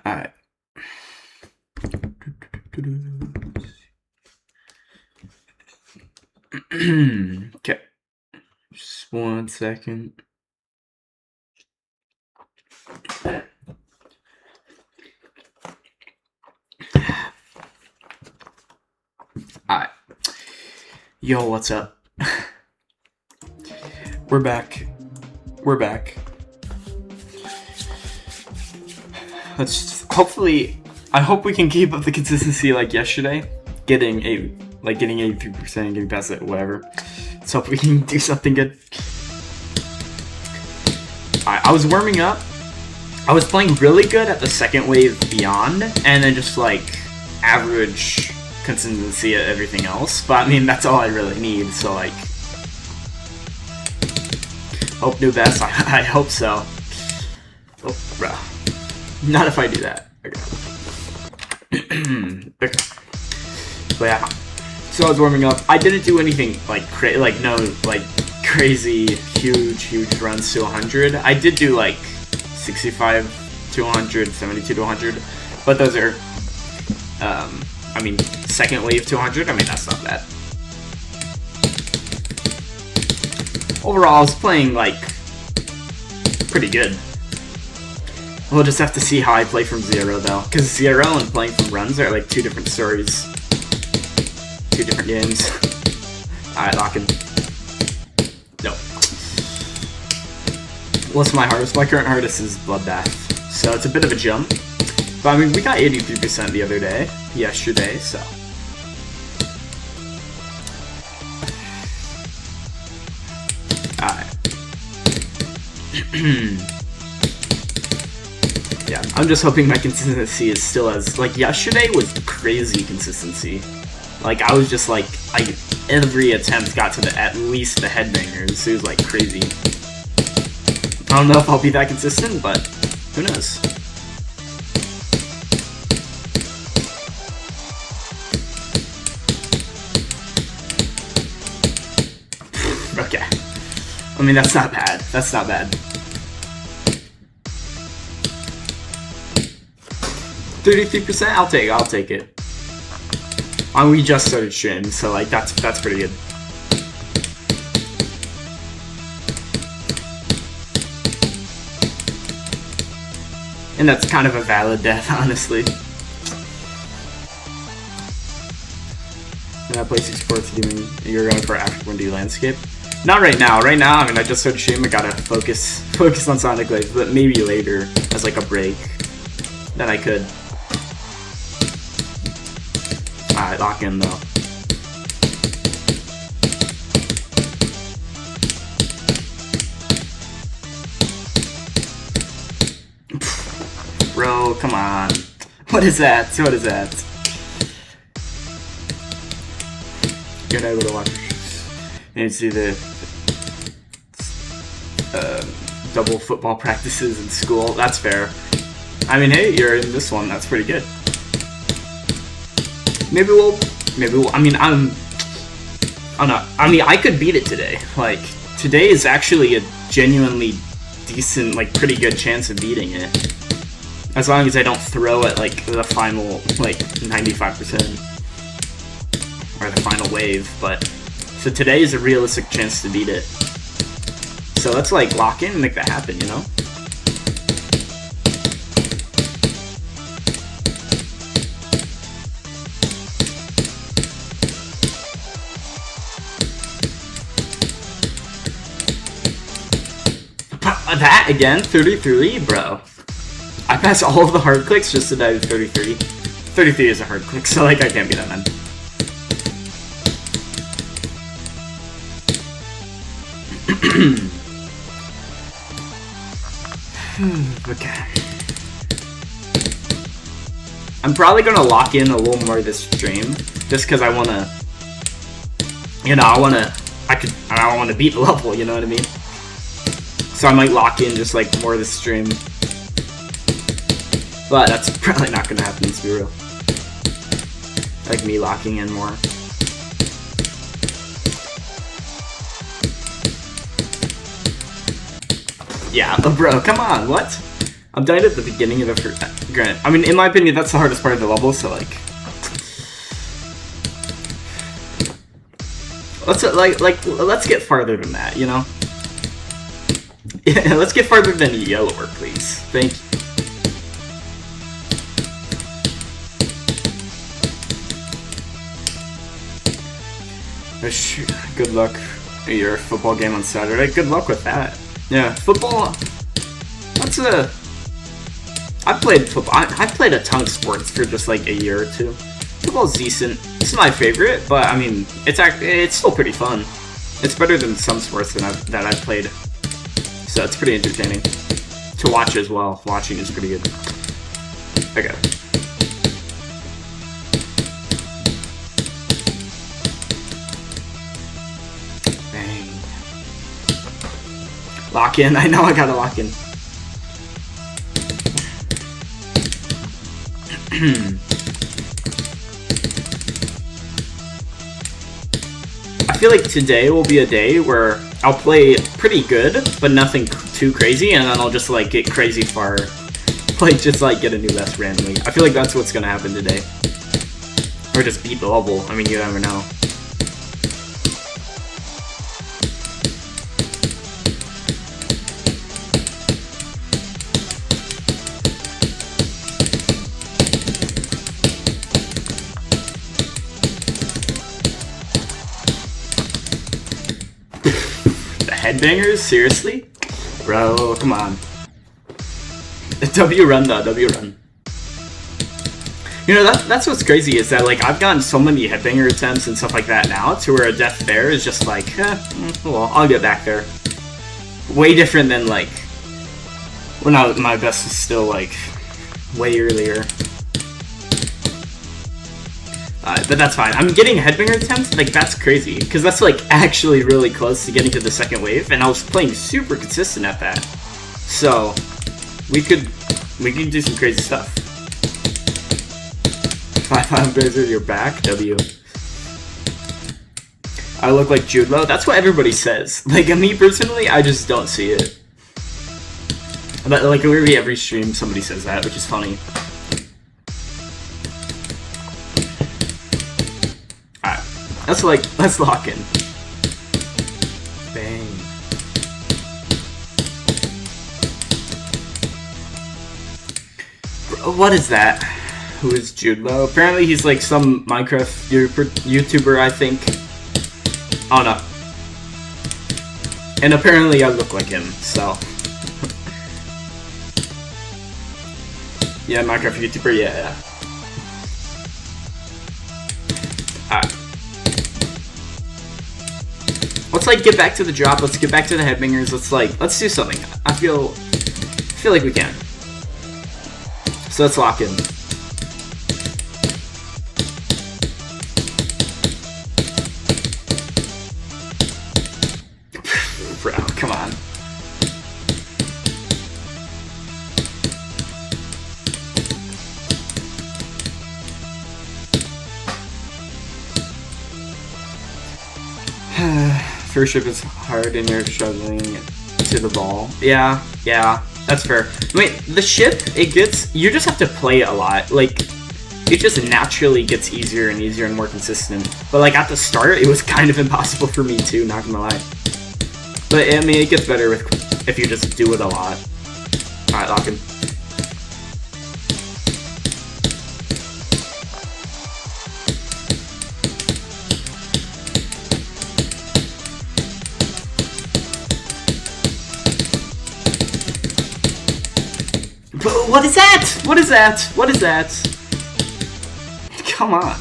Alright. Okay. Just 1 second. Alright. Yo, what's up? We're back. We're back. Hopefully, I hope we can keep up the consistency like yesterday. Getting 83%, getting past it, whatever. Let's hope we can do something good. Alright, I was warming up. I was playing really good at the second wave beyond, and then just like average consistency at everything else. But I mean, that's all I really need, so like, hope new best. I hope so. Oh, bro. Not if I do that. Okay. Okay. But yeah. So I was warming up. I didn't do anything like crazy huge runs to 100. I did do like 65 to 100, 72 to 100, but those are I mean, second wave to 100. I mean, that's not bad. Overall, I was playing like pretty good. We'll just have to see how I play from zero though, because zero and playing from runs are like two different stories. Two different games. Alright, locking. No. What's my hardest? My current hardest is Bloodbath. So it's a bit of a jump. But I mean, we got 83% the other day. Yesterday, so. Alright. Yeah, I'm just hoping my consistency is still as, like, yesterday was crazy consistency. Like, I was just like, every attempt got to at least the headbangers. It was like crazy. I don't know if I'll be that consistent, but who knows? Okay. I mean, that's not bad. That's not bad. 33%? I'll take it. And we just started streaming, so like that's pretty good. And that's kind of a valid death, honestly. And I play 6 sports doing you're going for after 1D landscape. Not right now. Right now, I mean, I just started streaming. I gotta focus on Sonic Wave, but maybe later as like a break. Then I could. Alright, lock in though. Bro, come on. What is that? What is that? You're not able to watch. And see the double football practices in school. That's fair. I mean, hey, you're in this one. That's pretty good. Maybe we'll, I mean, I don't know. I mean, I could beat it today. Like, today is actually a genuinely decent, like, pretty good chance of beating it. As long as I don't throw at, like, the final, like, 95%. Or the final wave, but... So today is a realistic chance to beat it. So let's, like, lock in and make that happen, you know? That again? 33? Bro. I passed all of the hard clicks just to die to 33. 33 is a hard click, so like I can't be that man. Okay. I'm probably gonna lock in a little more this stream, just because I wanna, you know, I wanna beat the level, you know what I mean? So I might lock in just like more of the stream. But that's probably not gonna happen, let's be real. Like me locking in more. Yeah, bro, come on, what? I'm dying at the beginning of the first... Granted, I mean, in my opinion, that's the hardest part of the level, so, like... Let's get farther than that, you know? Yeah, let's get farther than yellower, please. Thank you. Good luck at your football game on Saturday. Good luck with that. Yeah, football... That's a... I played football. I played a ton of sports for just like a year or two. Football's decent. It's my favorite, but I mean, it's still pretty fun. It's better than some sports that I've played. So it's pretty entertaining to watch as well. Watching is pretty good. Okay. Bang. Lock in. I know I gotta lock in. I feel like today will be a day where I'll play pretty good, but nothing too crazy, and then I'll just like get crazy far, like just like get a new vest randomly. I feel like that's what's gonna happen today, or just beat the level. I mean, you never know. Headbangers? Seriously? Bro, come on. W run though, W run. You know, that's what's crazy is that, like, I've gotten so many headbanger attempts and stuff like that now to where a death there is just like, well, I'll get back there. Way different than, like, when my best is still, like, way earlier. But that's fine. I'm getting headbanger attempts, like, that's crazy, because that's, like, actually really close to getting to the second wave, and I was playing super consistent at that. So, we could do some crazy stuff. 5 Blizzard, you're back, W. I look like Jude Law? That's what everybody says. Like, me personally, I just don't see it. But, like, literally every stream somebody says that, which is funny. Let's lock in. Bang. What is that? Who is Jude Law? Apparently he's like some Minecraft YouTuber, I think. Oh no. And apparently I look like him, so. Yeah, Minecraft YouTuber, yeah. Alright. Let's like get back to the drop. Let's get back to the headbangers. Let's do something. I feel like we can. So let's lock in. Bro, come on. First ship is hard and you're struggling to the ball. Yeah, that's fair. Wait, the ship, you just have to play a lot. Like, it just naturally gets easier and easier and more consistent. But like at the start, it was kind of impossible for me too, not gonna lie. But I mean, it gets better if you just do it a lot. Alright, lock in. What is that? What is that? What is that? Come on.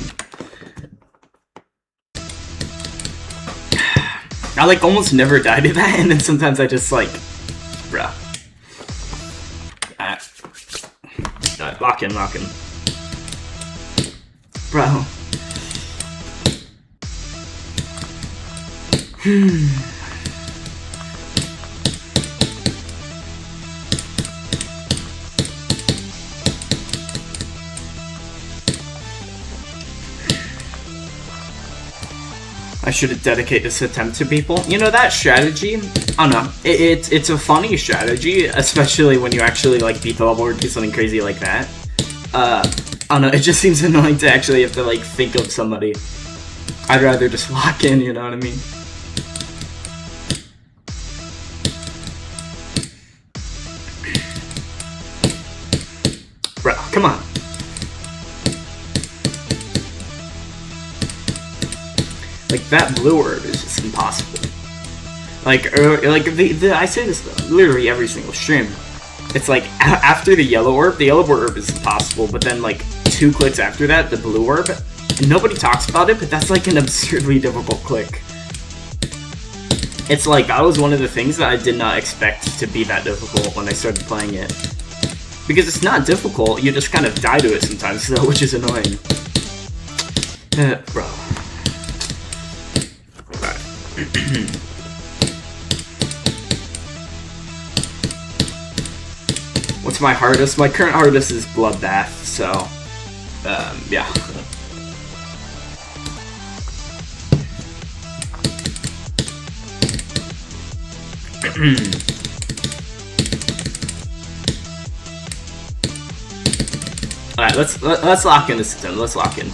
I like almost never die to that, and then sometimes I just like, bruh. Alright, lock in. Bro. I should dedicate this attempt to people. You know, that strategy, I don't know, it's a funny strategy, especially when you actually, like, beat the level or do something crazy like that. I don't know, it just seems annoying to actually have to, like, think of somebody. I'd rather just lock in, you know what I mean? Bro, come on. Like, that blue herb is just impossible. Like, I say this literally every single stream. It's like, after the yellow herb is impossible, but then, like, 2 clicks after that, the blue herb, and nobody talks about it, but that's, like, an absurdly difficult click. It's like, that was one of the things that I did not expect to be that difficult when I started playing it. Because it's not difficult, you just kind of die to it sometimes, though, which is annoying. Bro. What's my hardest? My current hardest is Bloodbath, so, yeah. Alright, let's lock in this attempt. Let's lock in.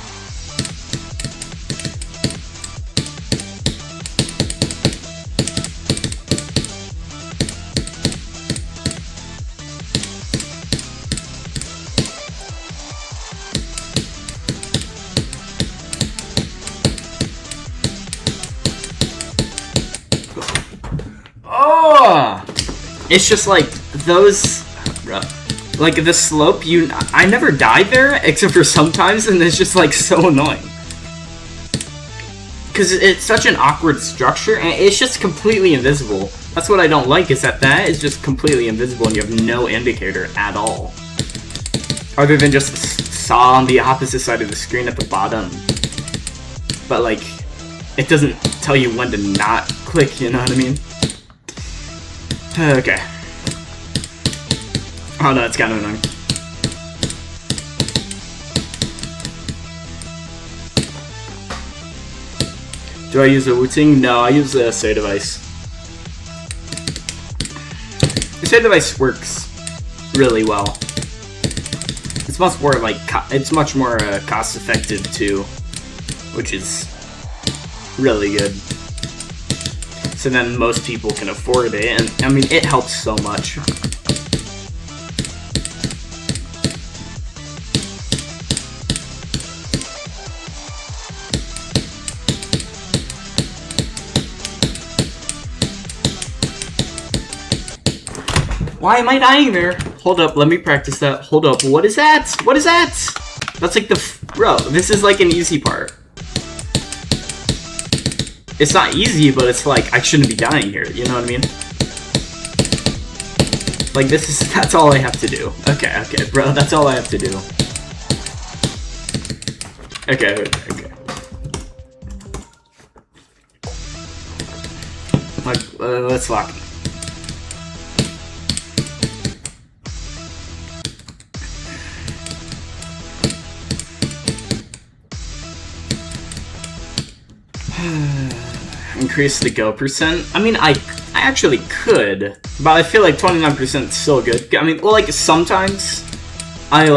It's just like those, like the slope. I never died there except for sometimes, and it's just like so annoying because it's such an awkward structure, and it's just completely invisible. That's what I don't like, is that is just completely invisible, and you have no indicator at all, other than just the saw on the opposite side of the screen at the bottom. But like, it doesn't tell you when to not click. You know what I mean? Okay. Oh no, it's kind of annoying. Do I use a Wu-Ting? No, I use a Say device. The Say device works really well. It's much more like cost effective too, which is really good. So then most people can afford it, and I mean, it helps so much. Why am I dying there? Hold up, let me practice that. Hold up, what is that? What is that? That's like bro, this is like an easy part. It's not easy, but it's like, I shouldn't be dying here, you know what I mean? Like, that's all I have to do. Okay, bro, that's all I have to do. Okay. Like, let's lock it. Increase the go percent. I mean, I actually could, but I feel like 29% is still good. I mean, well, like, sometimes I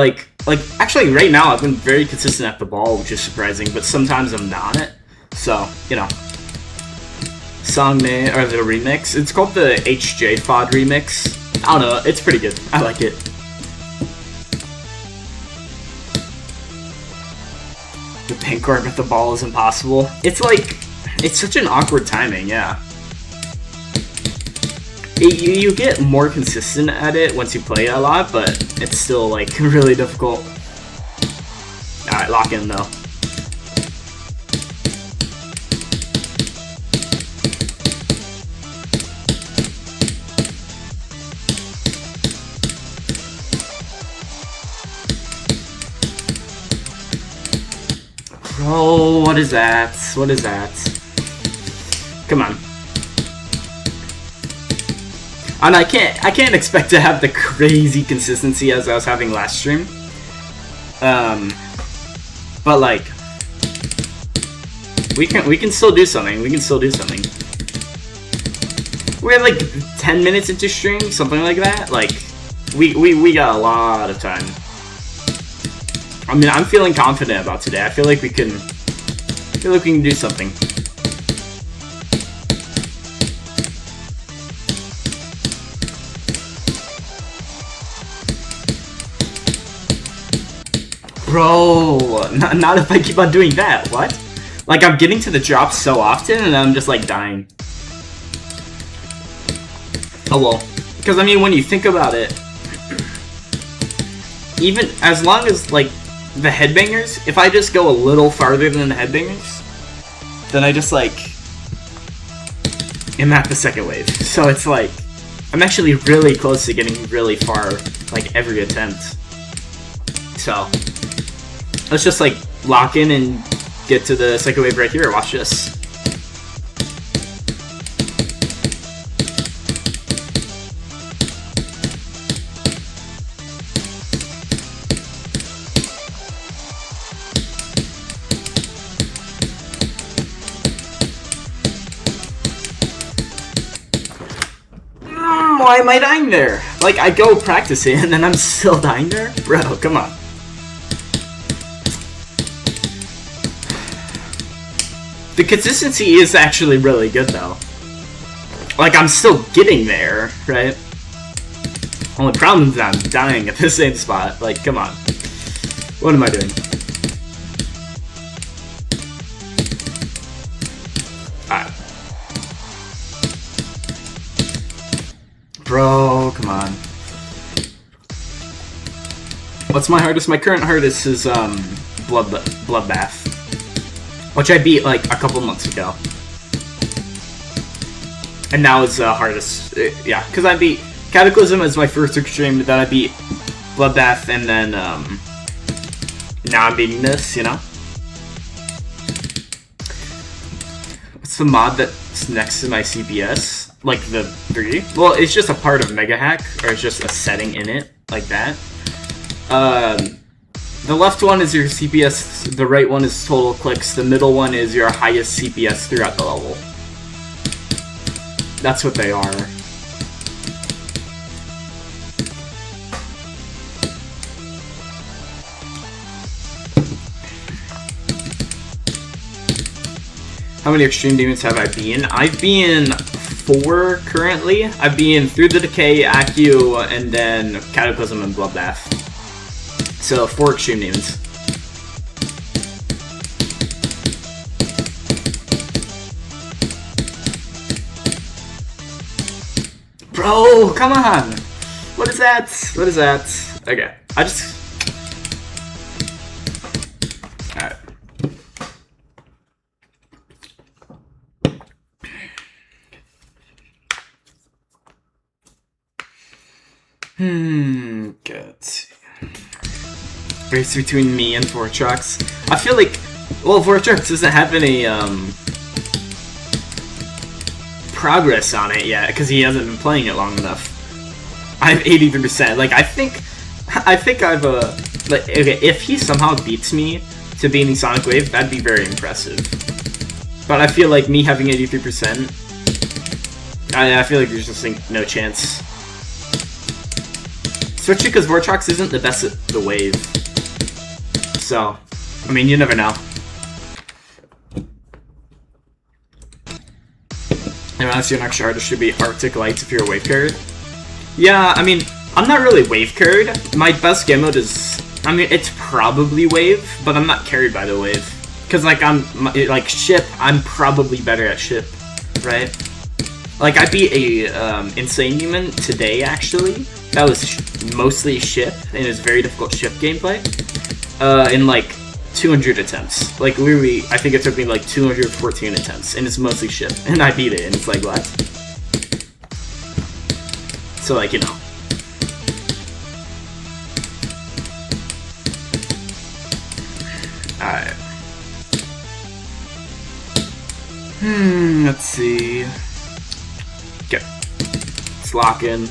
actually right now I've been very consistent at the ball, which is surprising, but sometimes I'm not. So, you know. Song name, or the remix. It's called the HJ FOD remix. I don't know, it's pretty good. I like it. The pink orb at the ball is impossible. It's like, it's such an awkward timing, yeah. You get more consistent at it once you play it a lot, but it's still, like, really difficult. Alright, lock in, though. Bro, what is that? What is that? Come on. And I can't expect to have the crazy consistency as I was having last stream. But like, We can still do something. We can still do something. We're like 10 minutes into stream, something like that. Like, we got a lot of time. I mean, I'm feeling confident about today. I feel like we can do something. Bro, not if I keep on doing that. What? Like, I'm getting to the drop so often, and I'm just like dying. Oh well, because I mean, when you think about it, even as long as like the headbangers, if I just go a little farther than the headbangers, then I just like am at the second wave. So it's like I'm actually really close to getting really far, like every attempt. So let's just like lock in and get to the second wave right here. Watch this. Why am I dying there? Like, I go practicing and then I'm still dying there? Bro, come on. The consistency is actually really good, though. Like, I'm still getting there, right? Only problem is I'm dying at the same spot. Like, come on. What am I doing? Alright. Bro, come on. What's my hardest? My current hardest is Bloodbath, which I beat like a couple months ago, and now is hardest. Yeah, because I beat Cataclysm as my first extreme, then I beat Bloodbath, and then now I'm beating this. You know, what's the mod that's next to my CPS? Like the 3D? Well, it's just a part of Mega Hack, or it's just a setting in it, like that. The left one is your CPS, the right one is total clicks, the middle one is your highest CPS throughout the level. That's what they are. How many Extreme Demons have I been? I've been 4 currently. I've been Through the Decay, Accu, and then Cataclysm and Bloodbath. So 4 Extreme Demons. Bro, come on! What is that? What is that? Okay, I just... Alright. Okay, let's see. Race between me and Vortrax. I feel like, well, Vortrax doesn't have any progress on it yet because he hasn't been playing it long enough. I have 83%. Like, I think I've like, okay, if he somehow beats me to beating Sonic Wave, that'd be very impressive. But I feel like me having 83%, I feel like there's just like no chance. Especially because Vortrax isn't the best at the wave. So, I mean, you never know. And honestly, your next hardest should be Arctic Lights if you're a wave carrier. Yeah, I mean, I'm not really wave carried. My best game mode is, I mean, it's probably wave, but I'm not carried by the wave. Because, like, like, ship, I'm probably better at ship, right? Like, I beat a Insane Demon today, actually. That was mostly ship, and it was very difficult ship gameplay. In like 200 attempts. Like literally, I think it took me like 214 attempts, and it's mostly ship. And I beat it, and it's like, what? So like, you know. Alright. Let's see. Okay. Let's lock in.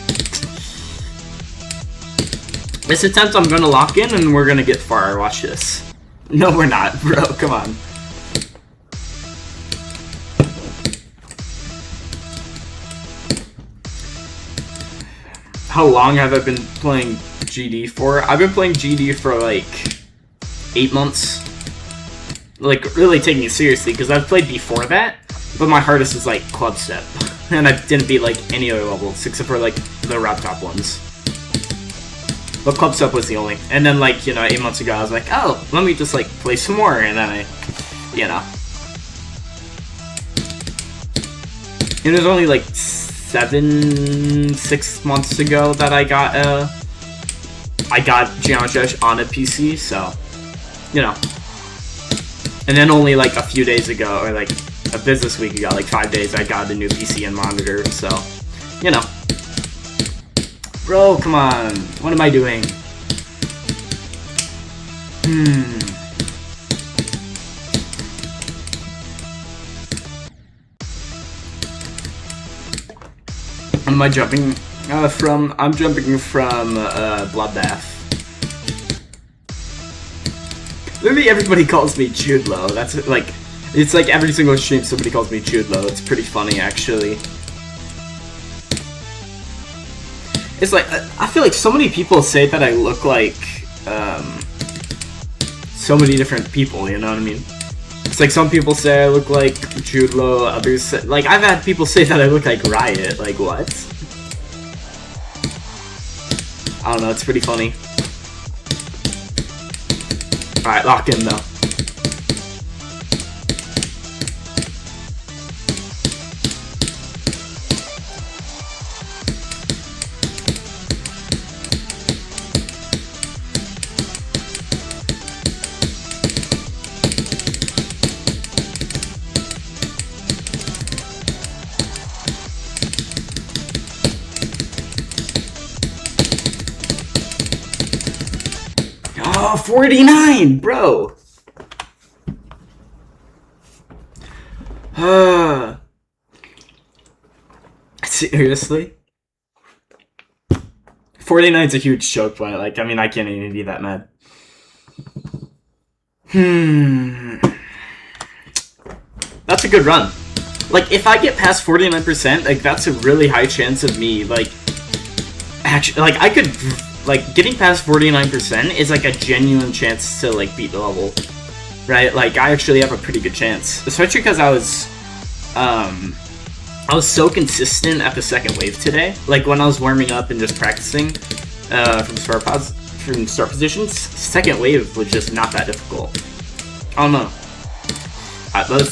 This attempt I'm gonna lock in and we're gonna get far. Watch this. No, we're not, bro. Come on. how long have I been playing GD for? I've been playing GD for like 8 months. Like, really taking it seriously, because I've played before that, but my hardest is like Club Step. And I didn't beat like any other levels, except for like the Rap Top ones. But Club Step was the only. And then like, you know, 8 months ago, I was like, oh, let me just like play some more, and then I, you know. It was only like 6 months ago that I got Geometry Dash on a PC, so, you know. And then only like a few days ago, or like a business week ago, like 5 days, I got a new PC and monitor, so, you know. Bro, come on. What am I doing? What am I jumping from? I'm jumping from Bloodbath. Literally everybody calls me Jude Low. That's like, it's like every single stream somebody calls me Jude Low. It's pretty funny, actually. It's like, I feel like so many people say that I look like so many different people, you know what I mean? It's like some people say I look like Jude Law, others say, like, I've had people say that I look like Riot, like, what? I don't know, it's pretty funny. Alright, lock in though. Oh, 49, bro. Seriously? 49's a huge choke point. Like, I mean, I can't even be that mad. That's a good run. Like, if I get past 49%, like, that's a really high chance of me, like, actually, like, I could, like, getting past 49% is, like, a genuine chance to, like, beat the level, right? Like, I actually have a pretty good chance, especially because I was so consistent at the second wave today. Like, when I was warming up and just practicing, from start positions, second wave was just not that difficult. I don't know. Alright, let's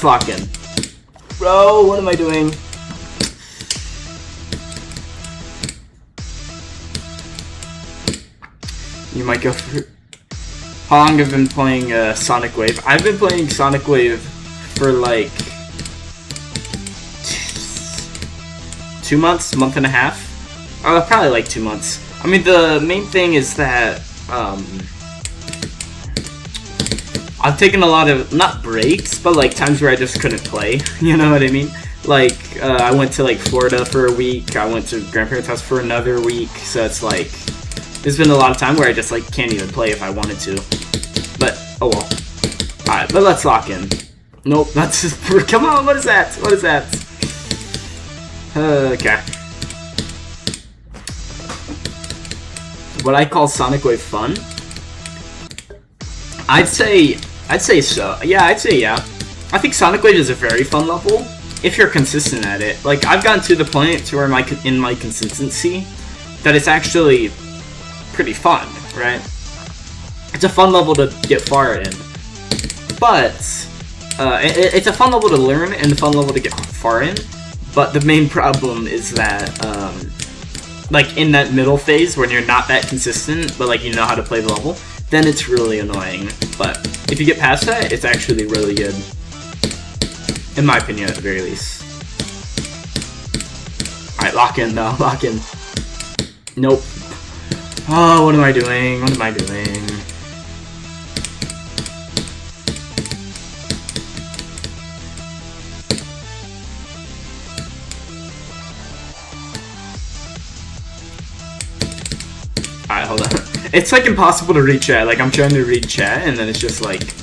lock in. Bro, what am I doing? You might go for... How long have I been playing Sonic Wave? I've been playing Sonic Wave for like 2 months, month and a half. Probably like 2 months. I mean, the main thing is that I've taken a lot of, not breaks, but like times where I just couldn't play, you know what I mean? Like, I went to like Florida for a week, I went to grandparents' house for another week, so it's like, there's been a lot of time where I just like can't even play if I wanted to. But, oh well. Alright, but let's lock in. Nope, that's just, come on, what is that? What is that? Okay. What I call Sonic Wave fun? I'd say so. Yeah, I'd say yeah. I think Sonic Wave is a very fun level if you're consistent at it. Like, I've gotten to the point to where in my consistency that it's actually pretty fun, right? It's a fun level to get far in, but it's a fun level to learn and a fun level to get far in. But the main problem is that, like, in that middle phase when you're not that consistent, but like you know how to play the level, then it's really annoying. But if you get past that, it's actually really good. In my opinion, at the very least. Alright, lock in though, lock in. Nope. Oh, what am I doing? What am I doing? Alright, hold on. It's like impossible to read chat. Like, I'm trying to read chat and then it's just like,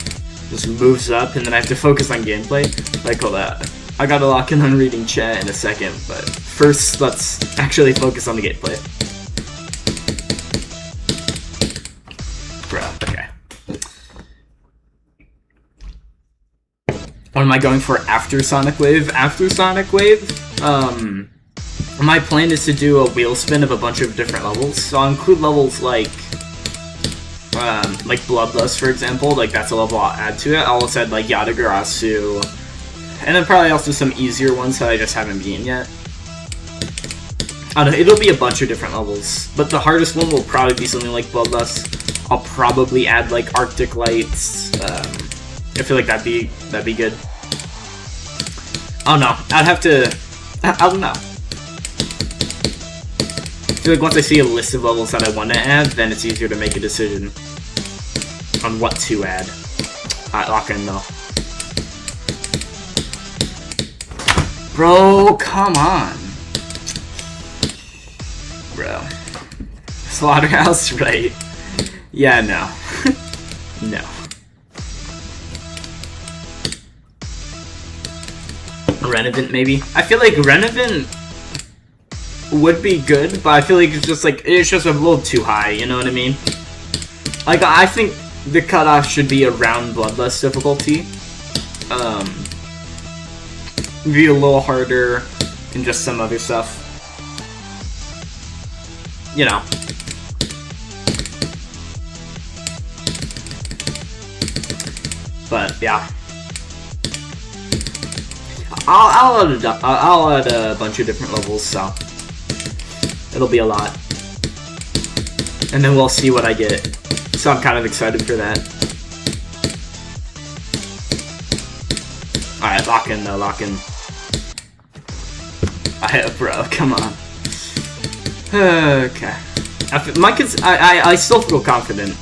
just moves up and then I have to focus on gameplay. Like, hold on. I gotta lock in on reading chat in a second, but first let's actually focus on the gameplay. Bro, okay. What am I going for after Sonic Wave? After Sonic Wave, my plan is to do a wheel spin of a bunch of different levels. So I'll include levels like Bloodlust, for example. Like, that's a level I'll add to it. I'll also add, like, Yatagarasu. And then probably also some easier ones that I just haven't beaten yet. I don't know, it'll be a bunch of different levels. But the hardest one will probably be something like Bloodlust. I'll probably add, like, Arctic Lights. I feel like that'd be good. I don't know. I'd have to... I don't know. I feel like once I see a list of levels that I want to add, then it's easier to make a decision on what to add. Alright, lock in though. Bro, come on. Bro. Slaughterhouse, right? Yeah, no. No. Renovant, maybe? I feel like Renovant would be good, but I feel like it's just a little too high, you know what I mean? Like, I think the cutoff should be around Bloodlust difficulty. Be a little harder than just some other stuff. You know. But, yeah. I'll add a bunch of different levels, so it'll be a lot. And then we'll see what I get. So I'm kind of excited for that. Alright, lock in though, lock in. Bro, come on. Okay. I still feel confident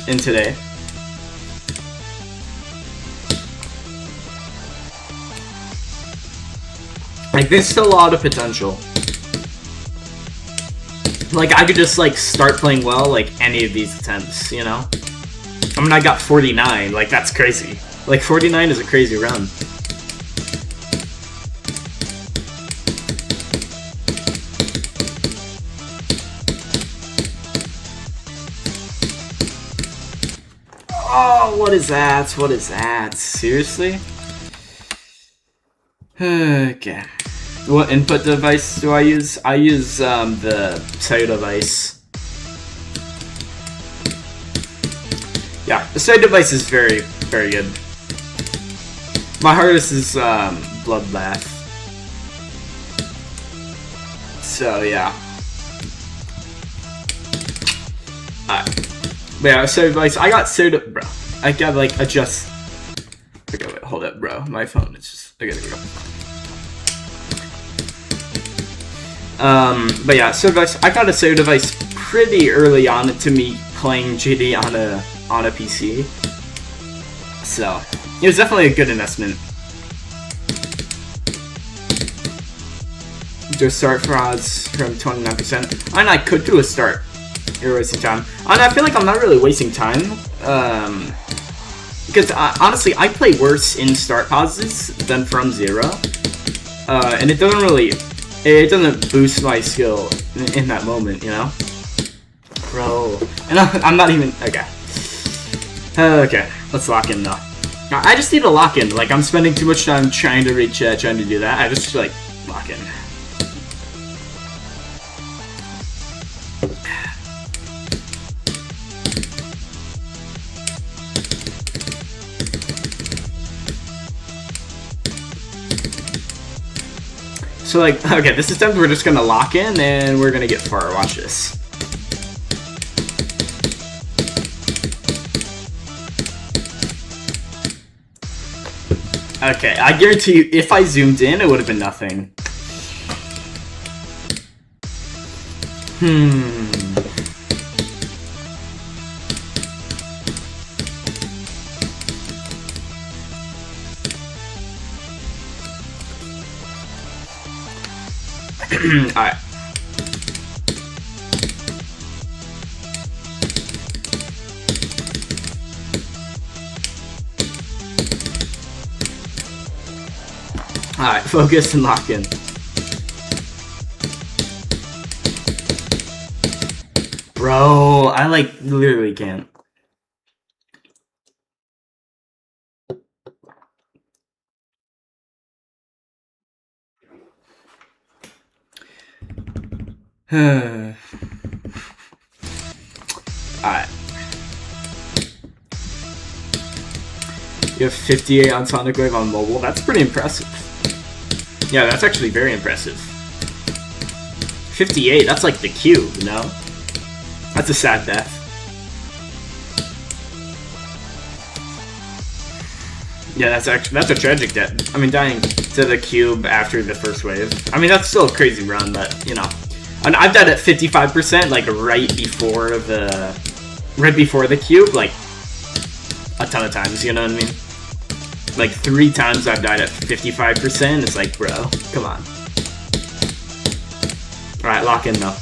in today. Like, there's still a lot of potential. Like, I could just, like, start playing well, like, any of these attempts, you know? I mean, I got 49, like, that's crazy. Like, 49 is a crazy run. Oh, what is that? What is that? Seriously? Okay. What input device do I use? I use the Cellular device. Yeah, the Cellular device is very, very good. My hardest is Bloodbath. So yeah. Alright. But yeah, Cellular device. I got Cellular, bro. I gotta like adjust. Okay, wait, hold up, bro. My phone is just. Okay, there we go. But yeah, so device. I got a Cellular device pretty early on to me playing GD on a PC. So it was definitely a good investment. Do a start for odds from 29%. And I could do a start. You're wasting time. And I feel like I'm not really wasting time. Because honestly, I play worse in start pauses than from zero. And it doesn't boost my skill in that moment, you know? Bro. And I'm not even, okay. Okay, let's lock in though. I just need to lock in. Like, I'm spending too much time trying to reach, trying to do that. I just, like, lock in. So, like, okay, this is time we're just gonna lock in and we're gonna get far. Watch this. Okay, I guarantee you, if I zoomed in, it would have been nothing. Alright. Alright, focus and lock in. Bro, I like literally can't. Alright. You have 58 on Sonic Wave on mobile. That's pretty impressive. Yeah, that's actually very impressive. 58, that's like the cube, you know? That's a sad death. Yeah, that's a tragic death. I mean, dying to the cube after the first wave. I mean, that's still a crazy run, but, you know. And I've died at 55%, like, right before the cube, like, a ton of times, you know what I mean? Like, 3 times I've died at 55%, it's like, bro, come on. Alright, lock in, though.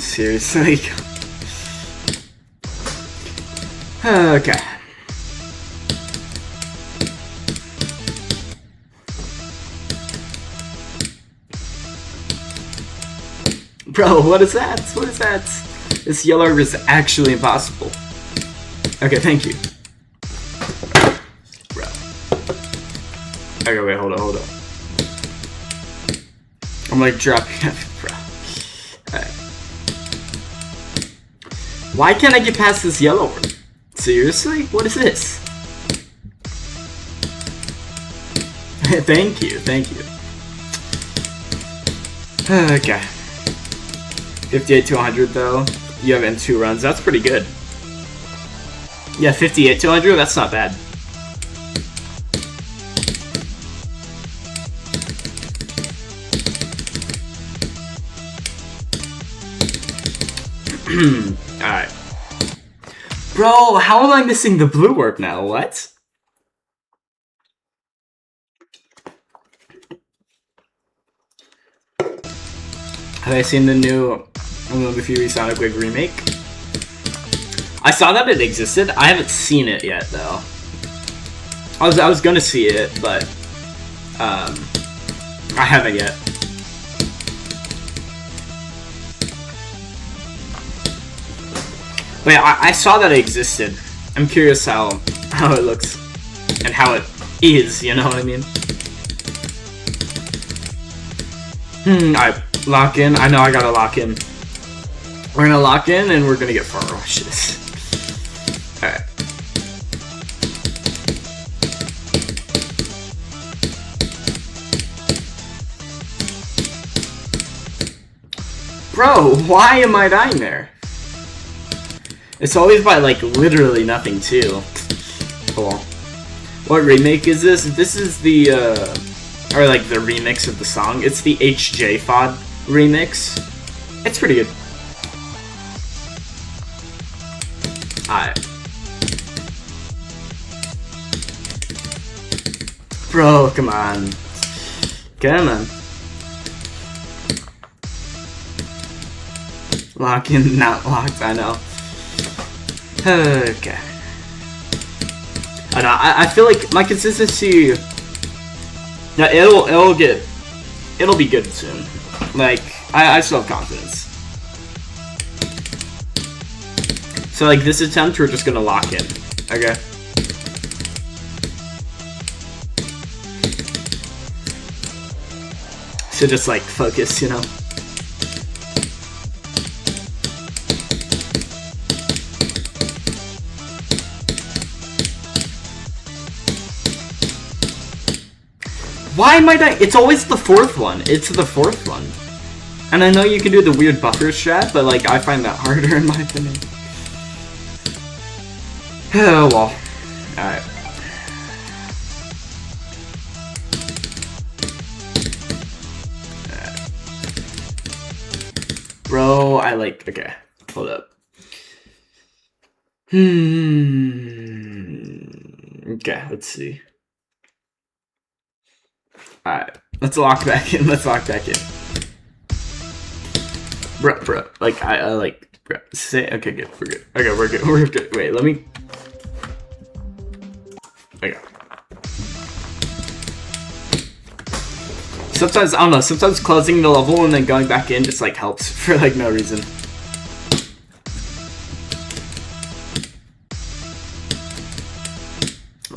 Seriously? Okay. Bro, what is that? What is that? This yellow is actually impossible. Okay, thank you. Bro. Okay, wait, hold on. I'm like dropping it, bro. Alright. Why can't I get past this yellow one? Seriously? What is this? Thank you. Okay. 58 to 100 though. You have in 2 runs. That's pretty good. Yeah, 58 to 100. That's not bad. Alright. Bro, how am I missing the blue warp now? What? Have I seen the new Movie Fury Sonic Wave remake? I saw that it existed. I haven't seen it yet, though. I was gonna see it, but I haven't yet. But yeah, I saw that it existed. I'm curious how it looks and how it is. You know what I mean? Alright. Lock in. I know I gotta lock in. We're gonna lock in and we're gonna get far rushes. Alright. Bro, why am I dying there? It's always by like literally nothing too. Cool. What remake is this? This is the or like the remix of the song. It's the HJ FOD remix. It's pretty good. Alright. Bro, come on. Come on. Lock in, not locked, I know. Okay. I know, I feel like my consistency... Yeah, it'll be good soon. Like, I still have confidence. So like this attempt, we're just gonna lock in. Okay. So just like focus, you know. Why am I dying? It's always the 4th one. It's the 4th one. And I know you can do the weird buffer strat, but like I find that harder in my opinion. Oh well. Alright. Bro, I like... Okay. Hold up. Okay, let's see. Alright. Let's lock back in. Let's lock back in. Bro. Like, I like... Say okay, good. We're good. Okay, we're good. We're good. Wait, let me. Okay. Sometimes I don't know. Sometimes closing the level and then going back in just like helps for like no reason.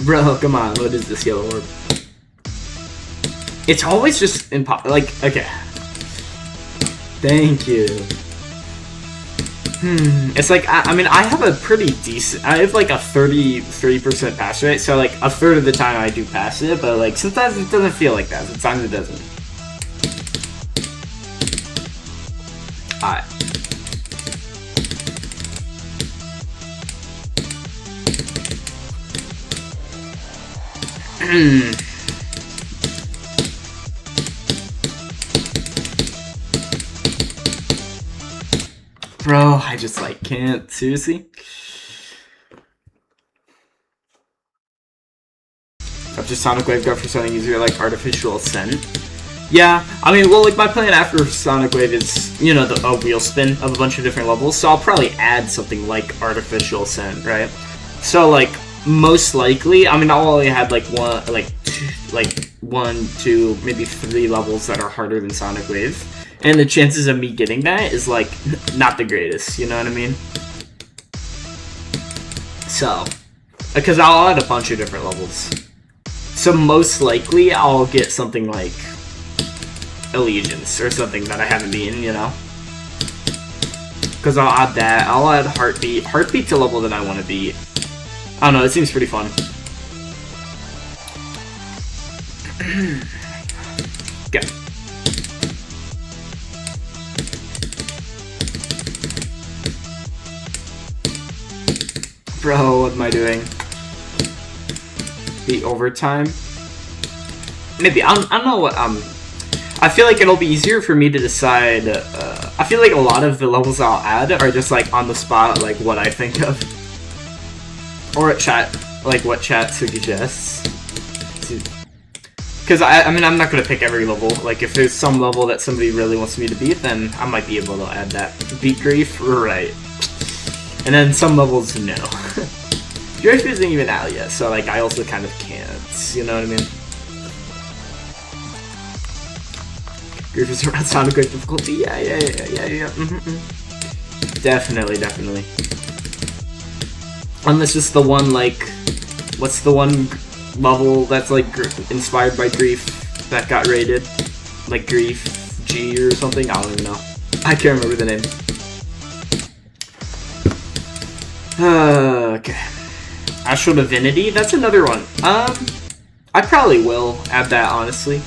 Bro, come on. What is this yellow orb? It's always just like okay. Thank you. It's like, I mean, I have a pretty decent, I have like a 33% pass rate, so like a third of the time I do pass it, but like sometimes it doesn't feel like that, sometimes it doesn't. Alright. Bro, I just like can't. Seriously? After Sonic Wave, go for something easier like Artificial Ascent. Yeah, I mean, well, like my plan after Sonic Wave is, you know, a wheel spin of a bunch of different levels, so I'll probably add something like Artificial Ascent, right? So like, most likely, I mean, I'll only have like one, two, maybe 3 levels that are harder than Sonic Wave. And the chances of me getting that is, like, not the greatest, you know what I mean? So, because I'll add a bunch of different levels. So most likely, I'll get something like Allegiance or something that I haven't beaten, you know? Because I'll add that. I'll add Heartbeat. Heartbeat's a level that I want to beat. I don't know, it seems pretty fun. Go. Bro, what am I doing? The overtime? Maybe, I don't know what, I feel like it'll be easier for me to decide, I feel like a lot of the levels I'll add are just like on the spot, like what I think of. Or at chat, like what chat suggests. Because, I mean, I'm not going to pick every level. Like, if there's some level that somebody really wants me to beat, then I might be able to add that. Beat Grief? Right. And then some levels, no. Grief isn't even out yet, so, like, I also kind of can't. You know what I mean? Grief is around Sonic Wave difficulty? Yeah. Definitely. Unless it's the one, like... What's the one level that's, like, inspired by Grief that got rated? Like, Grief G or something? I don't even know. I can't remember the name. Okay. Astral Divinity? That's another one. I probably will add that, honestly.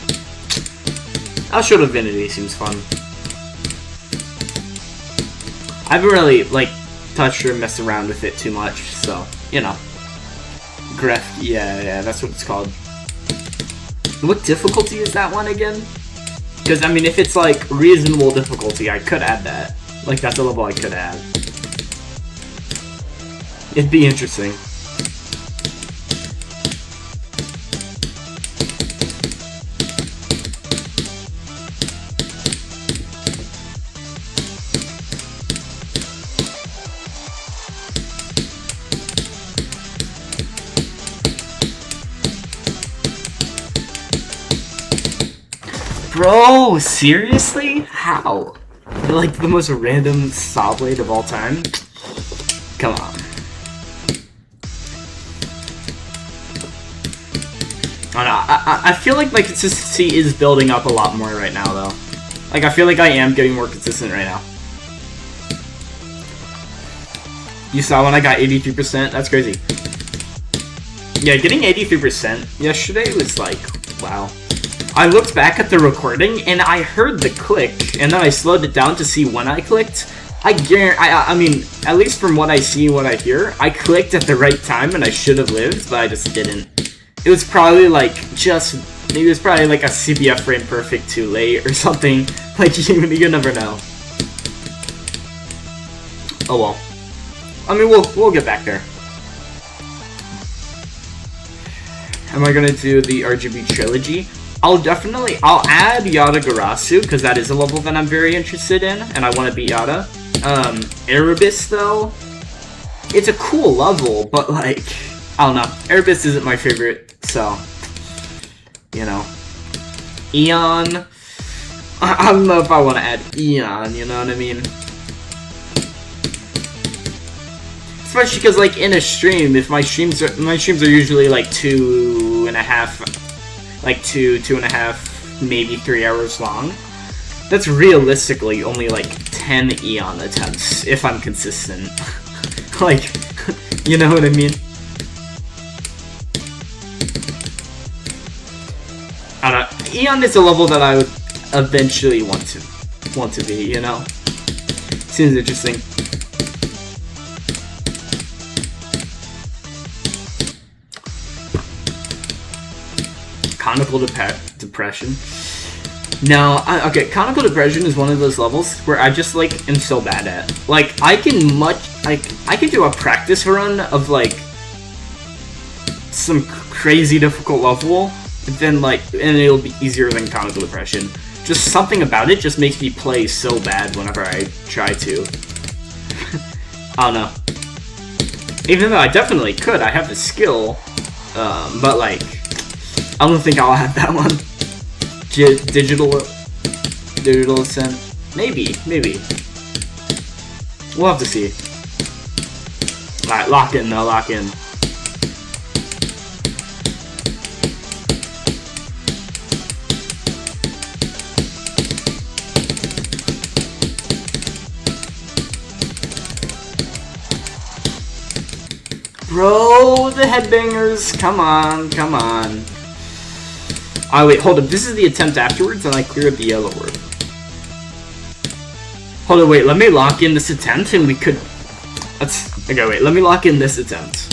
Astral Divinity seems fun. I haven't really, like, touched or messed around with it too much, so, you know. Gref, yeah, that's what it's called. What difficulty is that one again? Because, I mean, if it's, like, reasonable difficulty, I could add that. Like, that's a level I could add. It'd be interesting. Bro, seriously? How? You're like the most random saw blade of all time? Come on. I don't know, I feel like my consistency is building up a lot more right now, though. Like, I feel like I am getting more consistent right now. You saw when I got 83%? That's crazy. Yeah, getting 83% yesterday was like, wow. I looked back at the recording, and I heard the click, and then I slowed it down to see when I clicked. I mean, at least from what I see and what I hear, I clicked at the right time, and I should have lived, but I just didn't. It was probably like, maybe it was probably like a CBF frame perfect too late or something. Like, you never know. Oh well. I mean, we'll get back there. Am I gonna do the RGB trilogy? I'll add Yada Garasu, because that is a level that I'm very interested in, and I want to beat Yada. Erebus, though, it's a cool level, but, like, I don't know. Erebus isn't my favorite, so, you know. Eon, I don't know if I want to add Eon, you know what I mean? Especially because, like, in a stream, if my streams are usually, like, 2.5, like, 2.5, maybe 3 hours long. That's realistically only, like, 10 Eon attempts, if I'm consistent. Like, you know what I mean? I don't know. Eon is a level that I would eventually want to be, you know? Seems interesting. Conical Depression. No, okay, Conical Depression is one of those levels where I just, like, am so bad at. Like, I can do a practice run of, like, some crazy difficult level, but then, like, and it'll be easier than Conical Depression. Just something about it just makes me play so bad whenever I try to. I don't know. Even though I definitely could, I have the skill, but, like, I don't think I'll have that one. Digital Ascent? Maybe. We'll have to see. Alright, lock in though, lock in. Bro, the headbangers, come on. Oh wait, hold up, this is the attempt afterwards, and I cleared the yellow word. Hold on, wait, let me lock in this attempt, and we could... Okay, wait, let me lock in this attempt.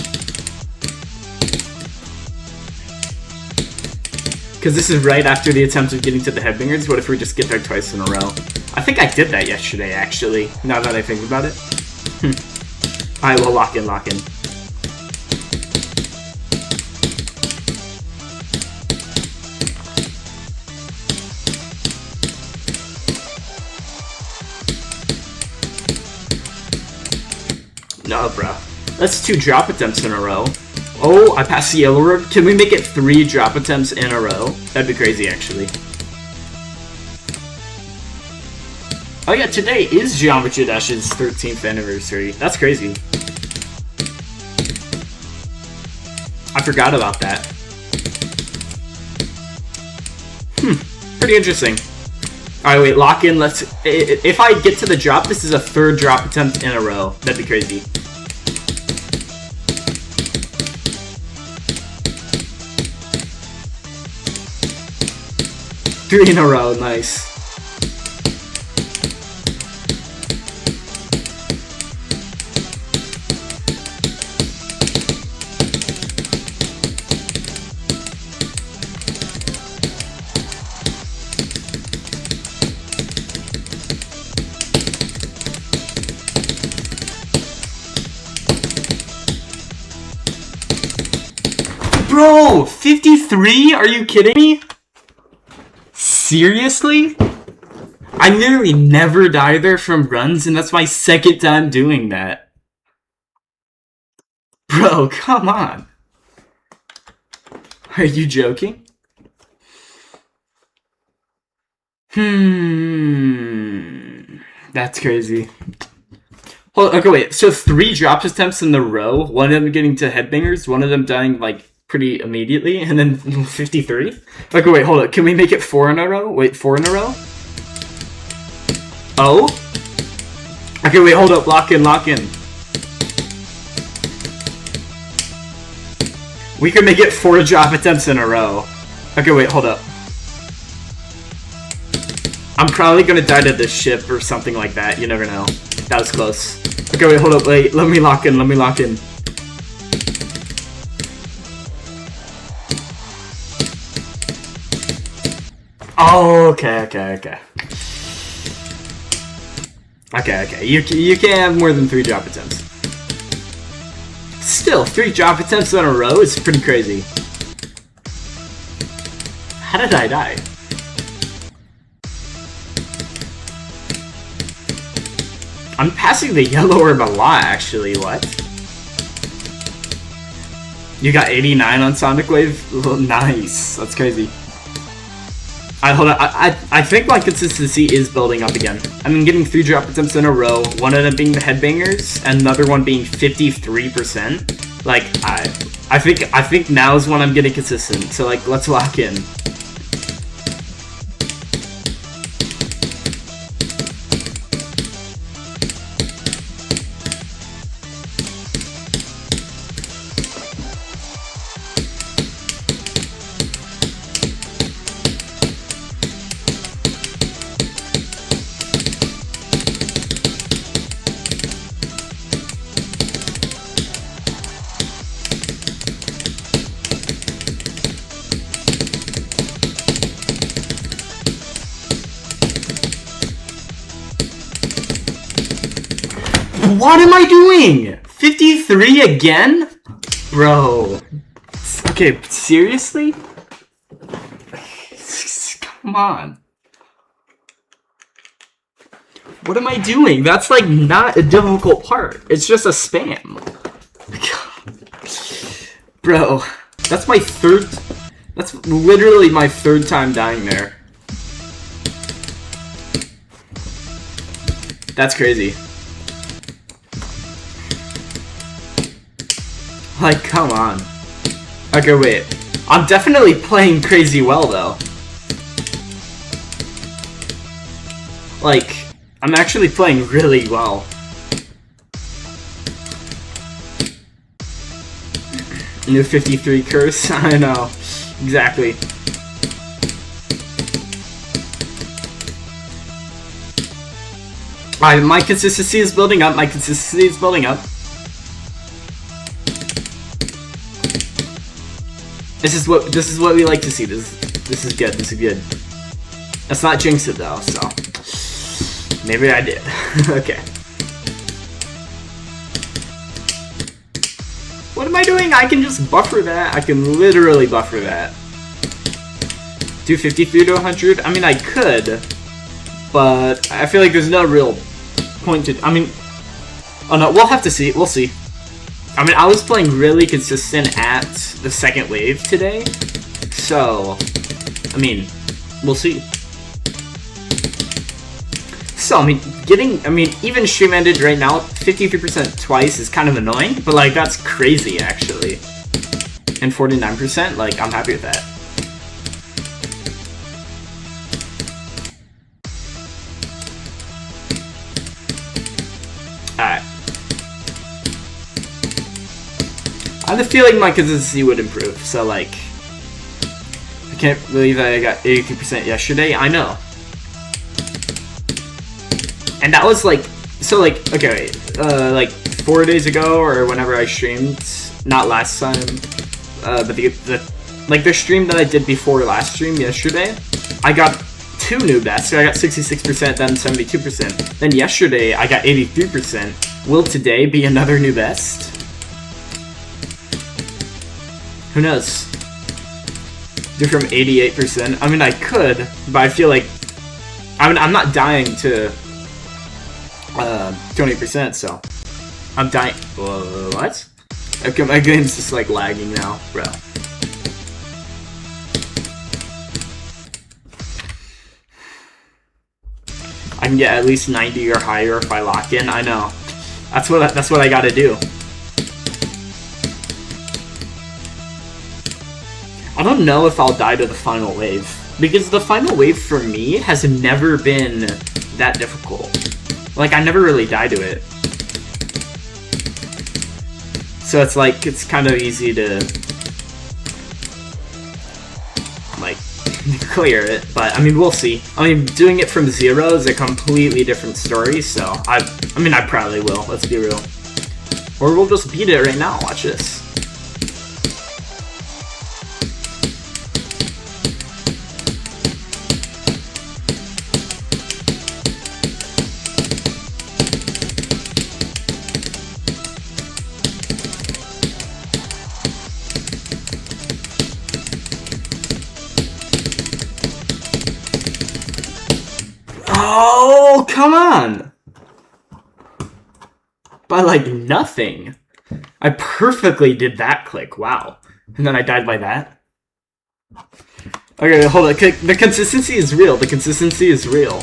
Because this is right after the attempt of getting to the headbangers. What if we just get there twice in a row? I think I did that yesterday, actually, now that I think about it. Alright, well, lock in. No, bro. That's 2 drop attempts in a row. Oh, I passed the yellow road. Can we make it 3 drop attempts in a row? That'd be crazy, actually. Oh yeah, today is Geometry Dash's 13th anniversary. That's crazy. I forgot about that. Pretty interesting. Alright, wait, lock in, let's... If I get to the drop, this is a 3rd drop attempt in a row. That'd be crazy. 3 in a row, nice. Bro, 53? Are you kidding me? Seriously? I literally never die there from runs, and that's my 2nd time doing that. Bro, come on. Are you joking? That's crazy. Hold, okay, wait. So 3 drop attempts in the row, one of them getting to headbangers, one of them dying, like, pretty immediately, and then 53? Okay, wait, hold up. Can we make it 4 in a row? Wait, 4 in a row? Oh? Okay, wait, hold up. Lock in. We can make it 4 drop attempts in a row. Okay, wait, hold up. I'm probably gonna die to this ship or something like that. You never know. That was close. Okay, wait, hold up. Wait, let me lock in. Oh, okay. Okay. You can't have more than 3 drop attempts. Still, 3 drop attempts in a row is pretty crazy. How did I die? I'm passing the yellow orb a lot, actually. What? You got 89 on Sonic Wave? Oh, nice. That's crazy. Hold on. I think my consistency is building up again. I mean, getting 3 drop attempts in a row. One of them being the headbangers, and another one being 53%. Like, I think now is when I'm getting consistent. So, like, let's lock in. What am I doing? 53 again? Bro. Okay, seriously? Come on. What am I doing? That's like not a difficult part. It's just a spam. Bro, that's my third... That's literally my third time dying there. That's crazy. Like, come on. Okay, wait. I'm definitely playing crazy well, though. Like, I'm actually playing really well. New 53 curse? I know. Exactly. My consistency is building up. My consistency is building up. This is what we like to see. This is good. This is good. Let's not jinx it though. So maybe I did. Okay. What am I doing? I can just buffer that. I can literally buffer that. Do 53 to 100. I mean, I could, but I feel like there's no real point to. I mean, oh no, we'll have to see. We'll see. I mean, I was playing really consistent at the second wave today, so, I mean, we'll see. So, I mean, even stream ended right now, 53% twice is kind of annoying, but, like, that's crazy, actually. And 49%, like, I'm happy with that. Alright. I have a feeling my consistency would improve, so like, I can't believe I got 83% yesterday. I know. And that was like, so like, okay, like 4 days ago or whenever I streamed, not last time, but the stream that I did before last stream yesterday, I got 2 new bests. So I got 66%, then 72%. Then yesterday I got 83%. Will today be another new best? Who knows? Do from 88%. I mean, I could, but I feel like I'm not dying to 20%, so I'm dying. What? Okay, my game's just like lagging now, bro. I can get at least 90 or higher if I lock in. I know. That's what I gotta do. I don't know if I'll die to the final wave, because the final wave for me has never been that difficult. Like, I never really die to it. So it's like, it's kind of easy to, like, clear it, but I mean, we'll see. I mean, doing it from 0 is a completely different story, so I mean, I probably will, let's be real. Or we'll just beat it right now, watch this. Oh, come on! by like nothing. I perfectly did that click. Wow. And then I died by that. Okay, hold on. The consistency is real. The consistency is real.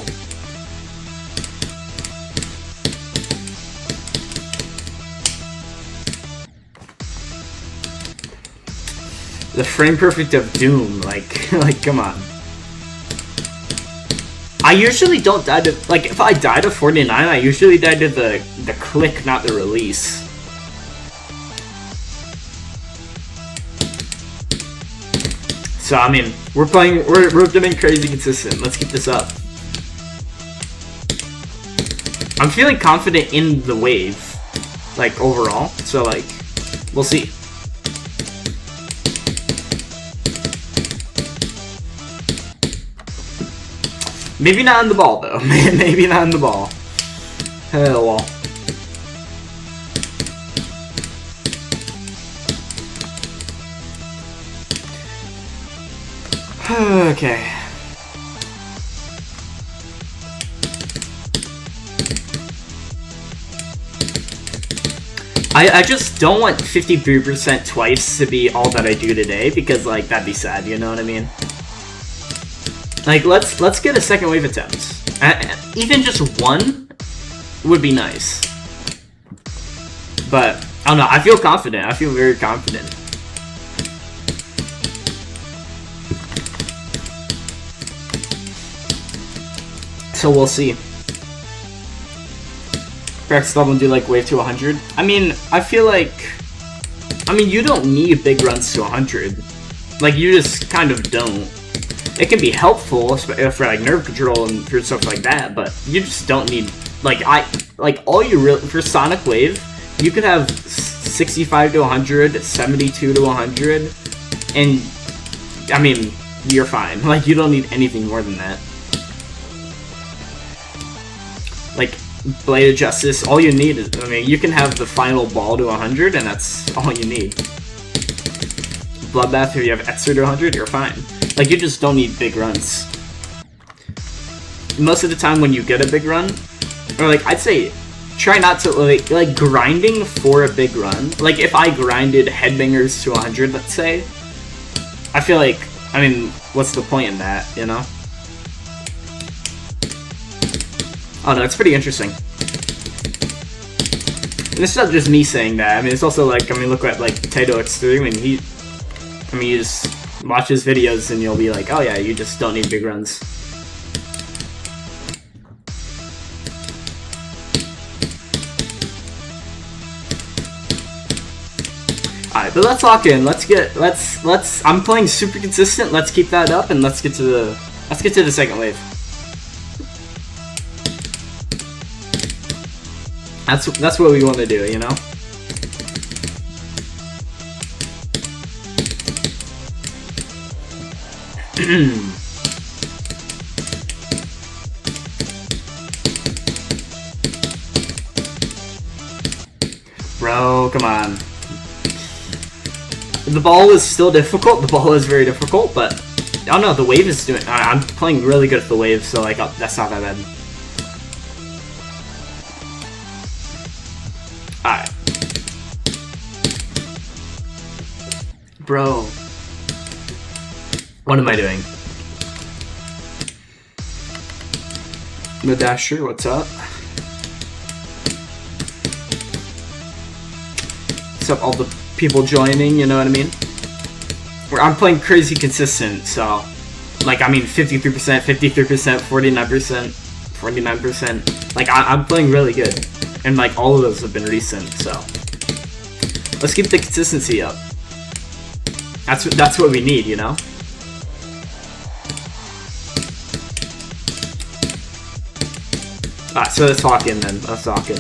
The frame perfect of Doom. Like come on. I usually don't die to, like, if I die to 49, I usually die to the click, not the release. So, I mean, we're doing crazy consistent. Let's keep this up. I'm feeling confident in the wave, like, overall. So, like, we'll see. Maybe not on the ball, though. Maybe not on the ball. Hell well. Okay. I just don't want 53% twice to be all that I do today, because, like, that'd be sad, you know what I mean? Like, let's get a second wave attempt. Even just one would be nice. But, I don't know, I feel confident. I feel very confident. So we'll see. Practice level and do like wave to 100. I mean, I feel like... I mean, you don't need big runs to 100. Like, you just kind of don't. It can be helpful for like nerve control and for stuff like that, but you just don't need, like, all you really, for Sonic Wave, you could have 65 to 100, 72 to 100, and, I mean, you're fine. Like, you don't need anything more than that. Like, Blade of Justice, all you need is, I mean, you can have the final ball to 100, and that's all you need. Bloodbath, if you have Etzer to 100, you're fine. Like, you just don't need big runs. Most of the time when you get a big run, or like, I'd say, try not to, like grinding for a big run. Like, if I grinded Headbangers to 100, let's say, I feel like, I mean, what's the point in that, you know? Oh no, it's pretty interesting. And it's not just me saying that, I mean, it's also like, I mean, look at, like, Taito X3, I mean, you just watch his videos and you'll be like, oh yeah, you just don't need big runs. Alright, but let's lock in. I'm playing super consistent. Let's keep that up and let's get to the second wave. That's what we want to do, you know? Bro, come on. The ball is still difficult. The ball is very difficult, but I don't know. The wave is doing. I'm playing really good at the wave, so like that's not that bad. All right, bro. What am I doing? The Dasher, what's up? What's up, all the people joining, you know what I mean? I'm playing crazy consistent, so, like, I mean, 53%, 53%, 49%, 49%. Like, I'm playing really good. And, like, all of those have been recent, so. Let's keep the consistency up. That's what we need, you know? Alright, so let's talk in then. Let's talk in.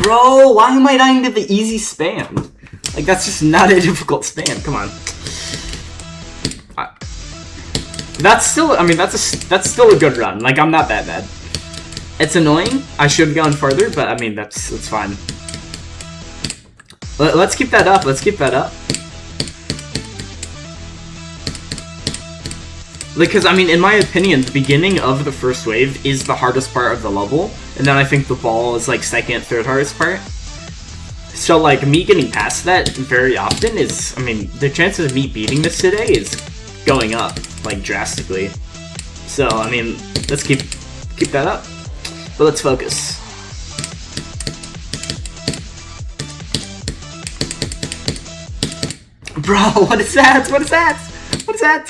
Bro, why am I dying to the easy spam? Like, that's just not a difficult spam. Come on. That's still, I mean, that's still a good run. Like, I'm not that bad. It's annoying. I should have gone farther, but I mean, that's fine. Let's keep that up. Let's keep that up. Because, I mean, in my opinion, the beginning of the first wave is the hardest part of the level, and then I think the ball is, like, second, third hardest part. So, like, me getting past that very often is, I mean, the chances of me beating this today is going up, like, drastically. So, I mean, let's keep that up. But let's focus. Bro, what is that? What is that? What is that?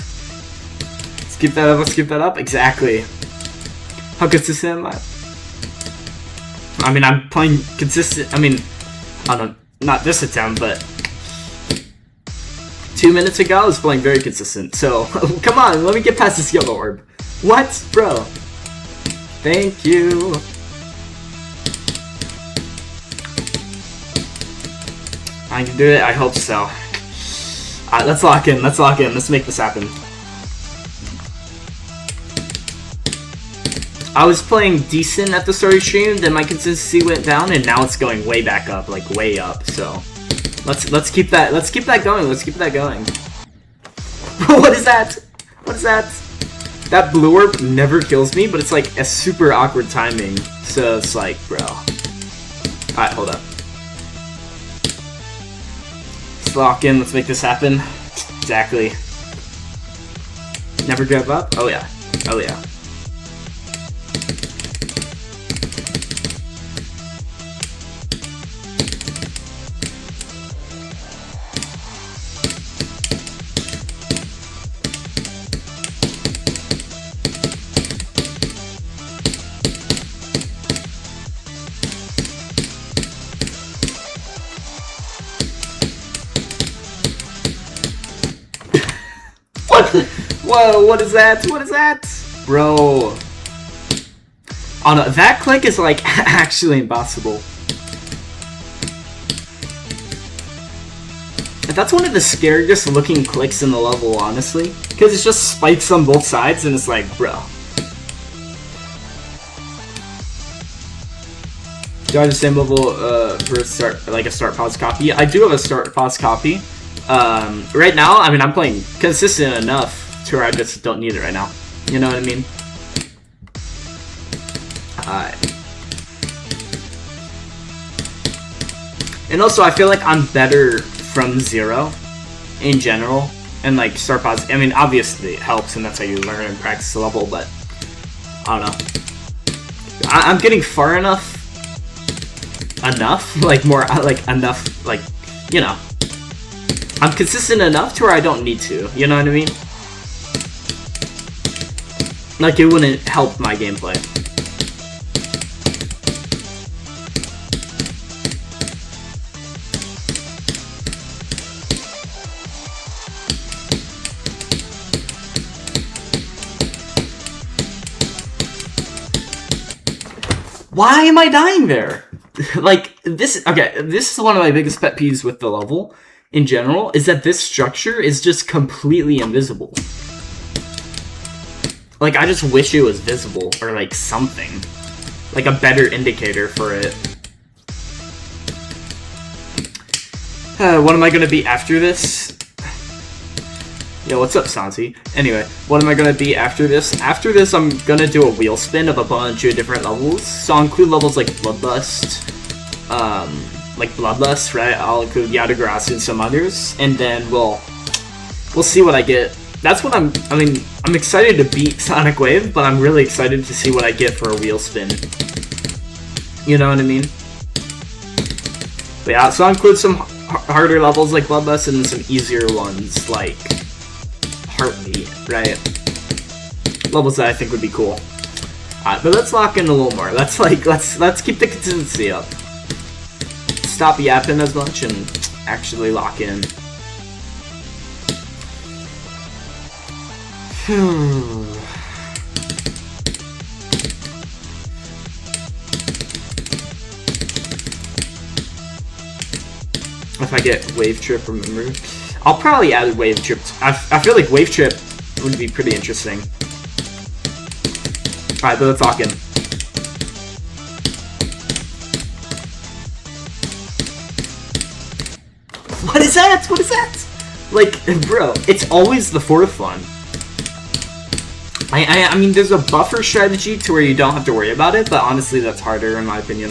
Let's keep that up, let's keep that up. Exactly. How consistent am I? I mean, I'm playing consistent. I mean, I don't know, not this attempt, but 2 minutes ago I was playing very consistent. So, come on, let me get past this yellow orb. What? Bro. Thank you. I can do it, I hope so. Alright, let's lock in, let's make this happen. I was playing decent at the start of the stream, then my consistency went down, and now it's going way back up, like way up. So let's keep that going. Let's keep that going. What is that? What is that? That blue orb never kills me, but it's like a super awkward timing. So it's like, bro. Alright, hold up. Let's lock in. Let's make this happen. Exactly. Never give up. Oh yeah. Oh yeah. Whoa, what is that? What is that? Bro. Oh no, that click is like actually impossible. That's one of the scariest looking clicks in the level, honestly. Because it's just spikes on both sides and it's like, bro. Do I have the same level for a start, like a start pause copy? I do have a start pause copy. Right now, I mean, I'm playing consistent enough to where I just don't need it right now. You know what I mean? Alright. And also, I feel like I'm better from zero in general. And like, start pause, I mean, obviously it helps and that's how you learn and practice the level, but I don't know. I'm getting far enough, like more, like enough, like, you know. I'm consistent enough to where I don't need to, you know what I mean? Like, it wouldn't help my gameplay. Why am I dying there? Like, this, okay, this is one of my biggest pet peeves with the level in general, is that this structure is just completely invisible. Like, I just wish it was visible, or like something. Like a better indicator for it. What am I gonna be after this? Yo, what's up, Santi? Anyway, what am I gonna be after this? After this, I'm gonna do a wheel spin of a bunch of different levels. So I'll include levels like Bloodlust, right? I'll include Yadagrass and some others, and then we'll see what I get. That's what I'm excited to beat Sonic Wave, but I'm really excited to see what I get for a wheel spin. You know what I mean? But yeah, so I'll include some harder levels like Bloodlust and then some easier ones like Heartbeat, right? Levels that I think would be cool. Alright, but let's lock in a little more. Let's keep the consistency up. Stop yapping as much and actually lock in. If I get Wave Trip removed, I'll probably add Wave Trip. I feel like Wave Trip would be pretty interesting. Alright, but let's lock in. What is that? What is that? Like, bro, it's always the fourth one. I mean, there's a buffer strategy to where you don't have to worry about it, but honestly, that's harder in my opinion.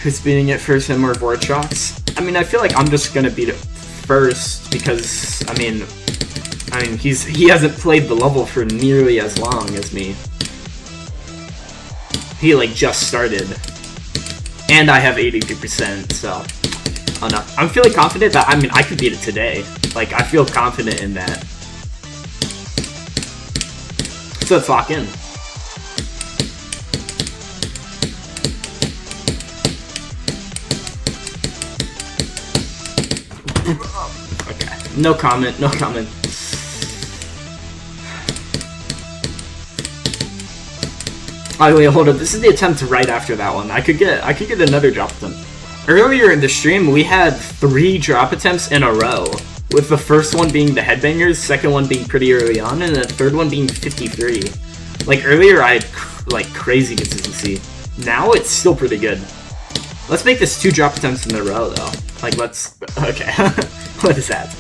Who's beating it first, him or Vortrox? I mean, I feel like I'm just gonna beat it first because, I mean, he hasn't played the level for nearly as long as me. He, like, just started. And I have 82%, so... Oh no. I'm feeling confident that, I mean, I could beat it today. Like, I feel confident in that. So let's lock in. Okay. No comment, no comment. Oh wait, hold up. This is the attempt right after that one. I could get another drop attempt. Earlier in the stream, we had 3 drop attempts in a row, with the first one being the headbangers, second one being pretty early on, and the third one being 53. Like earlier, I had like crazy consistency. Now it's still pretty good. Let's make this 2 drop attempts in a row, though. Like let's. Okay, what is that?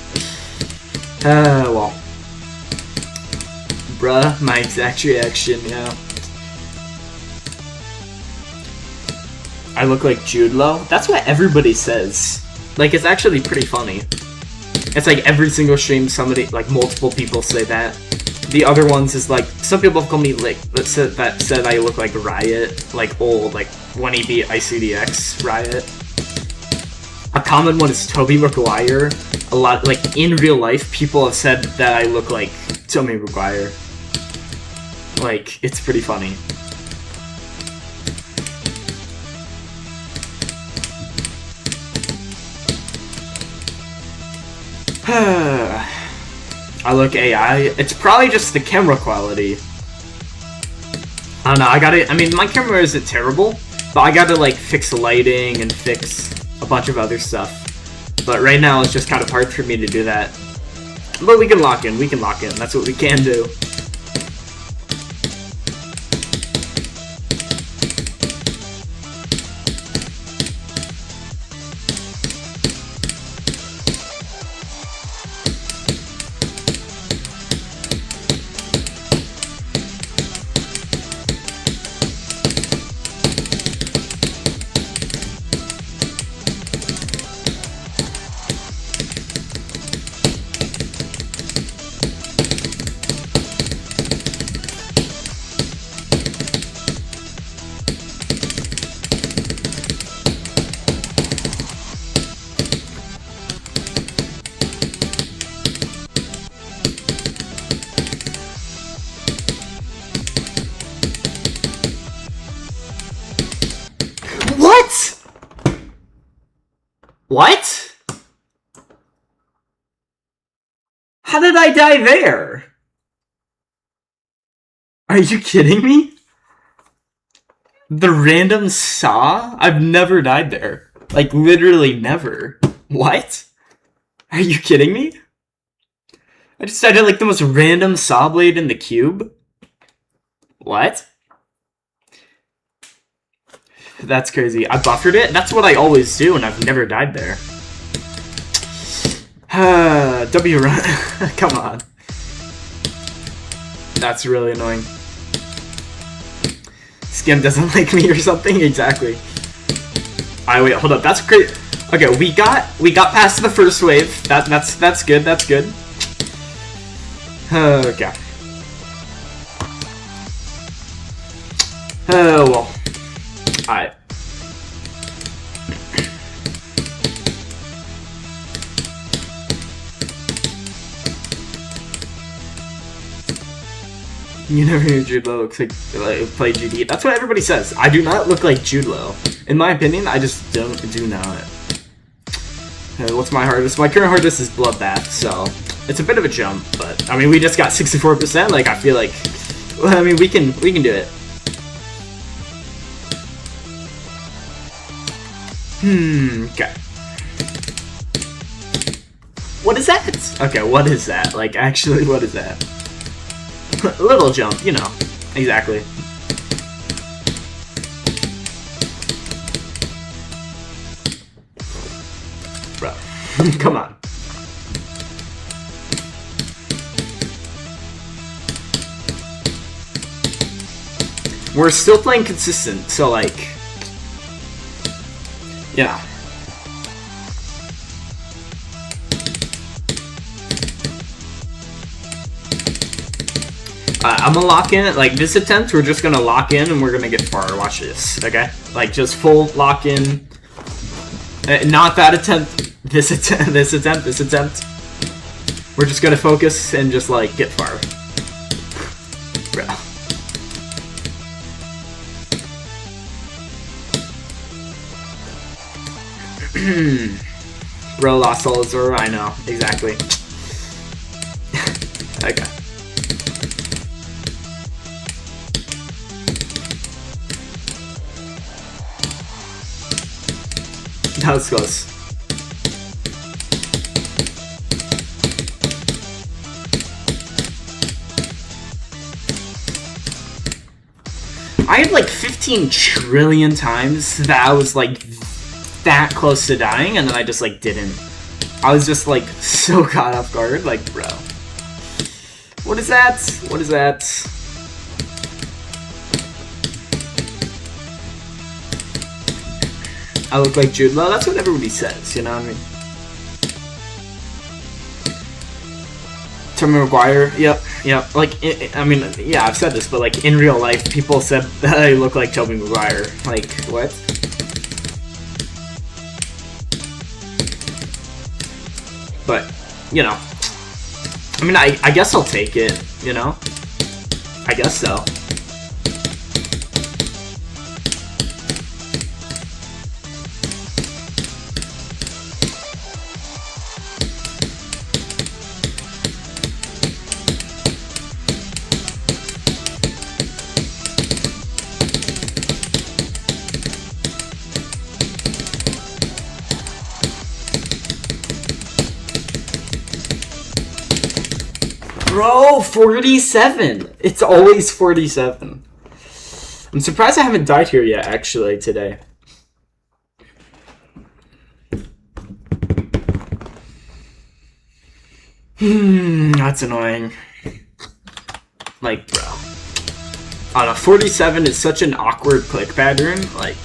Well, bruh, my exact reaction. Yeah. I look like Jude Law? That's what everybody says. Like, it's actually pretty funny. It's like every single stream, somebody, like, multiple people say that. The other ones is like, some people call me, like, that said I look like Riot, like old, like, when he beat ICDX Riot. A common one is Tobey Maguire. A lot, like, in real life, people have said that I look like Tobey Maguire. Like, it's pretty funny. I look AI. It's probably just the camera quality. I don't know, I mean, my camera isn't terrible, but I gotta, like, fix the lighting and fix a bunch of other stuff. But right now, it's just kind of hard for me to do that. But we can lock in, that's what we can do. What? How did I die there? Are you kidding me? The random saw? I've never died there. Like, literally never. What? Are you kidding me? I just died at, like, the most random saw blade in the cube? What? That's crazy. I buffered it? That's what I always do, and I've never died there. W run. Come on. That's really annoying. Skim doesn't like me or something? Exactly. Alright, wait, hold up. That's crazy. Okay, we got past the first wave. That's good, that's good. Okay. Oh, well. Alright. You never knew Jude Law looks like play GD. That's what everybody says. I do not look like Jude Law. In my opinion, I just do not. What's my hardest? My current hardest is Bloodbath, so it's a bit of a jump, but I mean we just got 64%. Like I feel like, well, I mean we can do it. Okay. What is that? Okay, what is that? Like actually, what is that? A little jump, you know. Exactly. Come on. We're still playing consistent, so like, yeah. I'm gonna lock in, like, this attempt, we're just gonna lock in and we're gonna get far. Watch this, okay? Like, just full lock in. Not that attempt. This attempt, this attempt, this attempt. We're just gonna focus and just, like, get far. Bro. Bro lost all his Zoro, I know, exactly. Okay. That was close. I had like 15 trillion times that I was like that close to dying, and then I just like didn't. I was just like so caught off guard, like, bro. What is that? What is that? I look like Jude Law. That's what everybody says, you know what I mean? Tobey Maguire, yep. Like, I mean, yeah, I've said this, but like in real life, people said that I look like Tobey Maguire. Like, what? But, you know, I mean, I guess I'll take it, you know? I guess so. Bro, 47! It's always 47. I'm surprised I haven't died here yet, actually, today. That's annoying. Like, bro. I don't know, 47 is such an awkward click pattern, like...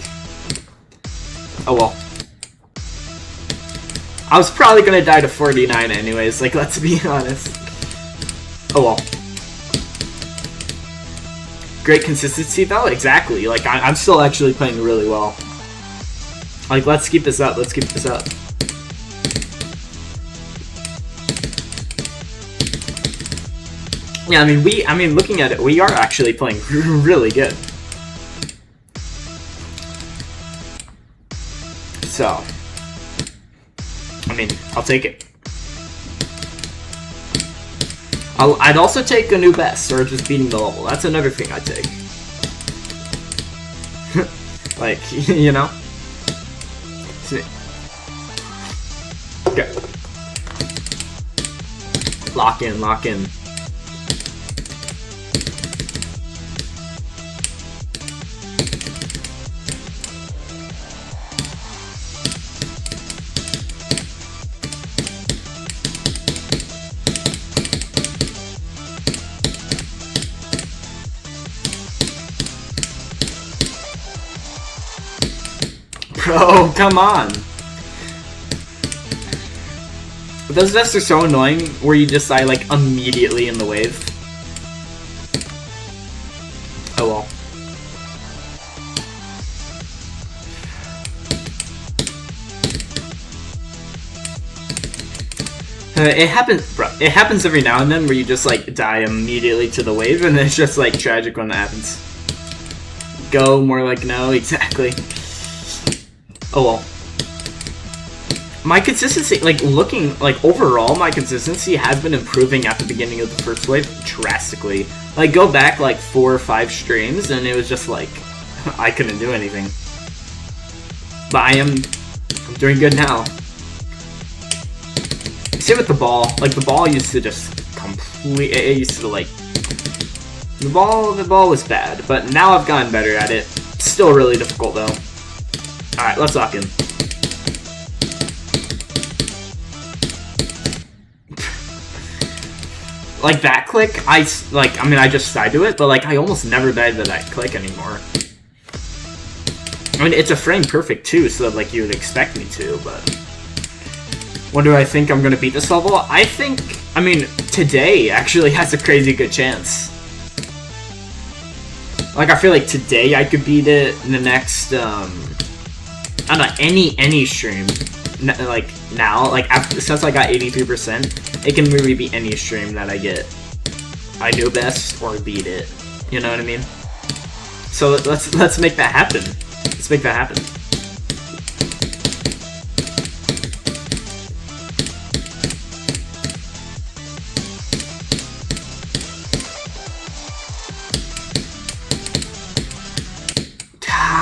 Oh well. I was probably gonna die to 49 anyways, like, let's be honest. Oh well. Great consistency though, exactly. Like, I'm still actually playing really well. Like, let's keep this up, let's keep this up. Yeah, I mean, looking at it, we are actually playing really good. So, I mean, I'll take it. I'd also take a new best, or just beating the level. That's another thing I'd take. Like, you know? Okay. Lock in, lock in. Bro, come on! Those deaths are so annoying, where you just die, like, immediately in the wave. Oh well. It happens, bro. It happens every now and then, where you just, like, die immediately to the wave, and it's just, like, tragic when that happens. Go, more like no, exactly. Oh well. My consistency, like, looking, like, overall, my consistency has been improving at the beginning of the first wave drastically. Like, go back, like, 4 or 5 streams, and it was just, like, I couldn't do anything. But I'm doing good now. Same with the ball. Like, the ball used to just it used to, like, the ball was bad, but now I've gotten better at it. Still really difficult, though. Alright, let's lock in. Like, that click, I mean, I just side to it, but, like, I almost never die to that click anymore. I mean, it's a frame perfect, too, so, like, you would expect me to, but... When do I think I'm gonna beat this level? I think, I mean, today actually has a crazy good chance. Like, I feel like today I could beat it in the next, I don't know, any stream. Like, now, like, since I got 83%, it can really be any stream that I get. I do best or beat it. You know what I mean? So let's make that happen. Let's make that happen.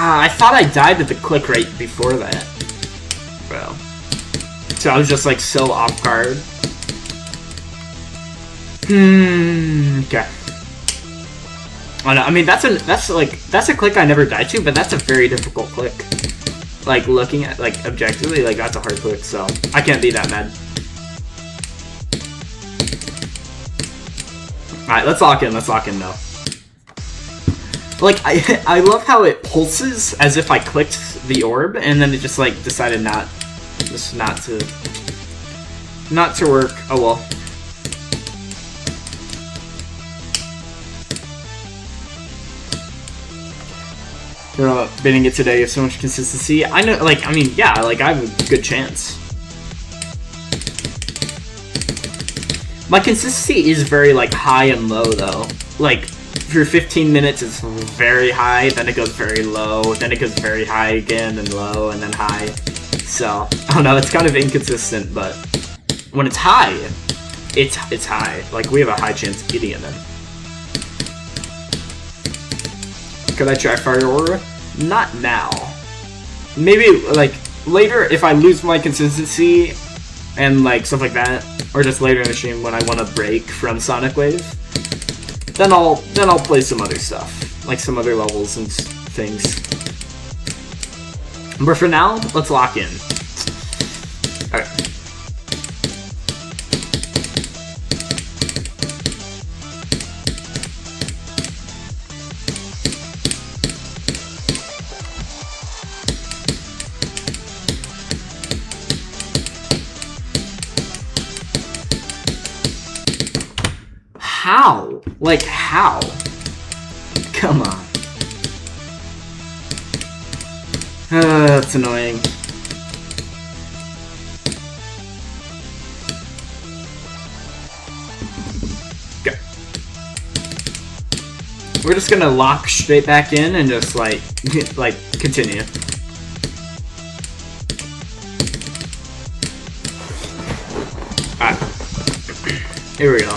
I thought I died at the click right before that. Bro. So I was just like so off guard. Okay. I mean that's a click I never died to, but that's a very difficult click. Like looking at like objectively, like that's a hard click, so I can't be that mad. Alright, let's lock in though. Like, I love how it pulses as if I clicked the orb, and then it just, like, decided not to work. Oh, well. You know, bidding it today, you have so much consistency. I know, like, I mean, yeah, like, I have a good chance. My consistency is very, like, high and low, though. Like, for 15 minutes it's very high, then it goes very low, then it goes very high again, and low, and then high. So, I don't know, it's kind of inconsistent, but when it's high, it's high. Like, we have a high chance of getting it then. Could I try Fire Aura? Not now. Maybe, like, later if I lose my consistency and, like, stuff like that, or just later in the stream when I want to break from Sonic Wave. Then I'll play some other stuff, like some other levels and things. But for now, let's lock in. Alright. How? Like, how? Come on. That's annoying. Go. We're just gonna lock straight back in and just, like continue. Alright. Here we go.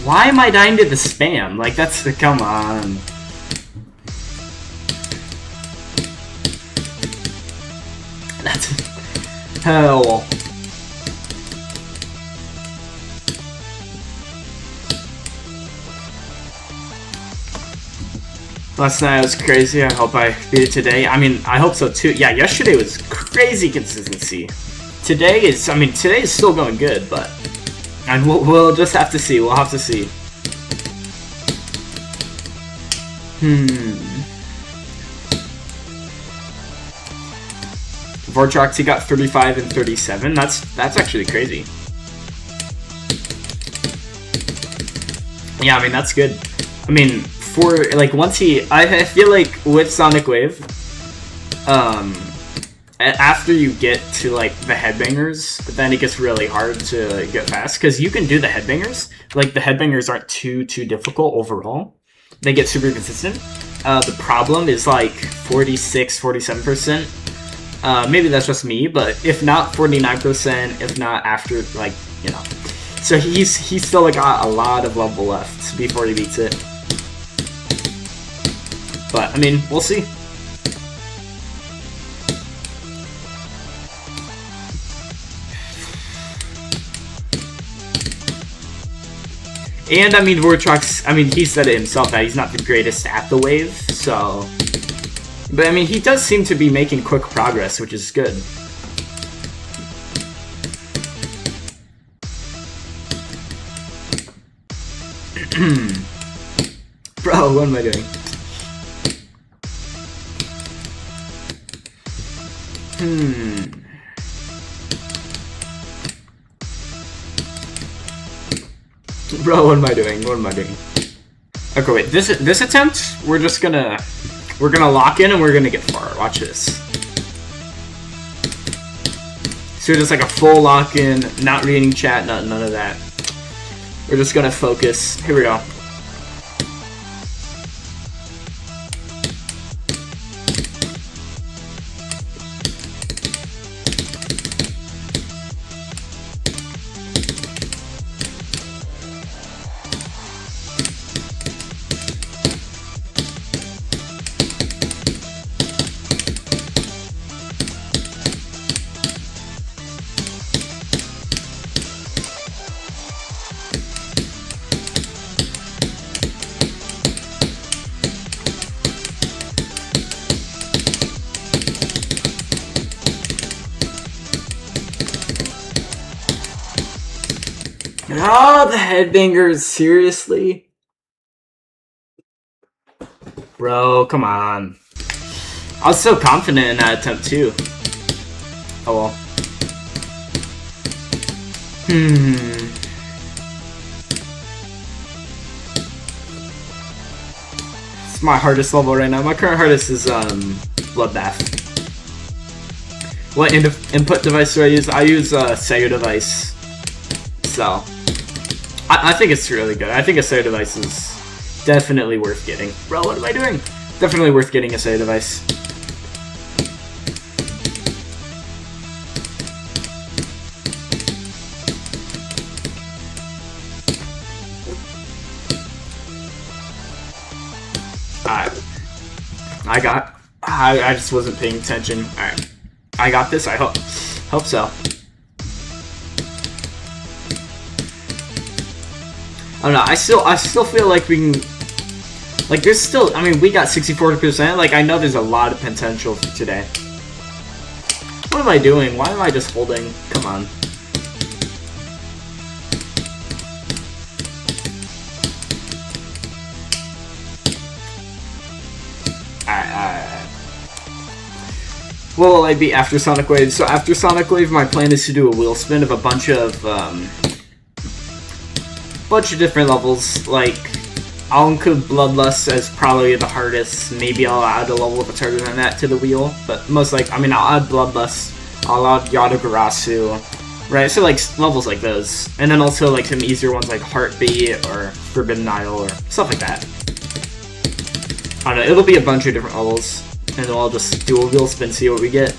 Why am I dying to the spam? Like, that's the, come on. That's, oh well. Last night was crazy, I hope I beat it today. I mean, I hope so too. Yeah, yesterday was crazy consistency. Today is still going good, but... And we'll just have to see. We'll have to see. Vortroxy got 35 and 37. That's actually crazy. Yeah, I mean that's good. I mean, for like once I feel like with Sonic Wave, after you get to like the headbangers, then it gets really hard to get fast because you can do the headbangers. Like the headbangers aren't too difficult overall. They get super consistent. The problem is like 46, 47%. Maybe that's just me, but if not 49%, if not after, like, you know. So he's still got a lot of level left before he beats it. But I mean, we'll see. And I mean, Vortrox, I mean, he said it himself that he's not the greatest at the wave, so... But I mean, he does seem to be making quick progress, which is good. Bro, what am I doing? Bro, what am I doing? What am I doing? Okay, wait. This attempt, we're gonna lock in and we're gonna get far. Watch this. So just like a full lock in, not reading chat, none of that. We're just gonna focus. Here we go. Oh, the headbangers, seriously? Bro, come on. I was so confident in that attempt too. Oh well. It's my hardest level right now. My current hardest is Bloodbath. What input device do I use? I use a Sega device. So I think it's really good. I think a Sega device is definitely worth getting. Bro, what am I doing? Definitely worth getting a Sega device. Alright. I just wasn't paying attention. Alright. I got this, I hope so. I don't know, I still feel like we can, like, there's still, I mean, we got 64%, like, I know there's a lot of potential for today. What am I doing? Why am I just holding? Come on. Alright. What will I be after Sonic Wave? So after Sonic Wave, my plan is to do a wheel spin of a bunch of different levels. Like, I'll include Bloodlust as probably the hardest. Maybe I'll add a level that's harder than that to the wheel. But most like, I mean, I'll add Bloodlust. I'll add Yatagarasu. Right, so like levels like those. And then also like some easier ones like Heartbeat or Forbidden Isle or stuff like that. I don't know, it'll be a bunch of different levels. And then I'll just do a wheel spin, see what we get.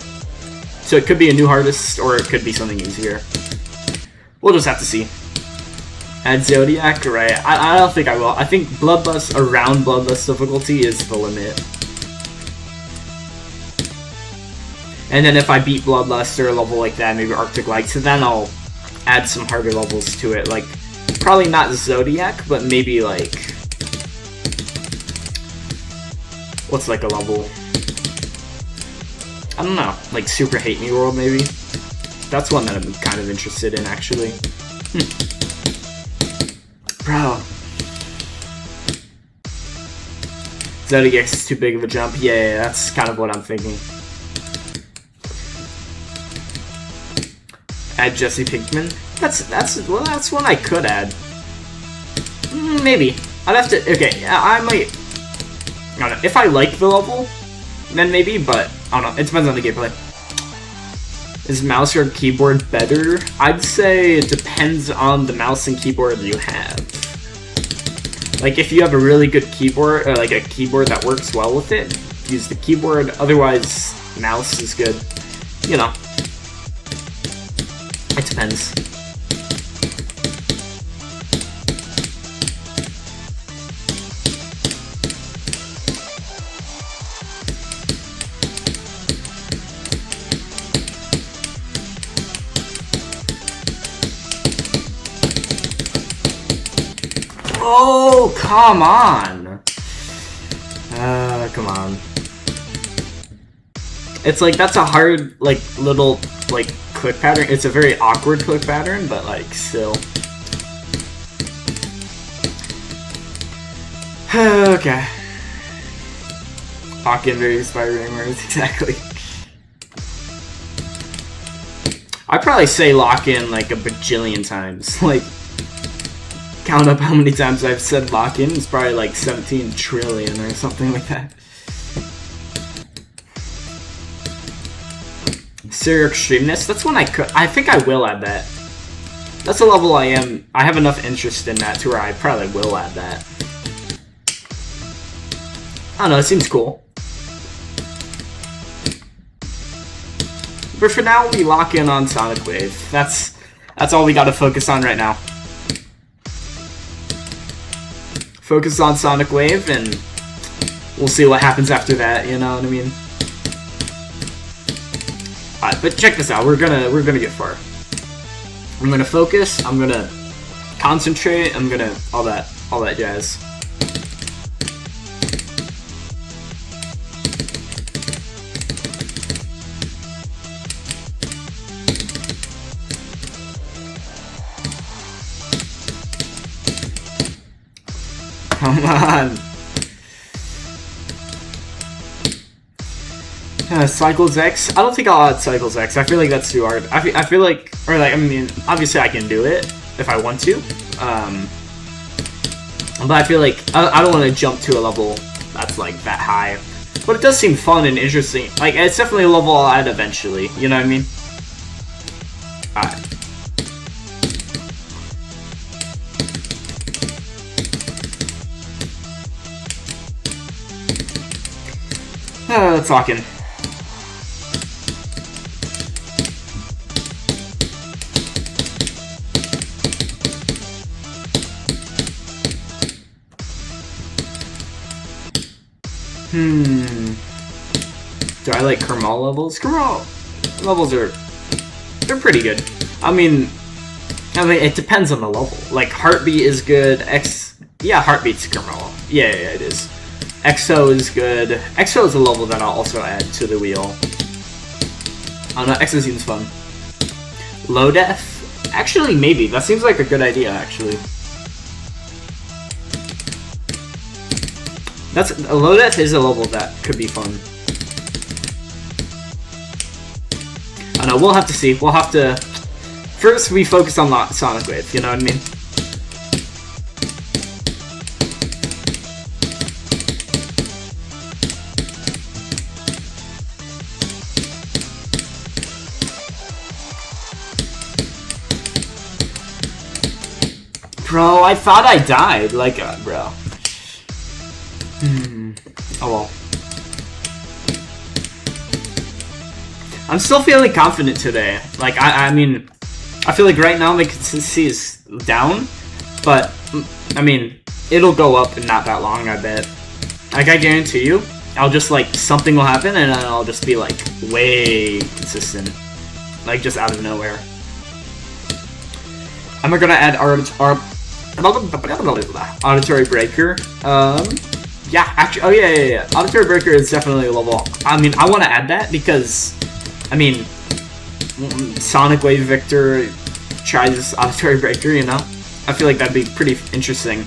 So it could be a new hardest, or it could be something easier. We'll just have to see. Add Zodiac, right? I don't think I will. I think Bloodlust around Bloodlust difficulty is the limit. And then if I beat Bloodlust or a level like that, maybe Arctic Lights, so then I'll add some harder levels to it. Like, probably not Zodiac, but maybe like... what's like a level? I don't know, like Super Hate Me World maybe? That's one that I'm kind of interested in actually. Bro. Zodiac is too big of a jump. Yeah, that's kind of what I'm thinking. Add Jesse Pinkman? That's one I could add. Maybe. I'd have to, okay, I might, I don't know, if I like the level, then maybe, but I don't know, it depends on the gameplay. Is mouse or keyboard better? I'd say it depends on the mouse and keyboard you have. Like, if you have a really good keyboard, or like a keyboard that works well with it, use the keyboard, otherwise, mouse is good. You know. It depends. Oh, come on. Come on. It's like, that's a hard, like, little, like, click pattern. It's a very awkward click pattern, but, like, still. Okay. Lock in very inspiring words, exactly. I'd probably say lock in like a bajillion times. Like, count up how many times I've said lock in. It's probably like 17 trillion or something like that. Serial extremeness. That's one I could. I think I will add that. That's a level I have enough interest in that to where I probably will add that. I don't know. It seems cool. But for now, we lock in on Sonic Wave. That's all we gotta focus on right now. Focus on Sonic Wave, and we'll see what happens after that, you know what I mean? Alright, but check this out, we're gonna get far. I'm gonna focus, I'm gonna concentrate, I'm gonna all that jazz. Come on. Cycles X? I don't think I'll add Cycles X. I feel like that's too hard. I feel like, or like, I mean, obviously I can do it if I want to. But I feel like I don't want to jump to a level that's like that high. But it does seem fun and interesting. Like, it's definitely a level I'll add eventually. You know what I mean? Alright. Let's lock in. Do I like Kermal levels? Kermal levels they're pretty good. I mean, it depends on the level. Like, Heartbeat is good. Yeah, Heartbeat's Kermal. Yeah, it is. EXO is good. EXO is a level that I'll also add to the wheel. I don't know, EXO seems fun. Low Death? Actually, maybe. That seems like a good idea, actually. Low Death is a level that could be fun. I don't know, we'll have to see. We'll have to... First, we focus on Sonic Wave, you know what I mean? Bro, I thought I died. Like, bro. Oh well. I'm still feeling confident today. Like, I mean, I feel like right now my consistency is down, but, I mean, it'll go up in not that long, I bet. Like, I guarantee you, I'll just, like, something will happen, and then I'll just be, like, way consistent. Like, just out of nowhere. I'm gonna add Auditory Breaker. Yeah, actually, oh yeah. Auditory Breaker is definitely a level. I mean, I want to add that because, I mean, Sonic Wave Victor tries Auditory Breaker, you know? I feel like that'd be pretty interesting.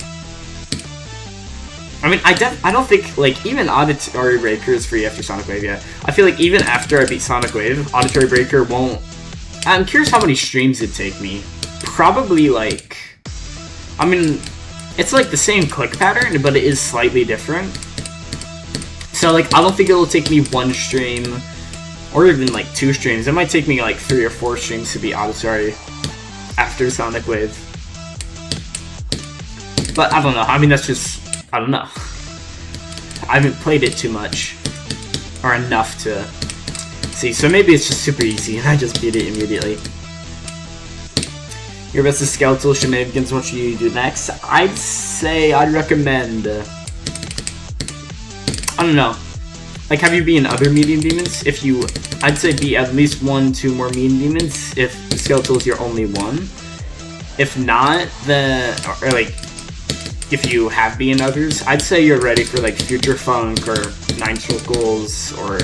I mean, I don't think, like, even Auditory Breaker is free after Sonic Wave yet. I feel like even after I beat Sonic Wave, Auditory Breaker won't... I'm curious how many streams it'd take me. Probably, like... I mean, it's like the same click pattern, but it is slightly different. So, like, I don't think it'll take me one stream, or even, like, 2 streams. It might take me, like, 3 or 4 streams to be auditory after Sonic Wave. But, I don't know. I mean, that's just... I don't know. I haven't played it too much, or enough to see. So maybe it's just super easy, and I just beat it immediately. Your best is skeletal shenanigans. What should you do next? I'd say I'd recommend... I don't know. Like, have you beaten other medium demons? If you... I'd say beat at least 1-2 more medium demons if skeletal is your only one. If not, then... Or like... if you have beaten others, I'd say you're ready for like Future Funk or Nine Circles or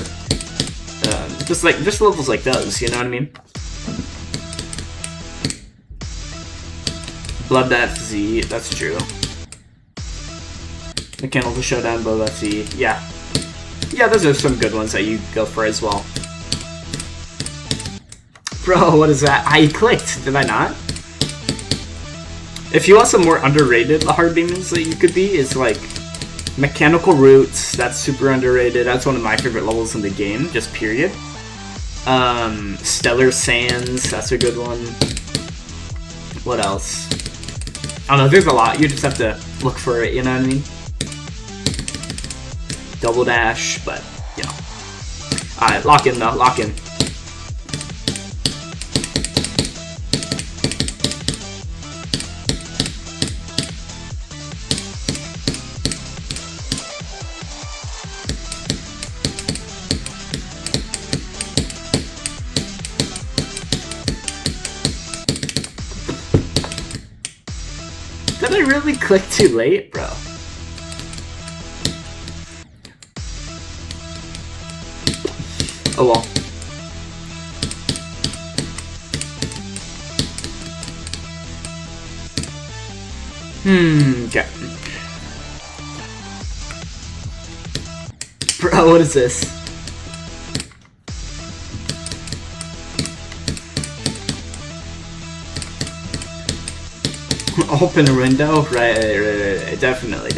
just levels like those. You know what I mean? Bloodbath Z, that's true. Mechanical Showdown, Bloodbath Z, yeah. Yeah, those are some good ones that you go for as well. Bro, what is that? I clicked, did I not? If you want some more underrated hard demons that you could be, is like Mechanical Roots, that's super underrated. That's one of my favorite levels in the game, just period. Stellar Sands, that's a good one. What else? I don't know, there's a lot. You just have to look for it, you know what I mean? Double Dash, but, you know. Alright, lock in though, lock in. Did I really click too late, bro? Oh well. Okay. Bro, what is this? Open a window? Right, definitely.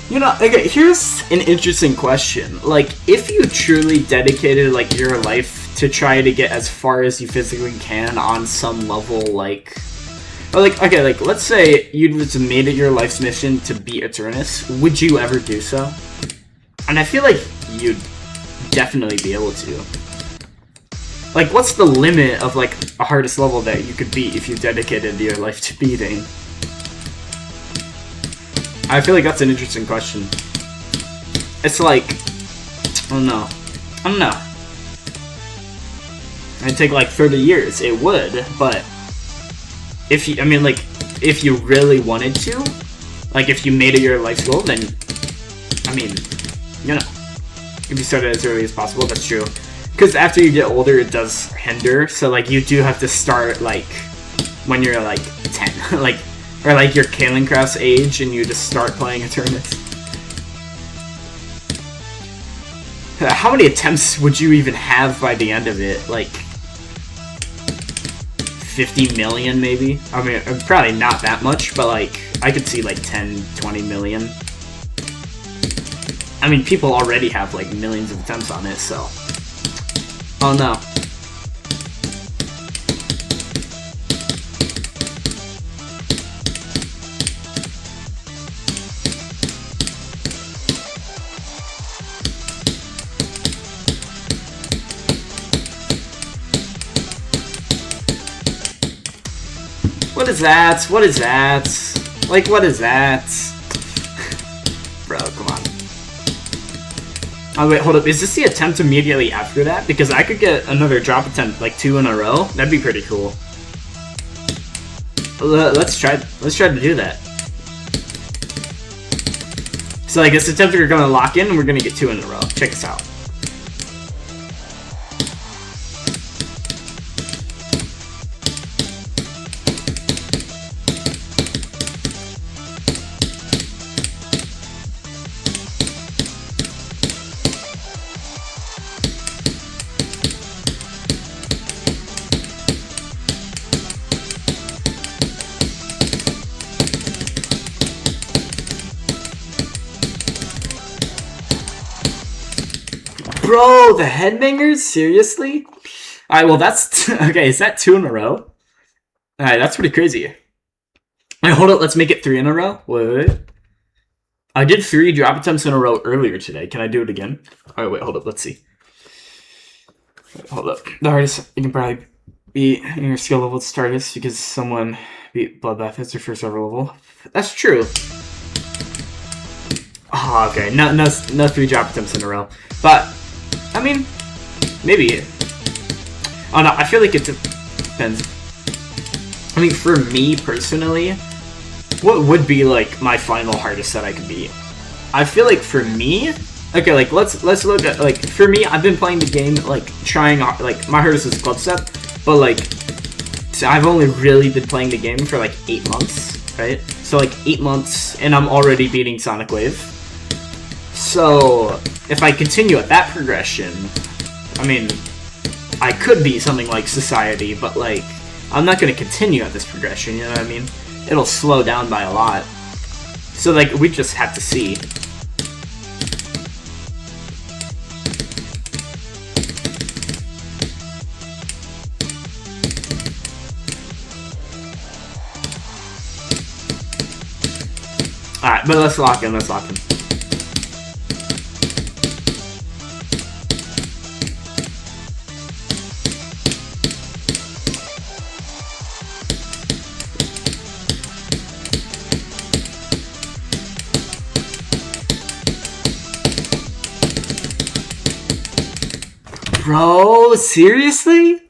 You know, okay, here's an interesting question. Like, if you truly dedicated, like, your life to try to get as far as you physically can on some level, like... Or, like, okay, like, let's say you just made it your life's mission to beat Eternus. Would you ever do so? And I feel like you'd definitely be able to. Like, what's the limit of, like, a hardest level that you could beat if you dedicated your life to beating? I feel like that's an interesting question. It's like, I don't know. It'd take, like, 30 years. It would, but if you, I mean, like, if you really wanted to, like, if you made it your life's goal, then, I mean, you know, if you started as early as possible, that's true. Because after you get older, it does hinder, so, like, you do have to start, like, when you're, like, 10. Like, or, like, your Kalencraft's age, and you just start playing Eternus. How many attempts would you even have by the end of it? Like, 50 million, maybe? I mean, probably not that much, but, like, I could see, like, 10, 20 million. I mean, people already have, like, millions of attempts on it, so... Oh no. What is that? What is that? Like, what is that? Bro, come on. Oh wait, hold up, is this the attempt immediately after that? Because I could get another drop attempt, like 2 in a row. That'd be pretty cool. Let's try to do that. So like this attempt we're gonna lock in and we're gonna get 2 in a row. Check this out. Bro, the headbangers? Seriously? Alright, well that's... okay, is that 2 in a row? Alright, that's pretty crazy. Alright, hold up, let's make it 3 in a row. Wait. I did 3 drop attempts in a row earlier today. Can I do it again? Alright, wait, hold up, let's see. Hold up. The hardest you can probably beat in your skill level to start is because someone beat Bloodbath as their first ever level. That's true. Oh, okay, no 3 drop attempts in a row. But... I mean, maybe. Oh no, I feel like it depends. I mean, for me personally, What would be like my final hardest that I could beat? I feel like for me, okay, like let's look at like for me, I've been playing the game like trying like my hardest is club step, but like so I've only really been playing the game for like 8 months, right? So like 8 months, and I'm already beating Sonic Wave. So if I continue at that progression, I mean, I could beat something like Society, but like I'm not gonna continue at this progression. You know what I mean? It'll slow down by a lot. So like we just have to see. Alright, but let's lock in, let's lock in. Bro, seriously?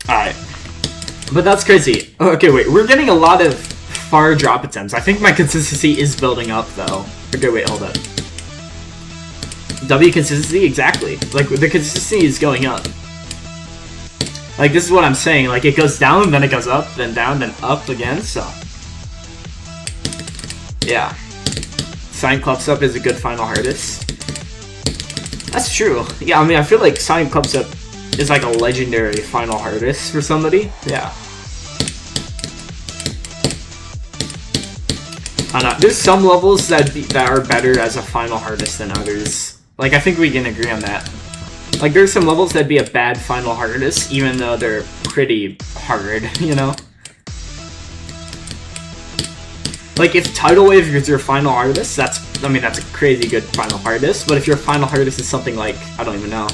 Alright. But that's crazy. Okay, wait, we're getting a lot of far drop attempts. I think my consistency is building up, though. Okay, wait, hold up. W consistency? Exactly. Like, the consistency is going up. Like, this is what I'm saying. Like, it goes down, then it goes up, then down, then up again, so... Yeah. Sonic Club Step is a good final hardest. That's true. Yeah, I mean, I feel like Sonic Club Step is like a legendary final hardest for somebody. Yeah. I don't know. There's some levels that are better as a final hardest than others. Like, I think we can agree on that. Like, there's some levels that'd be a bad final hardest, even though they're pretty hard, you know? Like, if Tidal Wave is your final hardest, that's a crazy good final hardest, but if your final hardest is something like, I don't even know.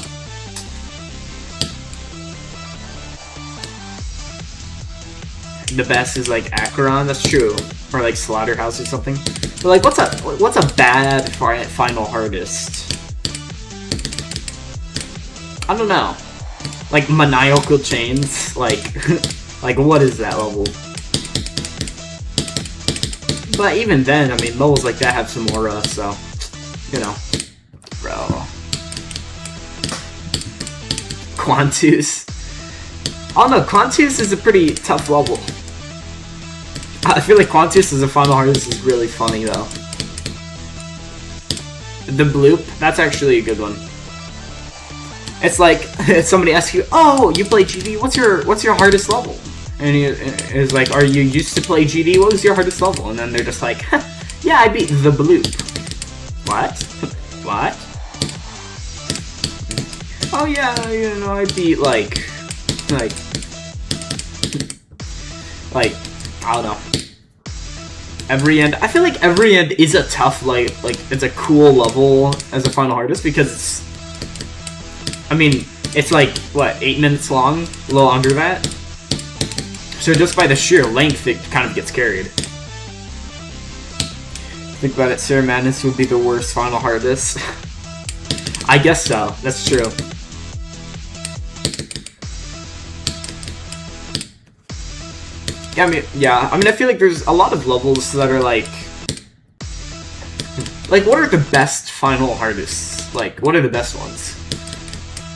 The best is like Acheron, that's true. Or like Slaughterhouse or something. But like, what's a bad final hardest? I don't know. Like Maniacal Chains, like, like what is that level? But even then, I mean, levels like that have some aura, so, you know. Bro. Quantus. Oh no, Quantus is a pretty tough level. I feel like Quantus as a final hardest is really funny, though. The Bloop, that's actually a good one. It's like, somebody asks you, oh, you play GD, what's your hardest level? And he is like, are you used to play GD? What was your hardest level? And then they're just like, yeah, I beat the Bloop. What? What? Oh yeah, you know, I beat like, I don't know. Every End. I feel like Every End is a tough, like it's a cool level as a final hardest because it's, I mean, it's like, what, 8 minutes long? A little under that? So just by the sheer length, it kind of gets carried. Think about it, Sarah Madness would be the worst final hardest. I guess so, that's true. Yeah, I mean, I feel like there's a lot of levels that are like, what are the best final hardests? Like, what are the best ones?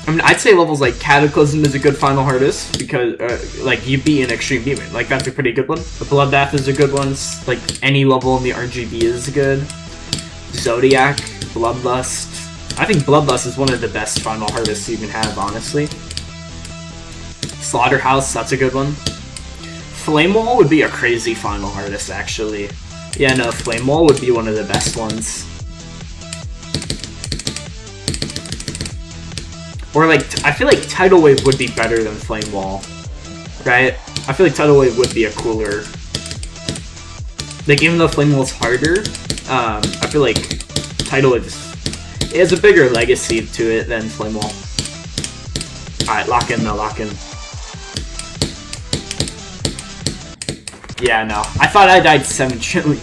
I mean, I'd say levels like Cataclysm is a good final hardest, because, like, you beat an Extreme Demon. Like, that's a pretty good one. The Bloodbath is a good one. Like, any level in the RGB is good. Zodiac, Bloodlust. I think Bloodlust is one of the best final hardests you can have, honestly. Slaughterhouse, that's a good one. Flame Wall would be a crazy final hardest, actually. Yeah, no, Flame Wall would be one of the best ones. Or like, I feel like Tidal Wave would be better than Flame Wall, right? I feel like Tidal Wave would be a cooler, like, even though Flame Wall's harder, I feel like Tidal Wave has a bigger legacy to it than Flame Wall. Alright, lock in though, lock in. Yeah, no. I thought I died 7 trillion.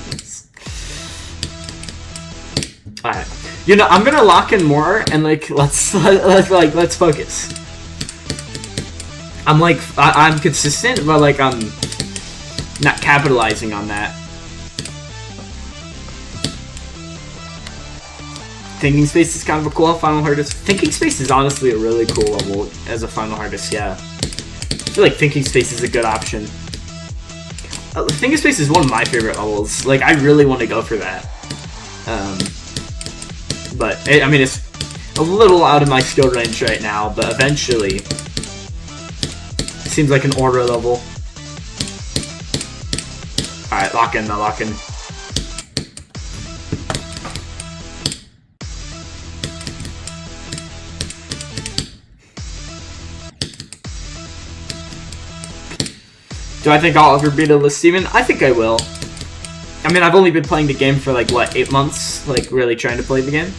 Alright. You know, I'm gonna lock in more and like let's focus. I'm consistent, but like I'm not capitalizing on that. Thinking Space is kind of a cool final hardest. Thinking Space is honestly a really cool level as a final hardest, yeah. I feel like Thinking Space is a good option. Thinking Space is one of my favorite levels. Like, I really want to go for that. I mean, it's a little out of my skill range right now, but eventually, it seems like an aura level. Alright, lock in, lock in. Do I think I'll ever beat a list, Steven? I think I will. I mean, I've only been playing the game for like, what, 8 months? Like, really trying to play the game?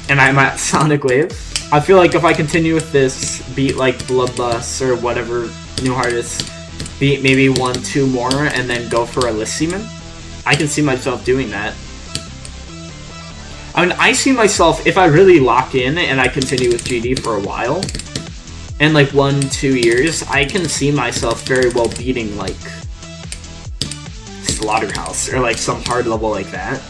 And I'm at Sonic Wave. I feel like if I continue with this, beat like BLOODBATH or whatever new hardest, beat maybe 1, 2 more, and then go for a list Seaman, I can see myself doing that. I mean, I see myself, if I really lock in and I continue with GD for a while, in like 1, 2 years, I can see myself very well beating like Slaughterhouse or like some hard level like that.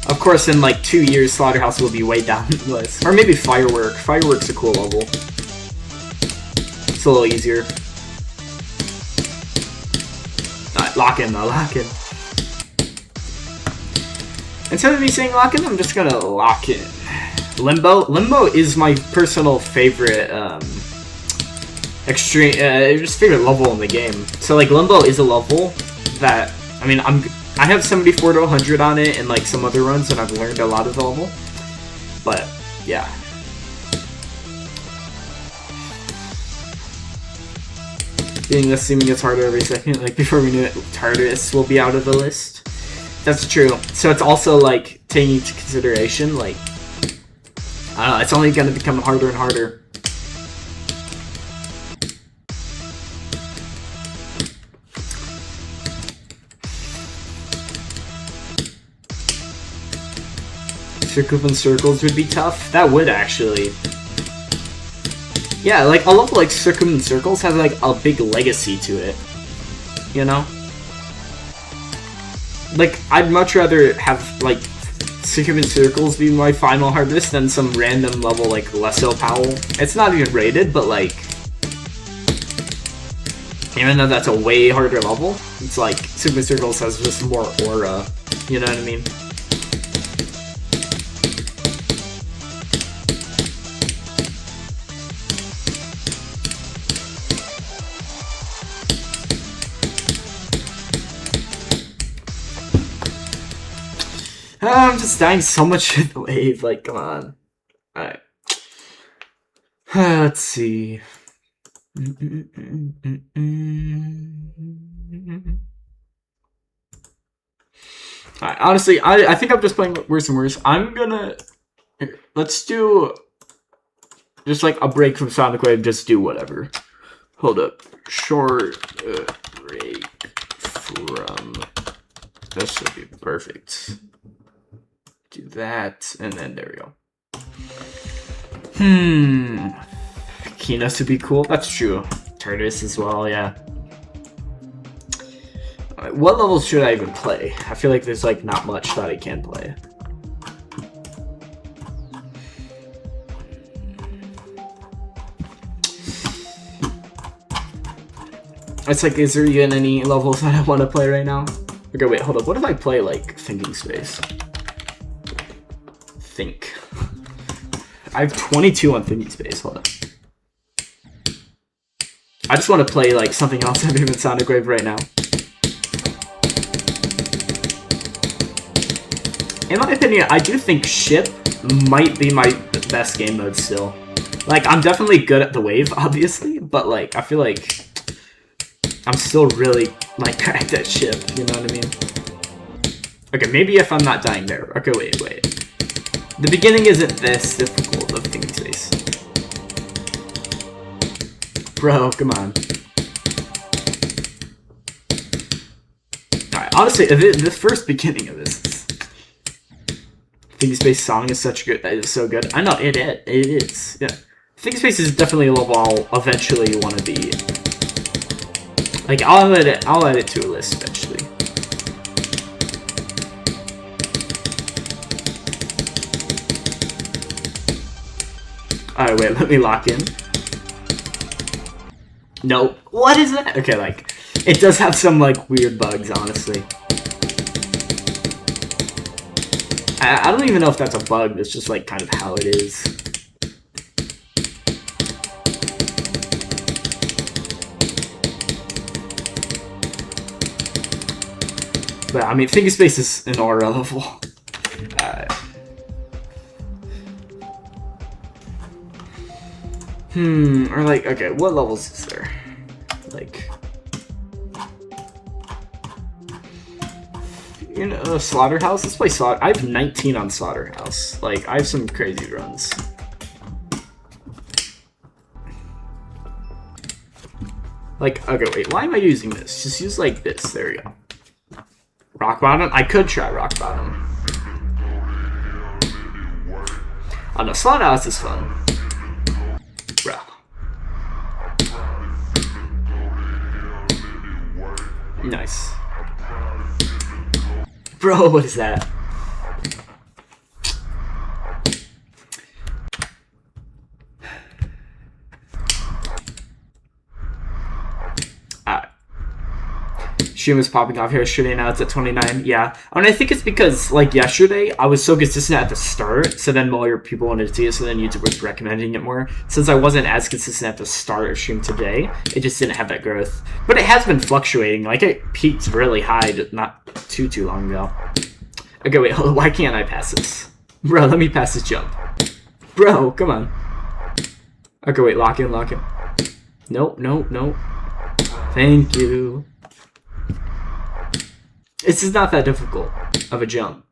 Of course, in like 2 years, Slaughterhouse will be way down the list. Or maybe Firework. Firework's a cool level. It's a little easier. Alright, lock in though, lock in. Instead of me saying lock in, I'm just gonna lock in. Limbo? Limbo is my personal favorite, just favorite level in the game. So like Limbo is a level that, I mean, I have 74 to 100 on it and like some other runs, and I've learned a lot of the level. But yeah. Being this seeming gets harder every second. Like before we knew it, TARDIS will be out of the list. That's true. So it's also like taking into consideration like, I don't know, it's only going to become harder and harder. Circling Circles would be tough. That would actually. Yeah, like a level like Circling Circles has like a big legacy to it. You know? Like, I'd much rather have like Circling Circles be my final hardest than some random level like Lesso Powell. It's not even rated, but like, even though that's a way harder level, it's like Circling Circles has just more aura. You know what I mean? I'm just dying so much in the wave, like, come on. Alright. Let's see. Alright, honestly, I think I'm just playing worse and worse. I'm gonna... Here, let's do... just like a break from Sonic Wave, just do whatever. Hold up. Short break from... This would be perfect. Do that, and then there we go. Kinos would be cool. That's true. TARDIS as well, yeah. Right, what levels should I even play? I feel like there's like not much that I can play. It's like, is there even any levels that I want to play right now? Okay, wait, hold up. What if I play like Thinking Space? Think. I have 22 on Thinking Space. Hold up. I just want to play like something else other than Sonic Wave right now. In my opinion, I do think Ship might be my best game mode still. Like, I'm definitely good at the wave, obviously, but like, I feel like I'm still really like cracked at Ship. You know what I mean? Okay, maybe if I'm not dying there. Okay, wait. The beginning isn't this difficult of Thinking Space. Bro, come on. Alright, honestly, the first beginning of this is... Thinking Space song is so good. I know it is. Yeah, Thinking Space is definitely a level I'll eventually want to be. Like I'll add it to a list eventually. All right, wait, let me lock in. Nope. What is that? Okay, like it does have some like weird bugs, honestly. I don't even know if that's a bug. That's just like kind of how it is. But I mean, Thinking Space is an aura level. Or like, okay, what levels is there? Like, you know, Slaughterhouse? Let's play Slaughterhouse. I have 19 on Slaughterhouse. Like, I have some crazy runs. Like, okay, wait, why am I using this? Just use like this, there we go. Rock Bottom? I could try Rock Bottom. Oh no, Slaughterhouse is fun. Bro. Nice. Bro, what is that? Stream is popping off here yesterday, now it's at 29. Yeah, I mean, I think it's because like yesterday I was so consistent at the start, so then more people wanted to see it, so then YouTube was recommending it more. Since I wasn't as consistent at the start of stream today, it just didn't have that growth. But it has been fluctuating. Like it peaked really high not too long ago. Okay, wait, hold on. Why can't I pass this? Bro, let me pass this jump. Bro, come on. Okay, wait, lock in. Nope. Thank you. This is not that difficult of a jump.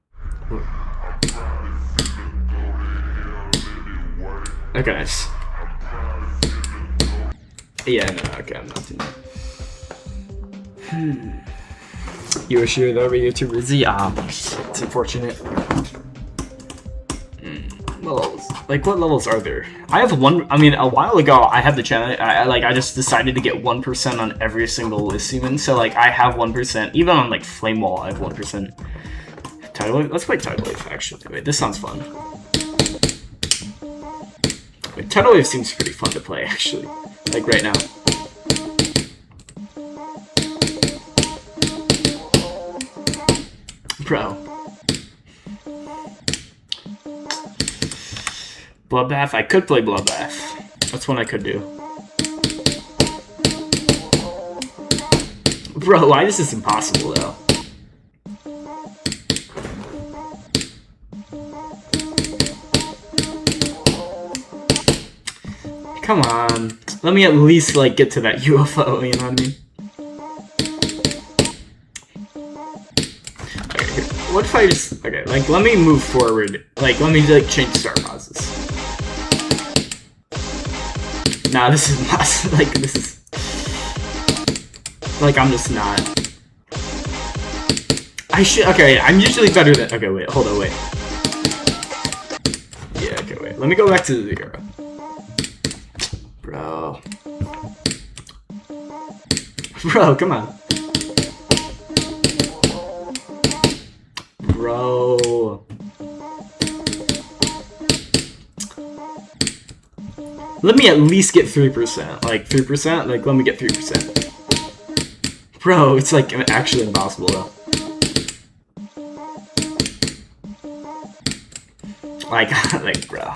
Okay, nice. Yeah, no, okay, I'm not doing that. You were sure that were YouTubers? Yeah, it's unfortunate. What levels? Like, what levels are there? I have one. I mean, a while ago, I had the channel. I just decided to get 1% on every single list, even. So, like, I have 1%. Even on, like, Flame Wall, I have 1%. Tidal Wave? Let's play Tidal Wave, actually. Wait, this sounds fun. Wait, Tidal Wave seems pretty fun to play, actually. Like, right now. Bro. Bloodbath? I could play Bloodbath. That's one I could do. Bro, why is this impossible, though? Come on. Let me at least, like, get to that UFO, you know what I mean? Okay, here. What if I just... Okay, like, let me move forward. Like, let me, like, change star pauses. Nah, this is not, like, this is, like, I'm just not, I should, okay, I'm usually better than, okay, wait, hold on, wait. Yeah, okay, wait, let me go back to 0. Bro, come on. Bro. Let me at least get 3%. Like, 3%? Like, let me get 3%. Bro, it's, like, actually impossible, though. Like, like, bro.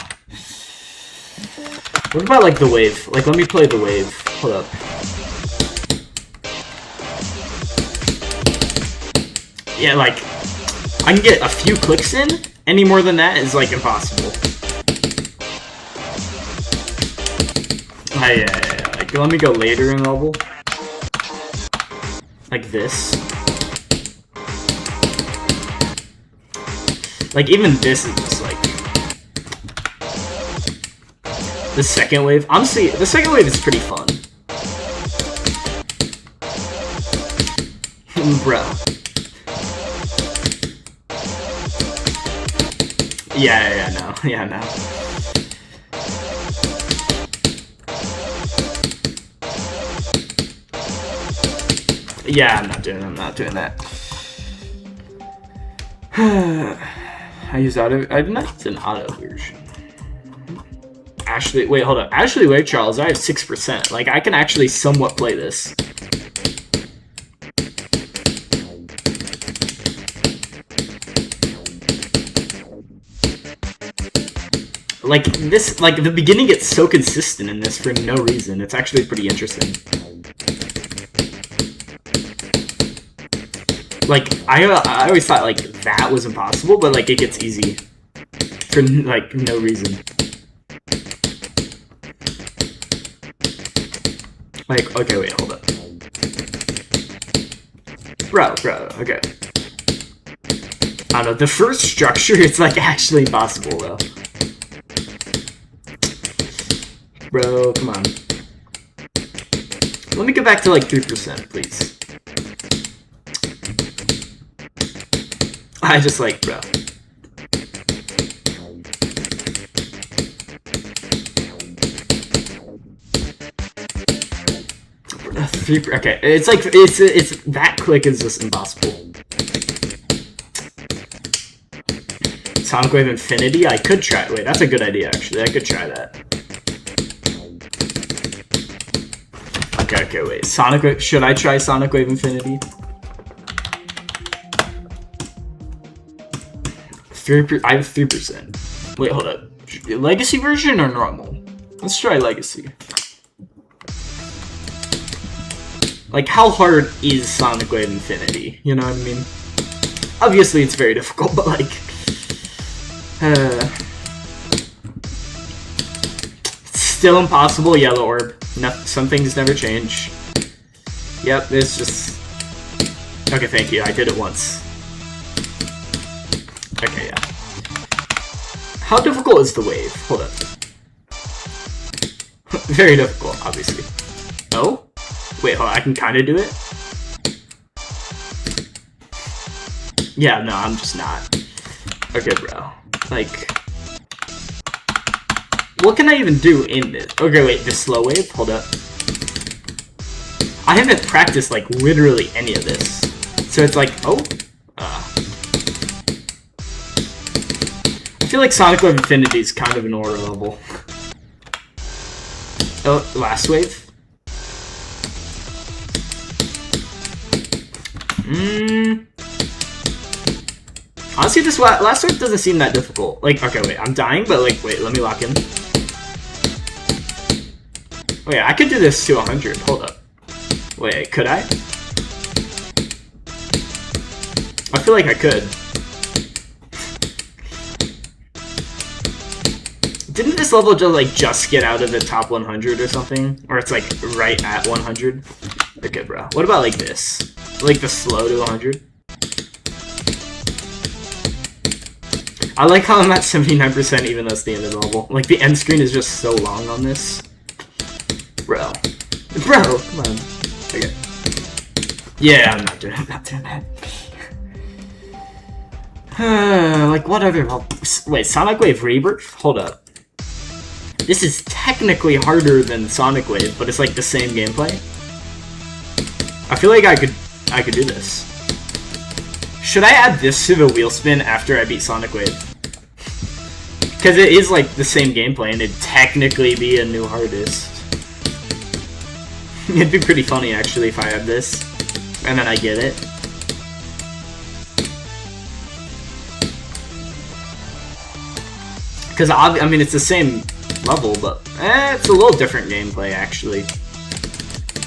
What about, like, the wave? Like, let me play the wave. Hold up. Yeah, like, I can get a few clicks in. Any more than that is, like, impossible. Yeah. Like, let me go later in level. Like this. Like, even this is just like... The second wave. Honestly, the second wave is pretty fun. Bro. Yeah, no. Yeah, no. Yeah, I'm not doing that. I use auto. I did not use an auto version. Ashley, wait, hold up. Ashley Wake Charles, I have 6%. Like, I can actually somewhat play this. Like, this, like, the beginning gets so consistent in this for no reason. It's actually pretty interesting. Like, I always thought, like, that was impossible, but, like, it gets easy. For, like, no reason. Like, okay, wait, hold up. Bro, okay. I don't know, the first structure, it's, like, actually impossible, though. Bro, come on. Let me get back to, like, 3%, please. I just, like, bro. Okay, it's like it's that click is just impossible. Sonic Wave Infinity, I could try. Wait, that's a good idea actually. I could try that. Okay, wait. Sonic Wave. Should I try Sonic Wave Infinity? 3%. I have 3%. Wait, hold up. Legacy version or normal? Let's try Legacy. Like, how hard is Sonic Wave Infinity? You know what I mean? Obviously, it's very difficult, but, like... It's still impossible, Yellow Orb. No, some things never change. Yep, it's just... Okay, thank you. I did it once. Okay, yeah. How difficult is the wave? Hold up. Very difficult, obviously. Oh? Wait, hold on, I can kind of do it? Yeah, no, I'm just not. Okay, bro. Like... What can I even do in this? Okay, wait, the slow wave? Hold up. I haven't practiced, like, literally any of this. So it's like, oh? I feel like Sonic Wave Infinity is kind of an order level. Oh, last wave? Honestly, this last wave doesn't seem that difficult. Like, okay, wait, I'm dying, but like, wait, let me lock in. Oh yeah, I could do this to 100. Hold up. Wait, could I? I feel like I could. Didn't this level just get out of the top 100 or something? Or it's like right at 100? Okay, bro. What about like this? Like the slow to 100? I like how I'm at 79% even though it's the end of the level. Like the end screen is just so long on this. Bro, come on. Okay. Yeah, I'm not doing that. Like what other level? Wait, Sonic Wave Rebirth? Hold up. This is technically harder than Sonic Wave, but it's like the same gameplay. I feel like I could do this. Should I add this to the wheel spin after I beat Sonic Wave? Because it is like the same gameplay and it'd technically be a new hardest. It'd be pretty funny actually if I had this and then I get it. Because I mean it's the same level, but it's a little different gameplay actually.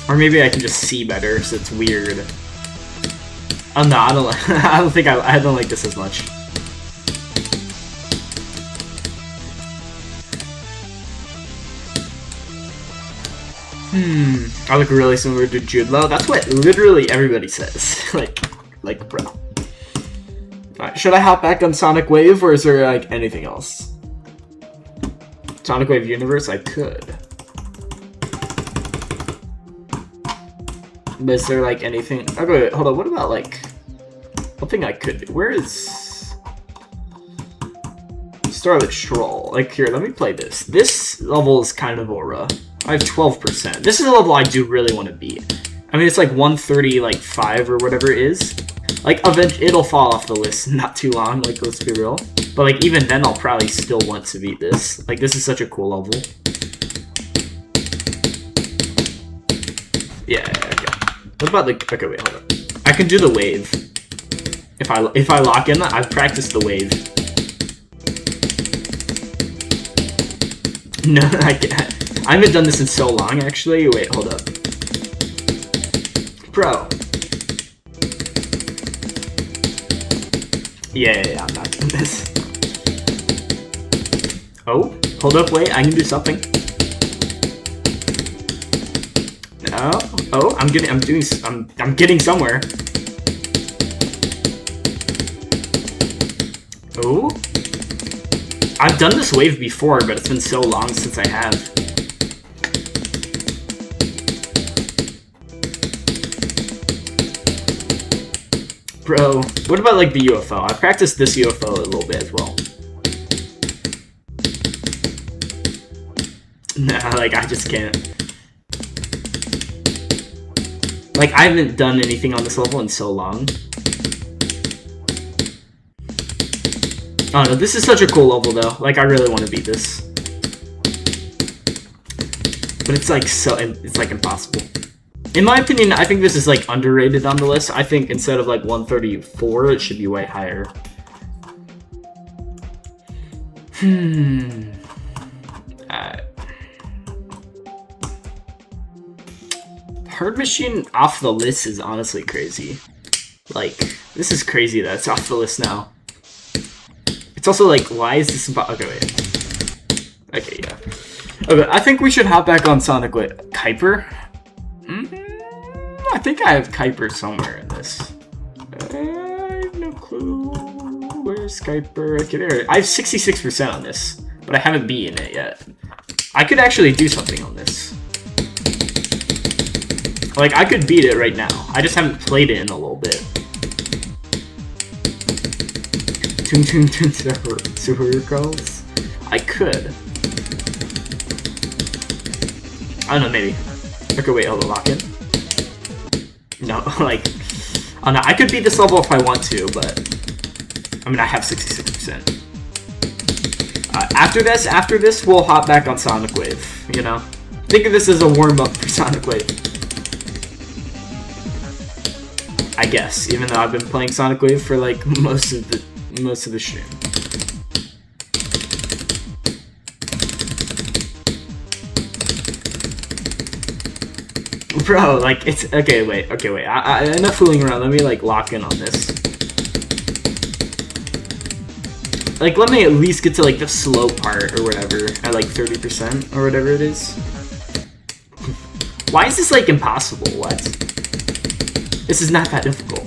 Or maybe I can just see better, so it's weird. Oh no, I don't like this as much. I look really similar to Jude Law. That's what literally everybody says. like, bro. Alright, should I hop back on Sonic Wave, or is there like anything else? Sonic Wave Universe, I could. But is there like anything? Okay, wait, hold on. What about like? One thing I could do. Where is? Start with Troll. Like, here, let me play this. This level is kind of aura. I have 12%. This is a level I do really want to beat. I mean, it's like 130, like 5 or whatever it is. Like, eventually, it'll fall off the list in not too long, like, let's be real. But, like, even then, I'll probably still want to beat this. Like, this is such a cool level. Yeah, okay. What about, like, okay, wait, hold on. I can do the wave. If I lock in, I've practiced the wave. No, I haven't done this in so long, actually. Wait, hold up. Bro. Yeah, I'm not doing this. Oh, hold up, wait, I can do something. No. Oh, I'm getting somewhere. Oh. I've done this wave before, but it's been so long since I have. Bro, what about like the UFO? I practiced this UFO a little bit as well. Nah, like I just can't. Like I haven't done anything on this level in so long. Oh no, this is such a cool level though. Like I really want to beat this. But it's like it's like impossible. In my opinion, I think this is like underrated on the list. I think instead of like 134, it should be way higher. Herd Machine off the list is honestly crazy. Like, this is crazy that it's off the list now. It's also like, why is this about? Okay, wait. Okay, yeah. Okay, I think we should hop back on Sonic with Kuiper. I think I have Kuiper somewhere in this. I have no clue. Where's Kuiper? Okay, there. I have 66% on this, but I haven't beaten it yet. I could actually do something on this. Like, I could beat it right now. I just haven't played it in a little bit. Super calls. I could. I don't know, maybe. Okay, wait, hold on, lock in. No, like, oh no, I could beat this level if I want to, but I mean, I have 66%. After this, we'll hop back on Sonic Wave. You know, think of this as a warm up for Sonic Wave. I guess, even though I've been playing Sonic Wave for like most of the stream. Bro, like, it's... Okay, wait. Enough fooling around. Let me, like, lock in on this. Like, let me at least get to, like, the slow part or whatever at, like, 30% or whatever it is. Why is this, like, impossible? What? This is not that difficult.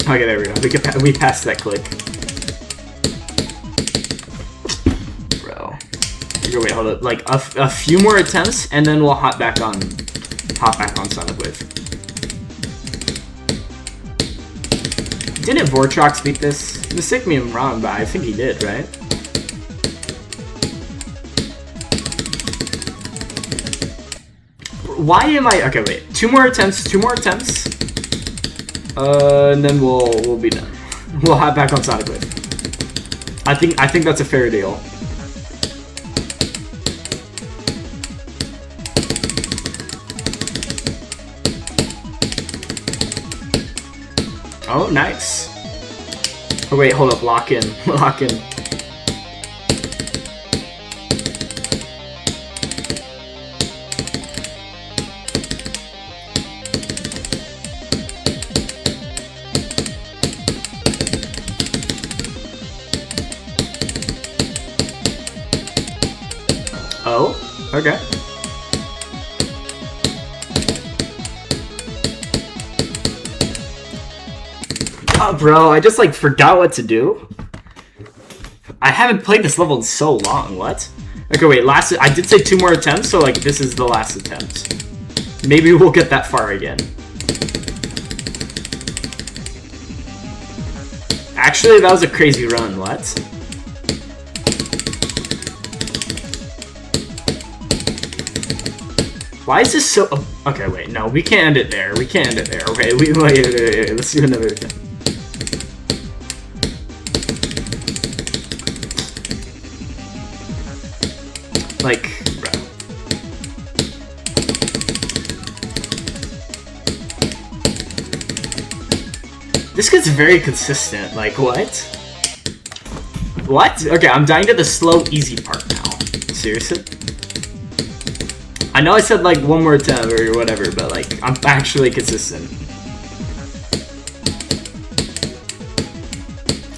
Okay, there we go. We passed that click. Wait, hold up. Like a few more attempts, and then we'll hop back on Sonic Wave. Didn't Vortrox beat this? Mistake me if I'm wrong, but I think he did, right? Why am I? Okay, wait. Two more attempts. And then we'll be done. We'll hop back on Sonic Wave. I think that's a fair deal. Oh, nice. Oh, wait, hold up. Lock in. Lock in. Oh, okay. Oh, bro, I just, like, forgot what to do. I haven't played this level in so long, what? Okay, wait, I did say 2 more attempts, so, like, this is the last attempt. Maybe we'll get that far again. Actually, that was a crazy run. What? Why is this so... Okay, wait. No, we can't end it there. We can't end it there. Okay, wait. Let's do another thing. Like, bro. This gets very consistent. Like, what? What? Okay, I'm dying to the slow, easy part now. Seriously? I know I said, like, one more time or whatever, but, like, I'm actually consistent.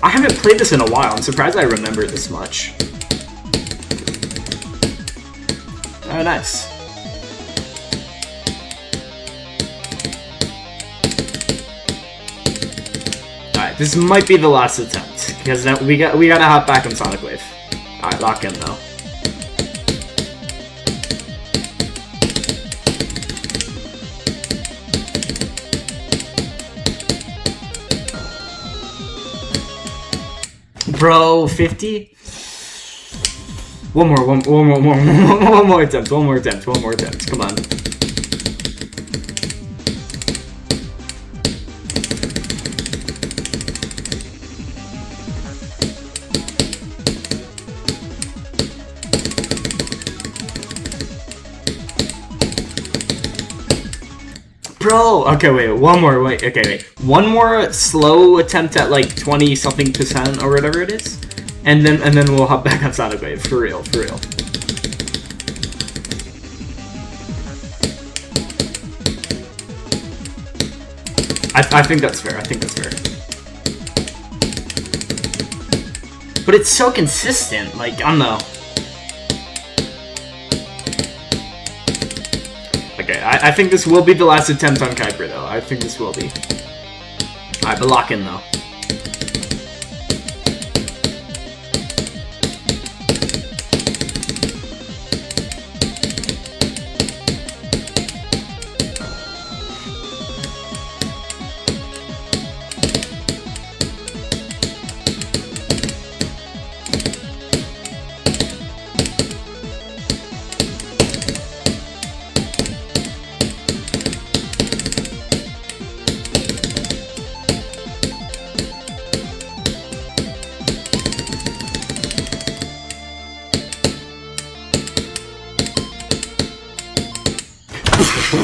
I haven't played this in a while. I'm surprised I remember this much. Oh, nice. Alright, this might be the last attempt, because then we gotta hop back in Sonic Wave. Alright, lock in though. Bro, 50? One more attempt, one more attempt, come on. Bro, okay, wait, one more, okay, wait. One more slow attempt at like 20-something% or whatever it is. And then we'll hop back on Sonic Wave, for real, for real. I think that's fair, I think that's fair. But it's so consistent, like, I don't know. Okay, I think this will be the last attempt on Kuiper, though. I think this will be. Alright, but lock in, though.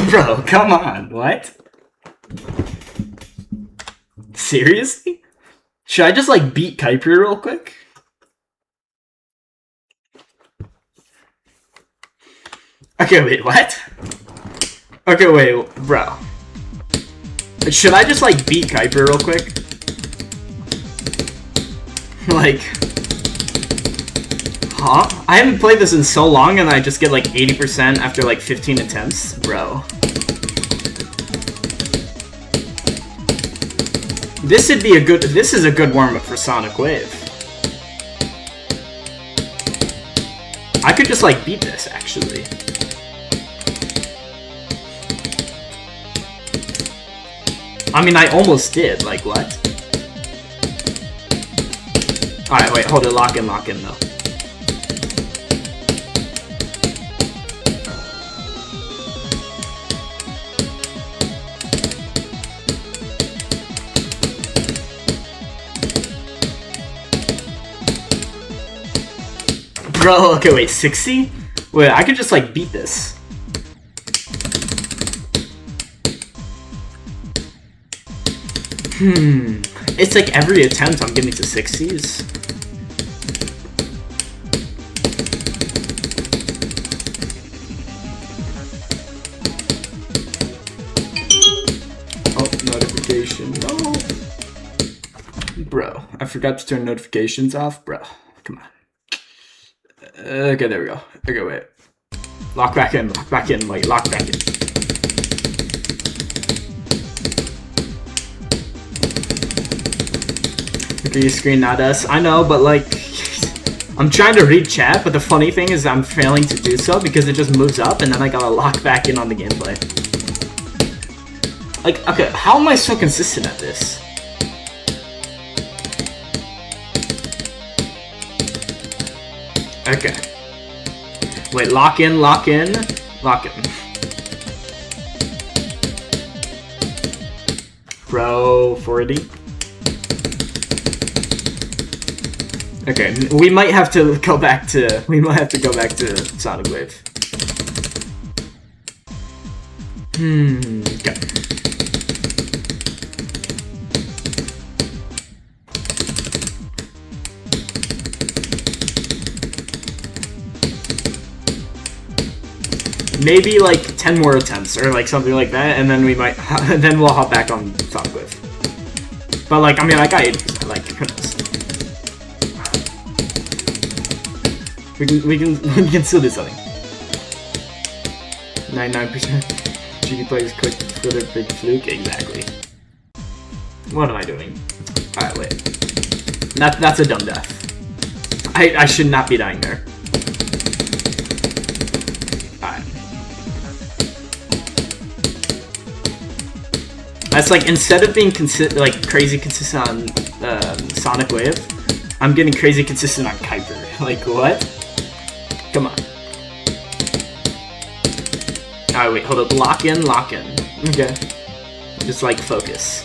Bro, come on, what? Seriously? Should I just, like, beat Kuiper real quick? Okay, wait, what? Okay, wait, bro. Should I just, like, beat Kuiper real quick? Like... Huh? I haven't played this in so long and I just get, like, 80% after, like, 15 attempts? Bro. This would be a good... This is a good warm-up for Sonic Wave. I could just, like, beat this, actually. I mean, I almost did. Like, what? Alright, wait, hold it. Lock in, though. Bro, okay, wait, 60? Wait, I could just, like, beat this. It's like every attempt I'm getting to 60s. Oh, notification, no. Bro, I forgot to turn notifications off. Bro, come on. Okay, there we go. Okay, wait. Lock back in, wait, lock back in. Look at your screen, not us. I know, but like... I'm trying to read chat, but the funny thing is I'm failing to do so because it just moves up and then I gotta lock back in on the gameplay. Like, okay, how am I so consistent at this? Okay. Wait, lock in, lock in, lock in. Pro 40. Okay, we might have to go back to Sonic Wave. Okay. Maybe like 10 more attempts or like something like that, and then we might, then we'll hop back on Sonic Wave. But like, I mean, I got 80%, like, who knows? We can still do something. 99% GD plays quick for their big fluke, exactly. What am I doing? Alright, wait. That's a dumb death. I should not be dying there. Alright. That's like, instead of being crazy consistent on Sonic Wave, I'm getting crazy consistent on Kuiper. Like, what? Come on. Alright, wait, hold up. Lock in, lock in. Okay. Just like focus.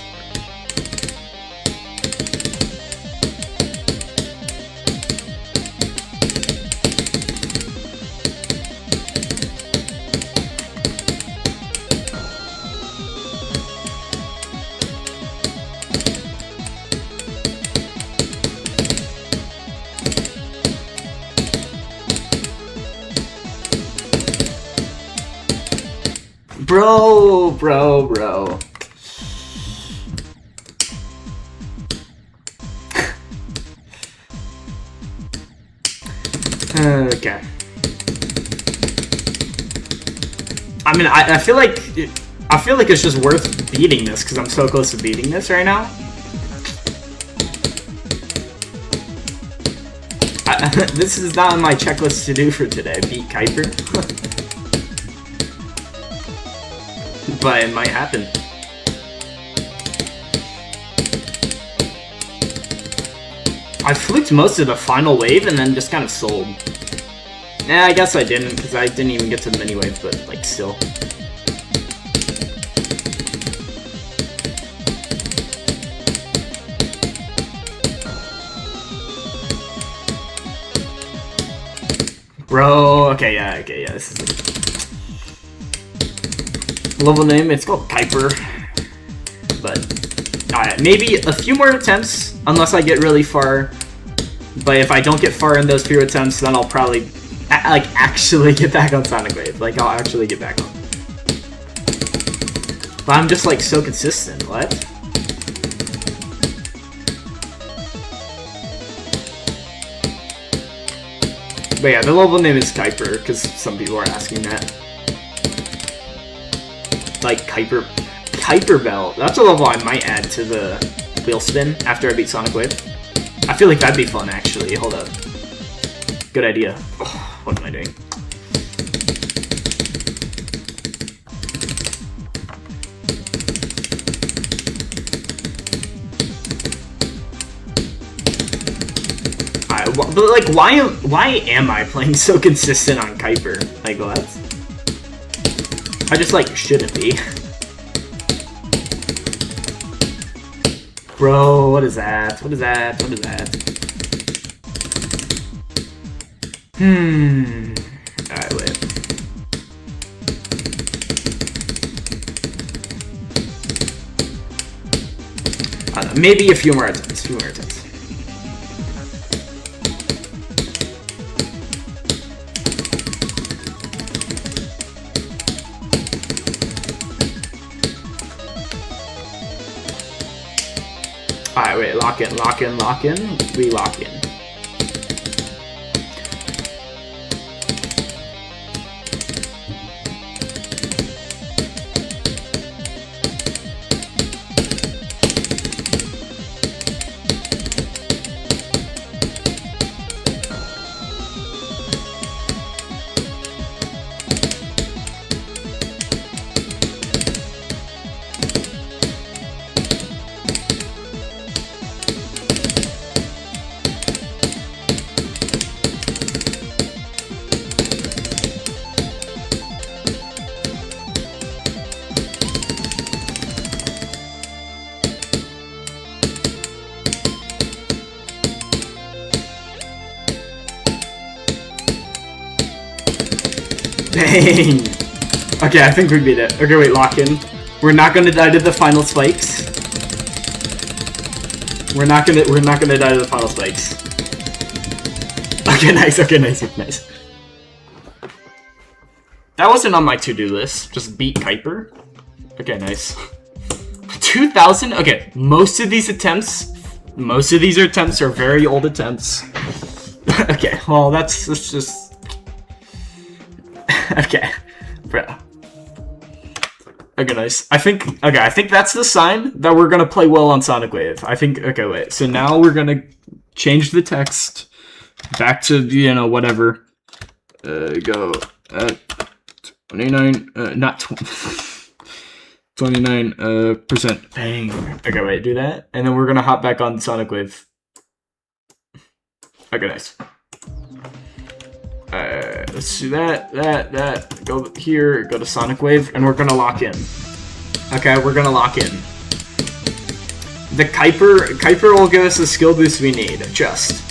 Bro. Okay. I mean, I feel like it's just worth beating this because I'm so close to beating this right now. This is not on my checklist to do for today. Beat Kuiper. But it might happen. I fluked most of the final wave and then just kind of sold. Nah, I guess I didn't, because I didn't even get to the mini wave, but like still. Bro, okay, yeah, this is it. Level name, it's called Kuiper. But, alright, maybe a few more attempts, unless I get really far. But if I don't get far in those few attempts, then I'll probably, actually get back on Sonic Wave. Like, I'll actually get back on. But I'm just, like, so consistent. What? But yeah, the level name is Kuiper, because some people are asking that. Like, Kuiper Belt. That's a level I might add to the wheel spin after I beat Sonic Wave. I feel like that'd be fun, actually. Hold up. Good idea. Oh, what am I doing? But like, why am I playing so consistent on Kuiper? Like, what? I just like shouldn't be. Bro, what is that? What is that? What is that? Alright, wait. I don't know, maybe a few more attempts. Alright, wait, lock in, we lock in. Bang! Okay, I think we beat it. Okay, wait, lock in. We're not gonna die to the final spikes. We're not gonna die to the final spikes. Okay, nice, nice. That wasn't on my to-do list. Just beat Kuiper. Okay, nice. 2,000? Okay, most of these attempts are very old attempts. Okay, well, that's just... Okay, bro. Okay, nice. I think that's the sign that we're gonna play well on Sonic Wave. Okay, wait. So now we're gonna change the text back to, you know, whatever. Go at 29, not 20. 29%. Bang. Okay, wait, do that. And then we're gonna hop back on Sonic Wave. Okay, nice. Let's do that. Go here, go to Sonic Wave, and we're gonna lock in. Okay, we're gonna lock in. The Kuiper will give us the skill boost we need, just.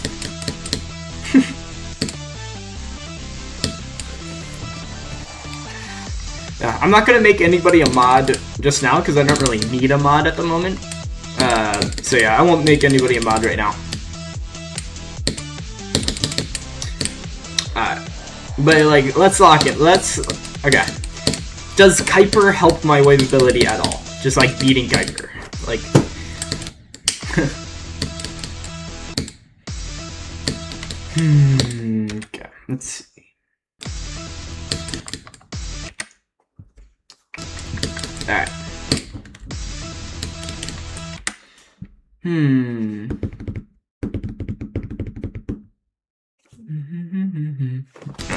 Yeah, I'm not gonna make anybody a mod just now, because I don't really need a mod at the moment. So yeah, I won't make anybody a mod right now. But like, let's lock it. Okay. Does Kuiper help my wave ability at all? Just like beating Kuiper. Like. Okay. Let's see. Alright.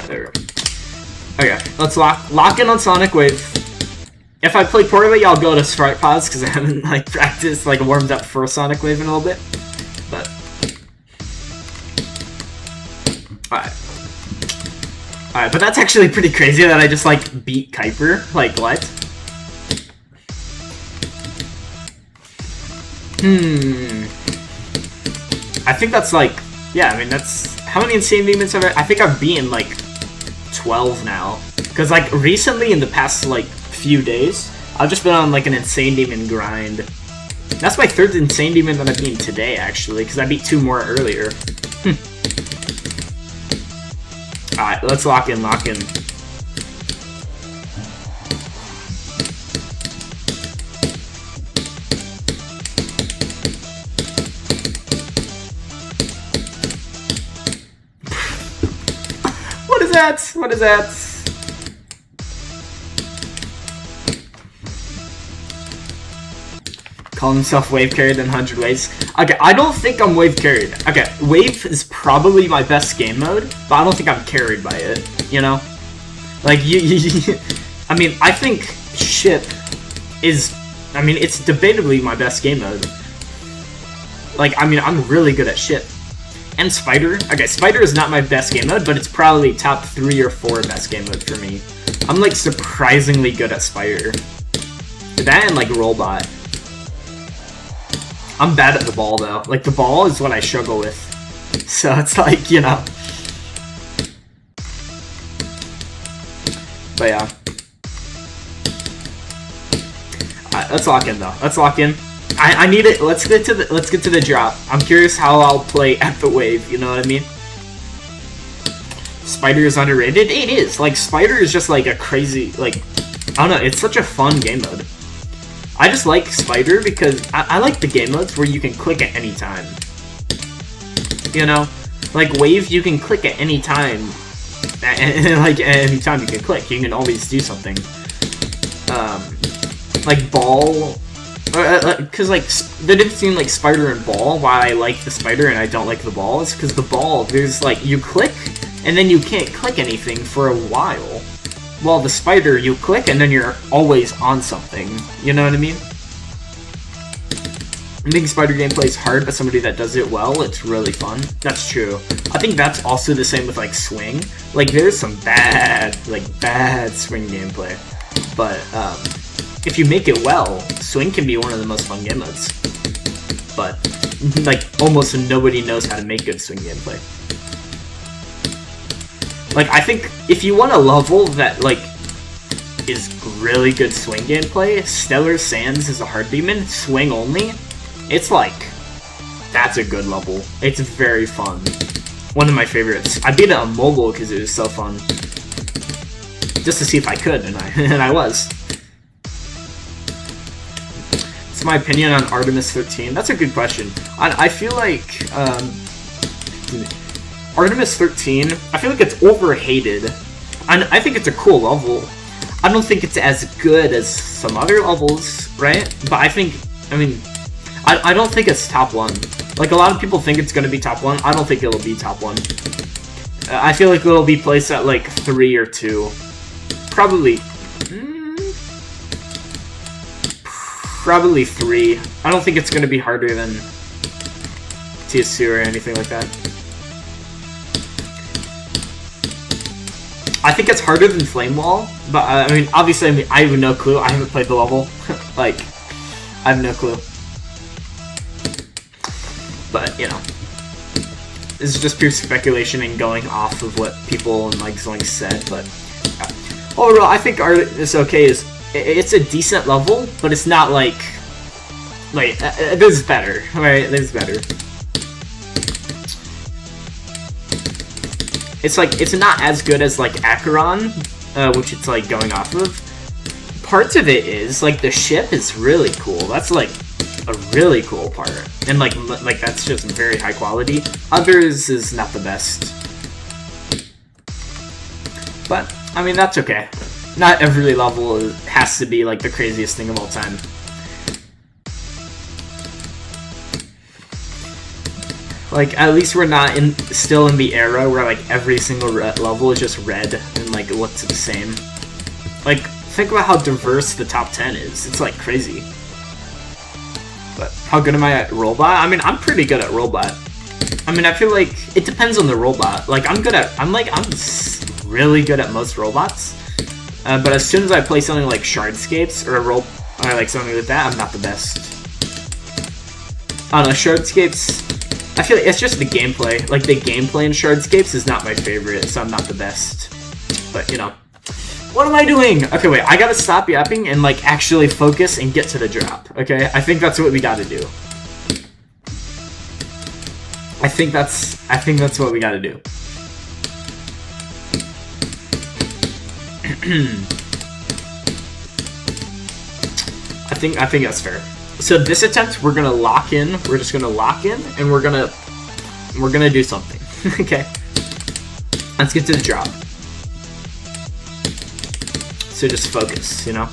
There we go. Okay, let's lock in on Sonic Wave. If I play poorly, I'll go to Sprite Pause because I haven't like practiced, like warmed up for Sonic Wave in a little bit. But alright, but that's actually pretty crazy that I just like beat Kuiper. Like what? I think that's like, yeah, I mean that's, how many Insane Demons have I think I've beaten like 12 now. Because like recently in the past like few days, I've just been on like an Insane Demon grind. That's my third Insane Demon that I've beaten today actually, because I beat 2 more earlier. Alright, let's lock in. What is that? Call himself wave carried in 100 ways. Okay, I don't think I'm wave carried. Okay, wave is probably my best game mode, but I don't think I'm carried by it, you know? Like, I mean, I think ship is, I mean, it's debatably my best game mode. Like, I mean, I'm really good at ship. And Spider. Okay, Spider is not my best game mode, but it's probably top 3 or 4 best game mode for me. I'm like surprisingly good at Spider. That and like Robot. I'm bad at the ball though. Like the ball is what I struggle with. So it's like, you know. But yeah. Alright, let's lock in though. Let's lock in. I need it. Let's get to the drop. I'm curious how I'll play at the wave. You know what I mean? Spider is underrated. It is. Like Spider is just like a crazy. Like I don't know. It's such a fun game mode. I just like Spider because I like the game modes where you can click at any time. You know, like Wave, you can click at any time. And like at any time you can click, you can always do something. Like Ball. Because like the difference between like Spider and Ball, why I like the Spider and I don't like the Ball, is because the Ball, there's like you click and then you can't click anything for a while, while the Spider you click and then you're always on something. You know what I mean? I think Spider gameplay is hard, but somebody that does it well, it's really fun. That's true. I think that's also the same with like Swing. Like there's some bad Swing gameplay, but if you make it well, Swing can be one of the most fun game modes. But, like, almost nobody knows how to make good Swing gameplay. Like, I think if you want a level that, like, is really good swing gameplay, Stellar Sands is a hard demon, swing only. It's like, that's a good level. It's very fun. One of my favorites. I beat it on mobile because it was so fun. Just to see if I could, and I was. It's my opinion on Artemis 13. That's a good question. I feel like, Artemis 13, I feel like it's overhated. And I think it's a cool level. I don't think it's as good as some other levels, right? But I don't think it's top 1. Like, a lot of people think it's going to be top 1. I don't think it'll be top 1. I feel like it'll be placed at, like, 3 or 2. Probably 3. I don't think it's going to be harder than TS2 or anything like that. I think it's harder than Flame Wall, but obviously, I have no clue. I haven't played the level. Like, I have no clue. But, you know, this is just pure speculation and going off of what people and like Zoink said. But overall, I think Artemis OK it's a decent level, but it's not like this is better, right? This is better. It's like, it's not as good as like Acheron, which it's like going off of. Parts of it is, like, the ship is really cool. That's like a really cool part. And like that's just very high quality. Others is not the best. But, I mean, that's okay. Not every level has to be like the craziest thing of all time. Like, at least we're not still in the era where, like, every single level is just red and, like, looks the same. Like, think about how diverse the top 10 is. It's, like, crazy. But how good am I at Robot? I mean, I'm pretty good at Robot. I mean, I feel like it depends on the robot. Like, I'm really good at most robots. But as soon as I play something like Shardscapes or like something like that, I'm not the best. I don't know, Shardscapes, I feel like it's just the gameplay. Like, the gameplay in Shardscapes is not my favorite, so I'm not the best. But, you know. What am I doing? Okay, wait, I gotta stop yapping and, like, actually focus and get to the drop, okay? I think that's what we gotta do. I think that's what we gotta do. I think that's fair. So this attempt, we're gonna lock in. We're just gonna lock in, and we're gonna do something. Okay. Let's get to the drop. So just focus, you know.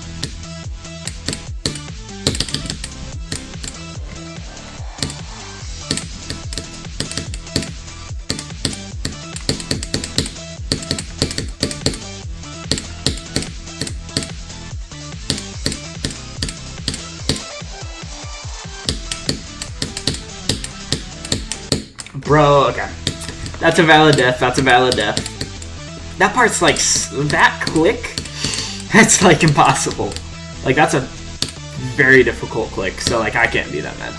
Bro, okay. That's a valid death, that's a valid death. That part's like, that click, that's like impossible. Like, that's a very difficult click, so like, I can't be that mad.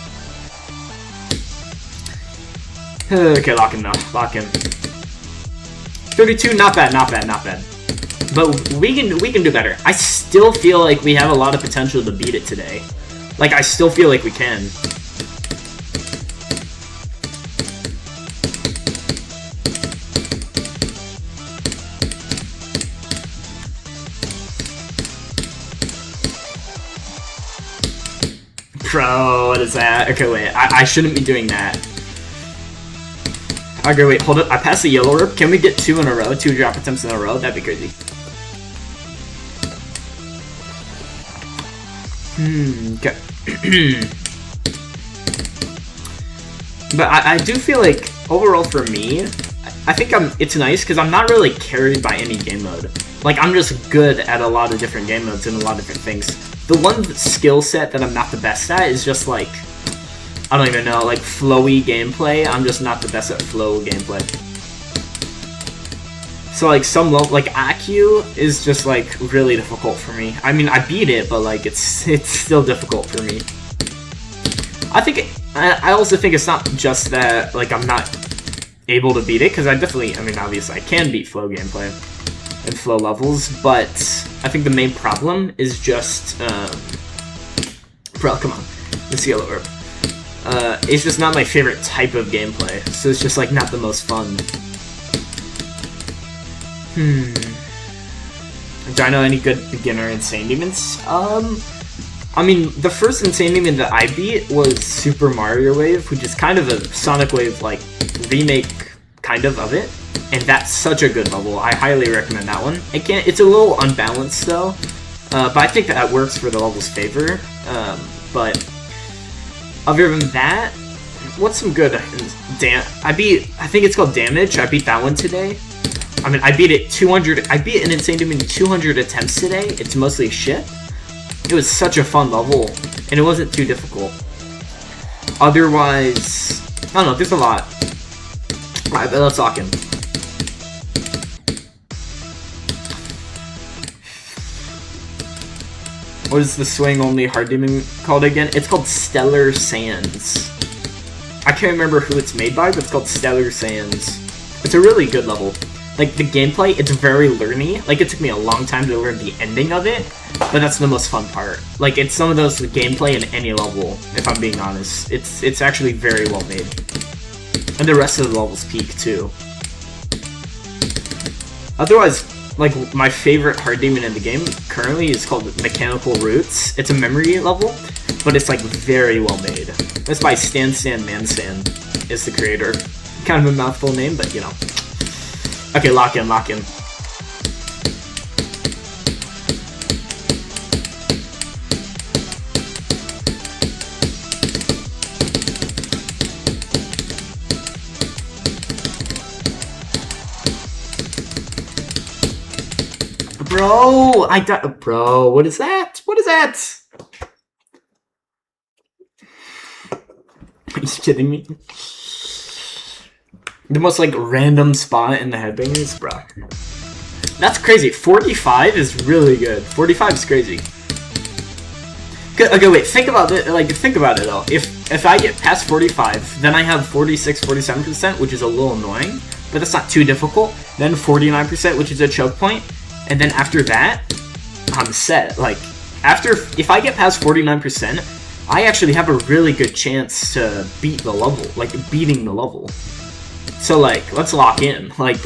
Okay, lock him now, lock him. 32, not bad, not bad, not bad. But we can do better. I still feel like we have a lot of potential to beat it today. Like, I still feel like we can. Bro, what is that? Okay, wait, I shouldn't be doing that. Okay, wait, hold up. I passed the yellow orb. Can we get 2 in a row? 2 drop attempts in a row? That'd be crazy. Okay. But I do feel like, overall for me, I think it's nice because I'm not really carried by any game mode. Like, I'm just good at a lot of different game modes and a lot of different things. The one skill set that I'm not the best at is just like, I don't even know, like flowy gameplay. I'm just not the best at flow gameplay. So like like AQ is just like really difficult for me. I mean, I beat it, but like it's still difficult for me. I also think it's not just that like I'm not able to beat it, because I mean, obviously I can beat flow gameplay and flow levels, but I think the main problem is just, bro, come on, let's see yellow orb. It's just not my favorite type of gameplay, so it's just like not the most fun. Do I know any good beginner Insane Demons? I mean, the first Insane Demon that I beat was Super Mario Wave, which is kind of a Sonic Wave, like, remake kind of it, and that's such a good level. I highly recommend that one. It's a little unbalanced though, but I think that works for the level's favor. But other than that, what's some good? I think it's called Damage. I beat that one today. I mean, I beat it 200. I beat an Insane Demon 200 attempts today. It's mostly shit. It was such a fun level, and it wasn't too difficult. Otherwise, I don't know. There's a lot. Alright, but let's lock in. What is the swing-only hard demon called again? It's called Stellar Sands. I can't remember who it's made by, but it's called Stellar Sands. It's a really good level. Like, the gameplay, it's very learny. Like, it took me a long time to learn the ending of it, but that's the most fun part. Like, it's some of those gameplay in any level, if I'm being honest. It's actually very well made. And the rest of the levels peak, too. Otherwise, like, my favorite hard demon in the game currently is called Mechanical Roots. It's a memory level, but it's, like, very well made. That's by Stan Mansan, is the creator. Kind of a mouthful name, but, you know. Okay, lock in, lock in. Bro, I died. Bro, what is that? What is that? Are you kidding me? The most, like, random spot in the headbangers? Bro. That's crazy. 45 is really good. 45 is crazy. Okay, wait. Think about it. Like, think about it, though. If I get past 45, then I have 46, 47%, which is a little annoying, but that's not too difficult. Then 49%, which is a choke point. And then after that, I'm set. Like, if I get past 49%, I actually have a really good chance to beat the level. Like, beating the level. So, like, let's lock in. Let's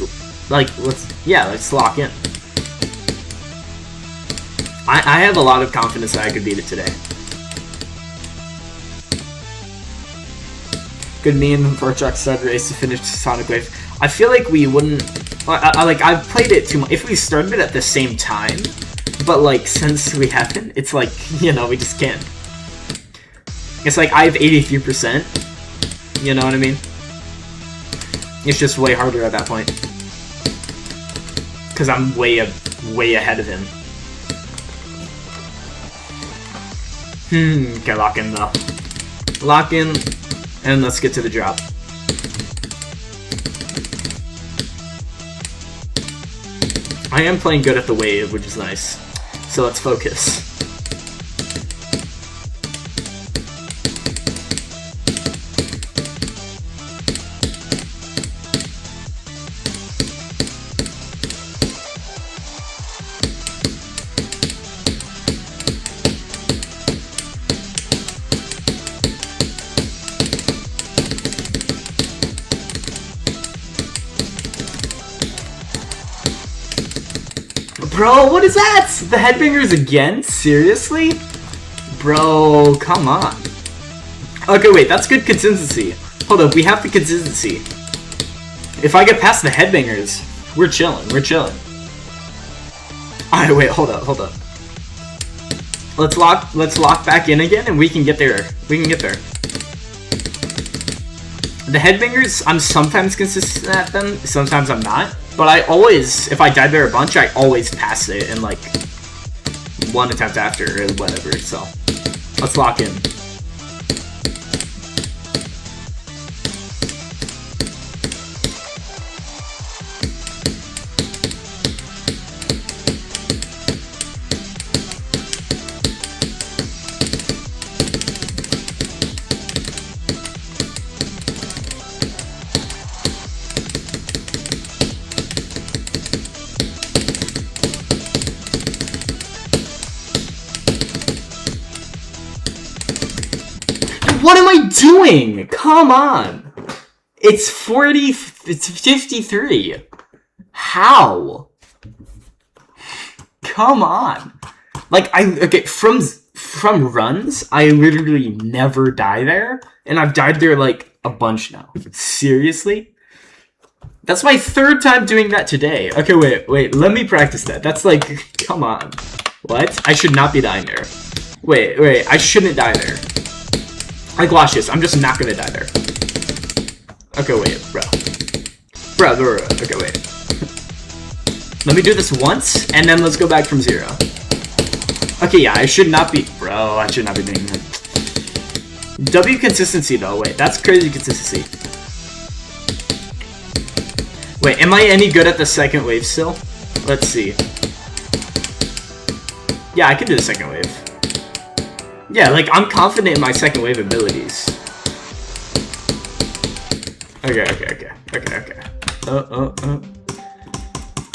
lock in. I have a lot of confidence that I could beat it today. Good meme for Chuck Stud race to finish Sonic Wave. I feel like we wouldn't... I've played it too much. If we started it at the same time, but, like, since we haven't, it's like, you know, we just can't. It's like, I have 83%. You know what I mean? It's just way harder at that point. Because I'm way ahead of him. Okay, lock in, though. Lock in, and let's get to the drop. I am playing good at the wave, which is nice. So let's focus. Bro, what is that? The headbangers again? Seriously? Bro, come on. Okay, wait, that's good consistency. Hold up, we have the consistency. If I get past the headbangers, we're chilling, we're chilling. Alright, wait, hold up. Let's lock back in again and we can get there. We can get there. The headbangers, I'm sometimes consistent at them, sometimes I'm not. But I always, if I died there a bunch, I always pass it in, like, one attempt after or whatever, so let's lock in. What am I doing? Come on. It's 40, it's 53. How? Come on. Like, okay, from runs, I literally never die there, and I've died there, like, a bunch now. Seriously? That's my 3rd time doing that today. Okay, wait, let me practice that. That's like, come on. What? I should not be dying there. Wait, I shouldn't die there. Like, watch this, I'm just not gonna die there. Okay, wait, bro. Okay, wait. Let me do this once, and then let's go back from 0. Okay, yeah, I should not be... Bro, I should not be doing that. W consistency, though. Wait, that's crazy consistency. Wait, am I any good at the second wave still? Let's see. Yeah, I can do the second wave. Yeah, like, I'm confident in my second wave abilities. Okay.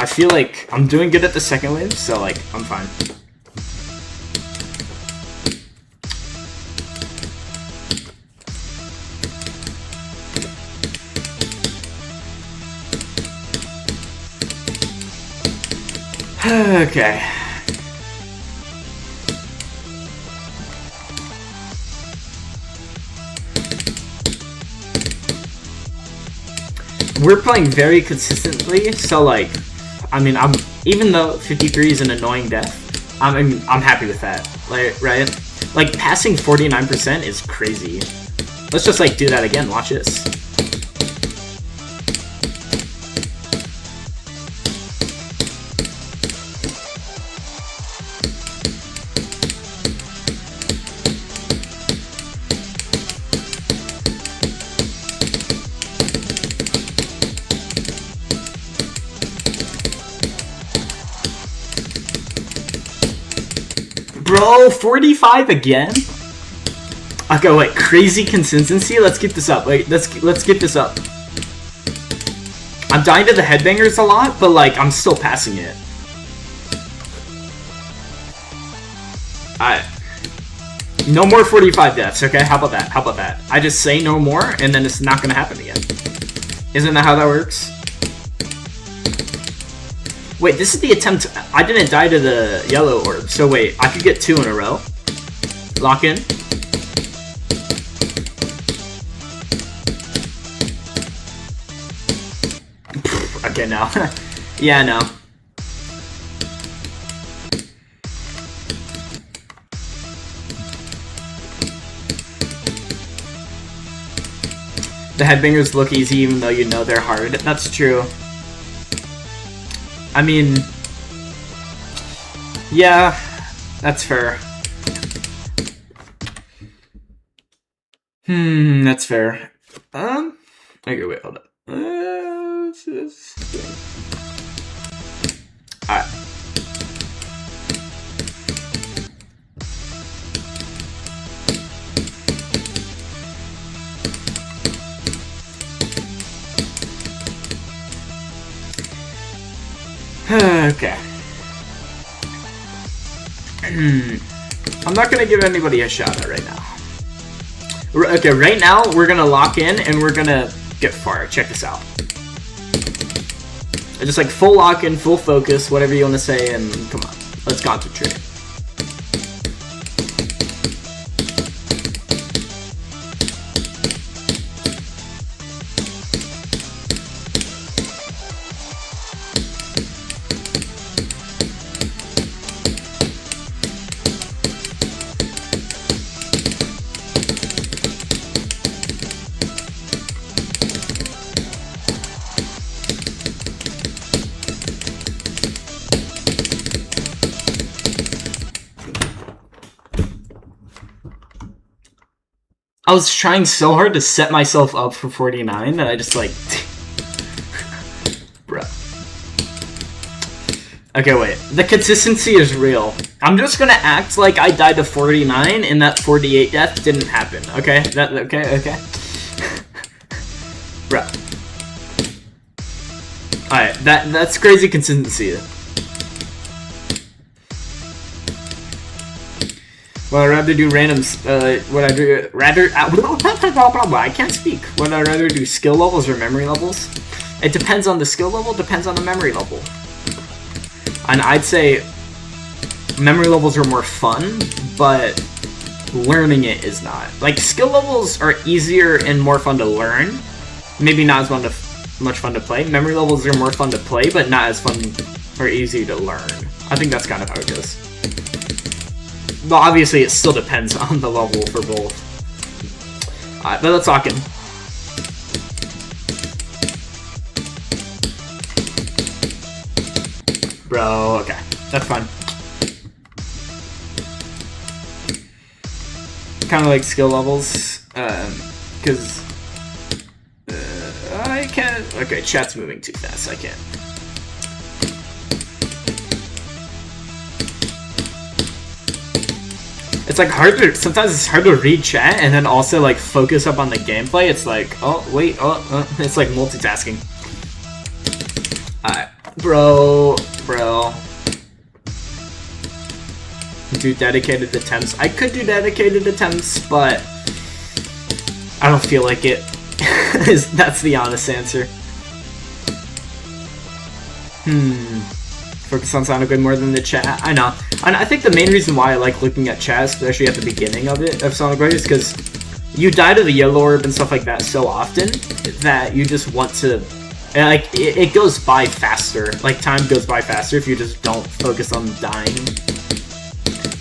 I feel like I'm doing good at the second wave, so, like, I'm fine. Okay. We're playing very consistently, so like, I mean, even though 53 is an annoying death, I'm happy with that. Like, right? Like, passing 49% is crazy. Let's just like do that again. Watch this. Bro, 45 again? Okay, wait, crazy consistency? Let's keep this up. Wait, let's keep this up. I'm dying to the headbangers a lot, but like, I'm still passing it. Alright. No more 45 deaths, okay? How about that? How about that? I just say no more, and then it's not gonna happen again. Isn't that how that works? Wait, this is the attempt. I didn't die to the yellow orb, so wait, I could get 2 in a row. Lock in. Okay, no. Yeah, no. The headbangers look easy even though you know they're hard. That's true. I mean, yeah, that's fair. That's fair. Okay, wait, hold on. Alright. Okay. I'm not gonna give anybody a shot at right now. Okay, right now we're gonna lock in and we're gonna get far. Check this out. Just like full lock in, full focus, whatever you want to say, and come on, let's concentrate. I was trying so hard to set myself up for 49 that I just like... Bruh. Okay, wait. The consistency is real. I'm just gonna act like I died to 49 and that 48 death didn't happen, okay? Okay? Bruh. Alright, that's crazy consistency. Would I rather do randoms? Would I do rather? I can't speak. Would I rather do skill levels or memory levels? It depends on the skill level. Depends on the memory level. And I'd say memory levels are more fun, but learning it is not. Like skill levels are easier and more fun to learn. Maybe not as much fun to play. Memory levels are more fun to play, but not as fun or easy to learn. I think that's kind of how it goes. But obviously, it still depends on the level for both. Alright, but let's lock in. Bro, okay. That's fine. Kind of like skill levels, because I can't. Okay, chat's moving too fast. I can't. It's like hard to. Sometimes it's hard to read chat and then also like focus up on the gameplay. It's like, oh wait, it's like multitasking. Alright, bro. Do dedicated attempts. I could do dedicated attempts, but I don't feel like it. That's the honest answer. Focus on Sonic Grid more than the chat. I know. And I think the main reason why I like looking at chat, especially at the beginning of Sonic Grid, is because you die to the yellow orb and stuff like that so often that you just want to. Like it goes by faster. Like time goes by faster if you just don't focus on dying.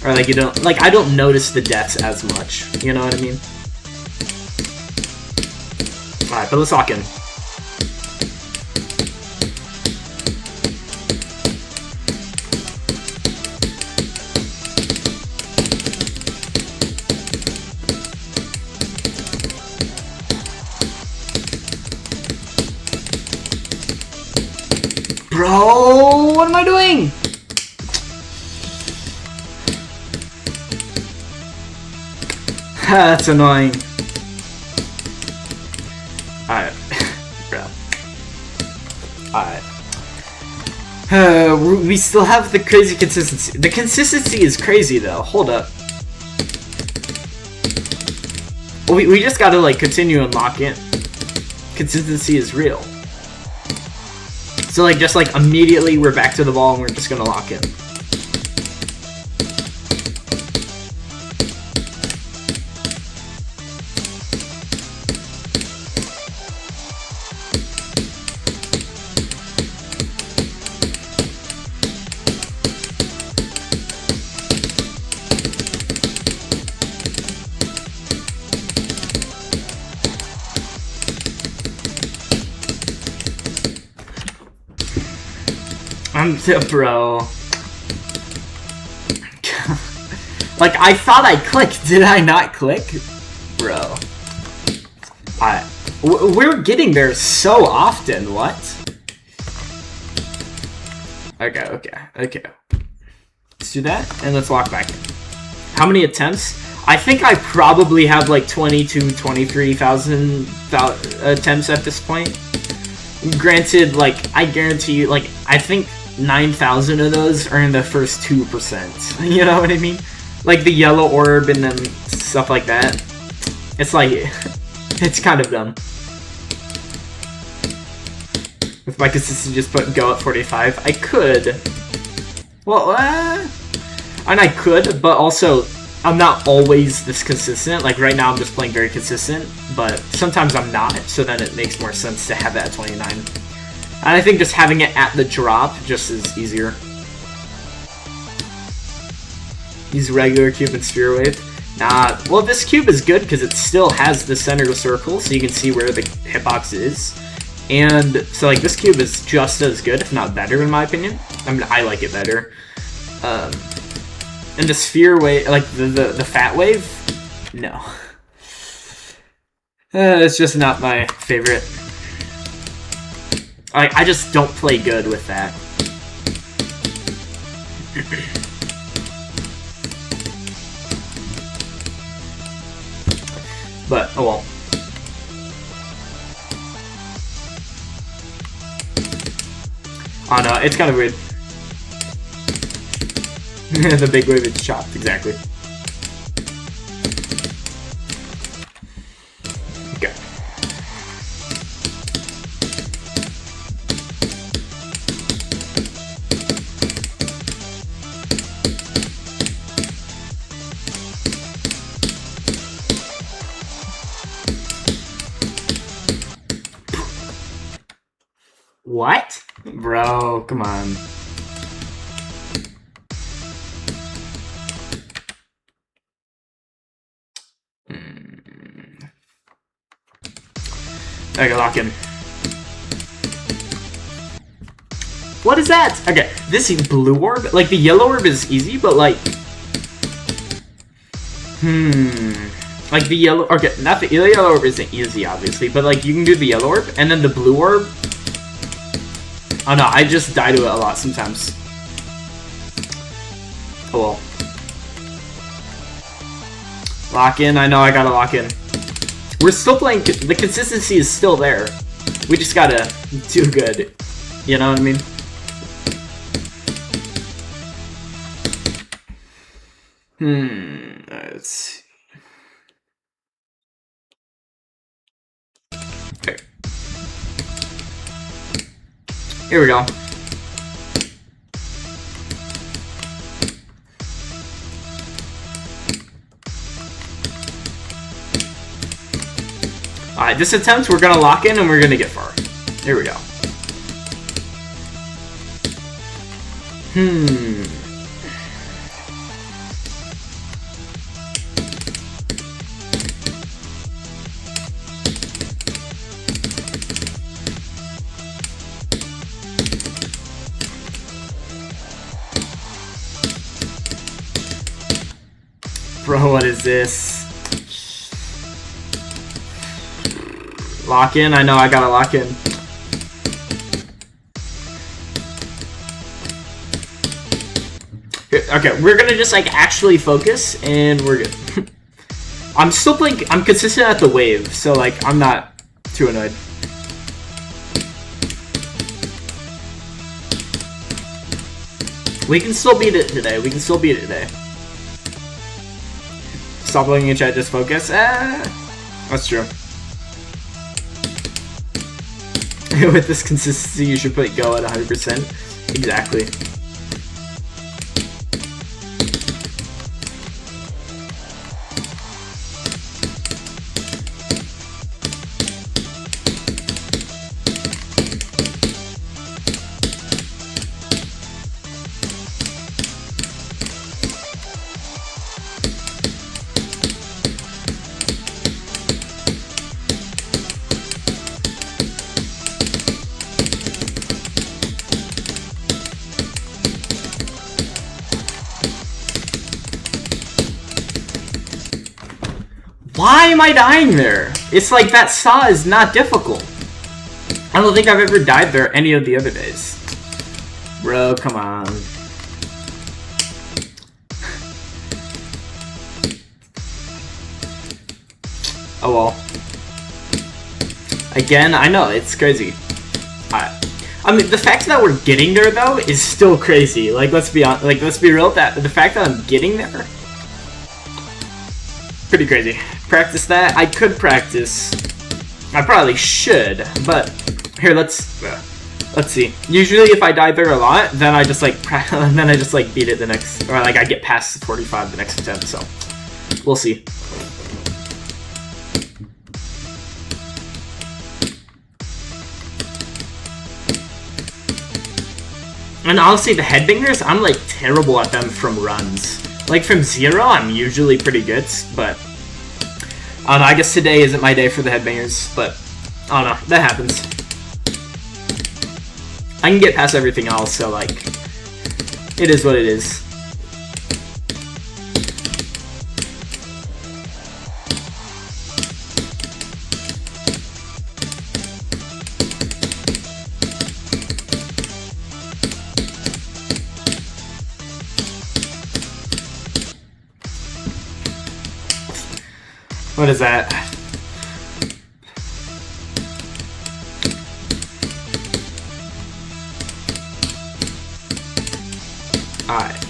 Or like you don't, like I don't notice the deaths as much, you know what I mean? Alright, but let's lock in. Bro, what am I doing? That's annoying. Alright. Bro. Alright. We still have the crazy consistency. The consistency is crazy though. Hold up. We just gotta like continue and lock in. Consistency is real. So like just like immediately we're back to the ball and we're just gonna lock in. Bro. Like, I thought I clicked. Did I not click? Bro. We're getting there so often. What? Okay. Let's do that, and let's walk back in. How many attempts? I think I probably have like 23,000 attempts at this point. Granted, like, I guarantee you, like, I think 9,000 of those are in the first 2%. You know what I mean? Like the yellow orb and then stuff like that. It's like, it's kind of dumb. With my consistency, just put go at 45. I could. Well, and I could, but also, I'm not always this consistent. Like right now, I'm just playing very consistent, but sometimes I'm not, so then it makes more sense to have it at 29. And I think just having it at the drop just is easier. Use regular cube and sphere wave. Nah, well this cube is good because it still has the center of the circle, so you can see where the hitbox is. And so like this cube is just as good, if not better in my opinion. I mean, I like it better. And the sphere wave, like the fat wave, no. It's just not my favorite. I just don't play good with that. But, oh well. Oh no, it's kind of weird. The big wave is chopped, exactly. What? Bro, come on. Okay, lock in. What is that? Okay, this blue orb, like the yellow orb is easy, but like, like the yellow, okay, not the yellow orb isn't easy, obviously, but like you can do the yellow orb, and then the blue orb, oh no, I just die to it a lot sometimes. Oh well. Lock in, I know I gotta lock in. We're still playing, the consistency is still there. We just gotta do good, you know what I mean? Let's see. Okay. Here we go. Alright, this attempt, we're gonna lock in and we're gonna get far. Here we go. Bro, what is this? Lock in? I know I gotta lock in. Okay, we're gonna just like actually focus and we're good. I'm still playing, I'm consistent at the wave, so like I'm not too annoyed. We can still beat it today, we can still beat it today. Stop looking at chat, just focus. That's true. With this consistency, you should put go at 100%. Exactly. Why am I dying there? It's like that saw is not difficult. I don't think I've ever died there any of the other days. Bro, come on. Oh well. Again, I know, it's crazy. I mean, the fact that we're getting there though is still crazy. Like, let's be on, like, let's be real. That the fact that I'm getting there, pretty crazy. Practice that. I could practice. I probably should, but here, let's see. Usually, if I die there a lot, then I just like beat it the next, or like I get past 45 the next attempt. So we'll see. And honestly, the headbangers, I'm like terrible at them from runs. Like from zero, I'm usually pretty good, but I don't know, I guess today isn't my day for the headbangers, but I don't know, that happens. I can get past everything else, so like, it is what it is. What is that? Alright.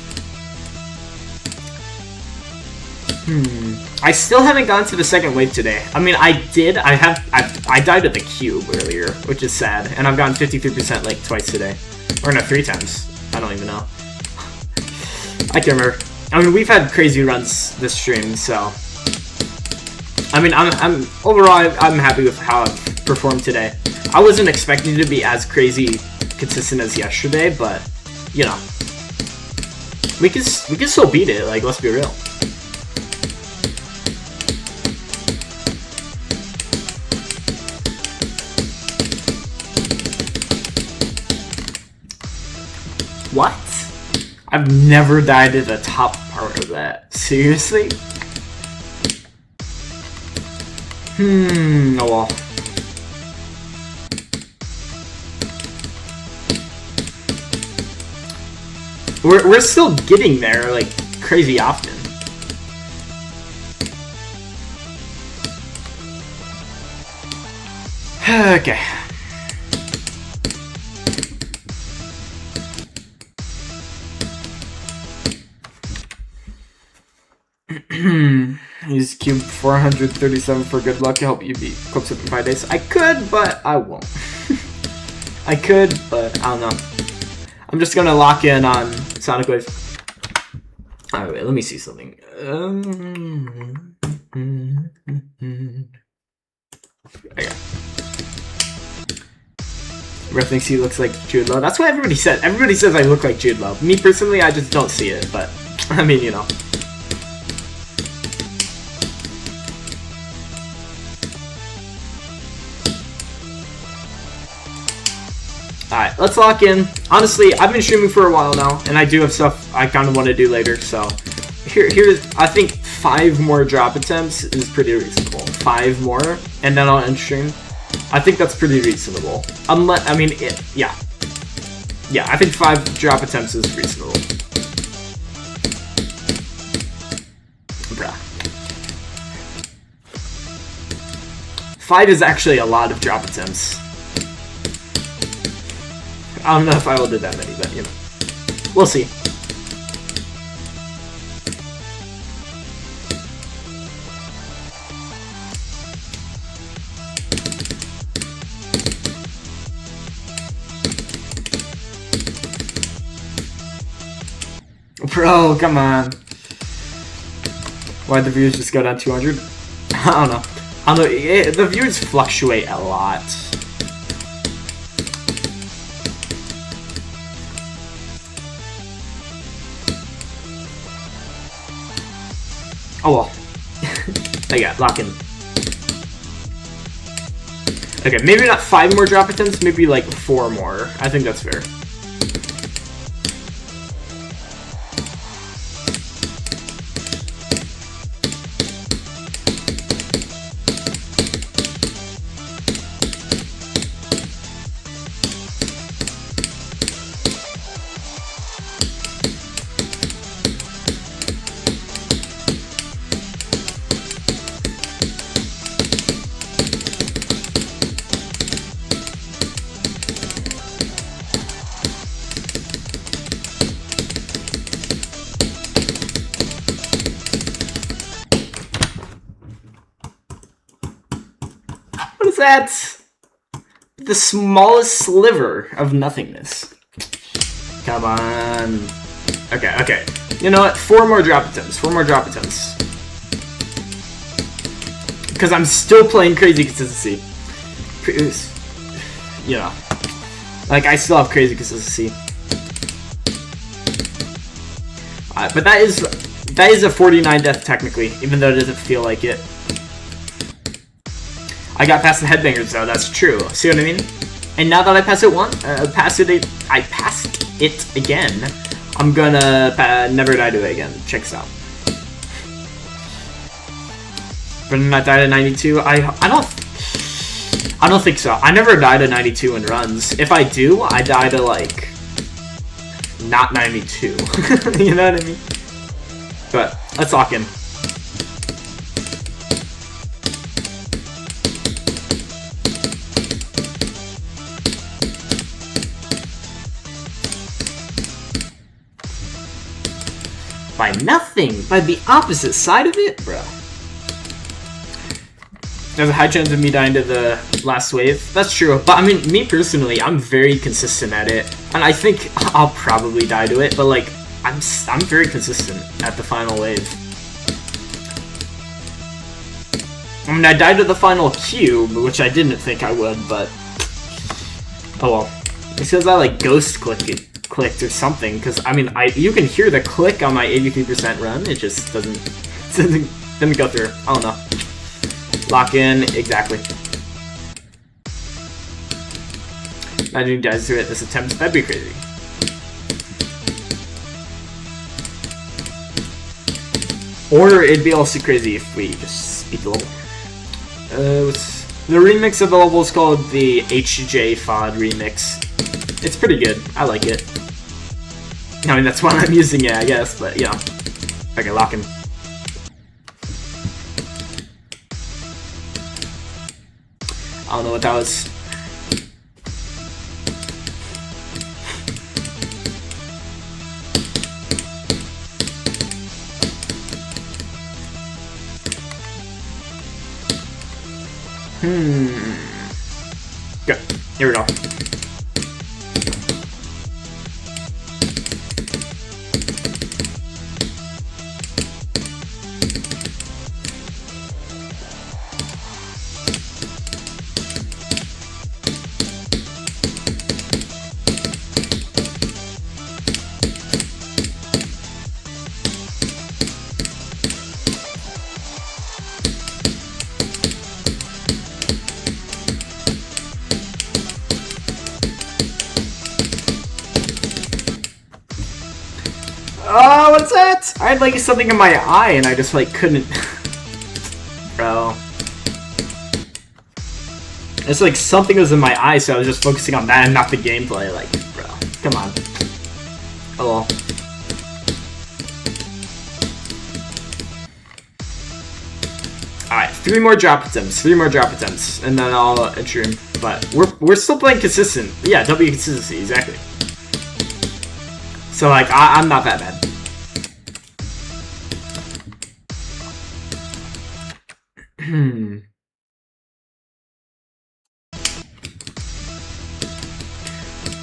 I still haven't gone to the second wave today. I mean, I died at the cube earlier, which is sad. And I've gotten 53% like twice today. Or no, 3 times. I don't even know. I can't remember. I mean, we've had crazy runs this stream, so I mean, I'm overall I'm happy with how I've perform today. I wasn't expecting to be as crazy consistent as yesterday, but you know, we can still beat it. Like, let's be real. What? I've never died at the top part of that. Seriously? Oh well. We're still getting there, like, crazy often. Okay. Use cube 437 for good luck to help you beat Clips Up in 5 days. I could, but I won't. I could, but I don't know. I'm just gonna lock in on Sonic Wave. Alright, wait, let me see something. Okay. Ref thinks he looks like Jude Law. That's what everybody said. Everybody says I look like Jude Law. Me personally, I just don't see it, but I mean, you know. Alright, let's lock in. Honestly, I've been streaming for a while now, and I do have stuff I kind of want to do later, so here's, I think 5 more drop attempts is pretty reasonable. 5 more, and then I'll end stream. I think that's pretty reasonable. Unless, I mean, yeah. Yeah, I think 5 drop attempts is reasonable. Bruh. 5 is actually a lot of drop attempts. I don't know if I will do that many, but you know, we'll see. Bro, come on. Why'd the views just go down 200? I don't know. The views fluctuate a lot. Oh well. I got lock in. Okay, maybe not 5 more drop attempts, maybe like 4 more. I think that's fair. That's the smallest sliver of nothingness. Come on. Okay, okay. You know what? 4 more drop attempts. 4 more drop attempts. Because I'm still playing crazy consistency. You know. Like, I still have crazy consistency. But that is a 49 death technically, even though it doesn't feel like it. I got past the headbangers though, that's true. See what I mean? And now that I passed I passed it again, I'm gonna never die to it again. Check this out. But not died at 92? I don't think so. I never died at 92 in runs. If I do, I die to like not 92. You know what I mean? But let's lock in. By nothing! By the opposite side of it? Bro. There's a high chance of me dying to the last wave. That's true. But I mean, me personally, I'm very consistent at it. And I think I'll probably die to it, but like, I'm very consistent at the final wave. I mean, I died to the final cube, which I didn't think I would, but... Oh well. It says I, like, ghost clicked or something, because, I mean, you can hear the click on my 83% run, it just didn't go through. I don't know. Lock in, exactly. Imagine he dies through it this attempt, that'd be crazy. Or it'd be also crazy if we just beat the level. The remix of the level is called the HJ FOD remix. It's pretty good. I like it. I mean, that's why I'm using it, I guess, but yeah. Okay, lock in. I don't know what that was. Good. Here we go. Oh, what's that? I had like something in my eye and I just like couldn't. Bro. It's like something was in my eye, so I was just focusing on that and not the gameplay. Like, bro, come on. Oh well. Alright, 3 more drop attempts, and then I'll enter him. But we're still playing consistent. Yeah, W consistency, exactly. So like I'm not that bad.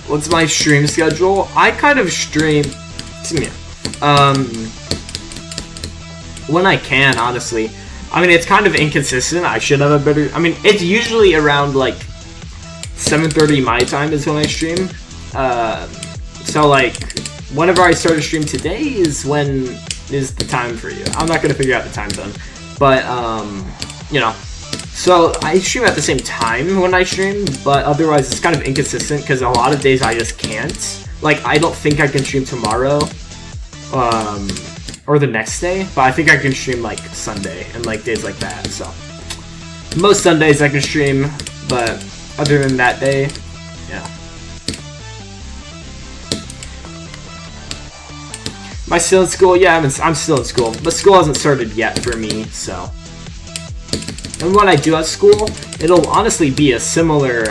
What's my stream schedule? I kind of stream, when I can, honestly. I mean, it's kind of inconsistent. I should have a better. I mean, it's usually around like 7:30 my time is when I stream. So like, whenever I start a stream today is the time for you. I'm not gonna figure out the time zone, but you know. So I stream at the same time when I stream, but otherwise it's kind of inconsistent because a lot of days I just can't. Like, I don't think I can stream tomorrow, or the next day, but I think I can stream like Sunday and like days like that. So most Sundays I can stream, but other than that day, yeah. Am I still in school? Yeah, I'm still in school, but school hasn't started yet for me, so. And when I do have school, it'll honestly be a similar,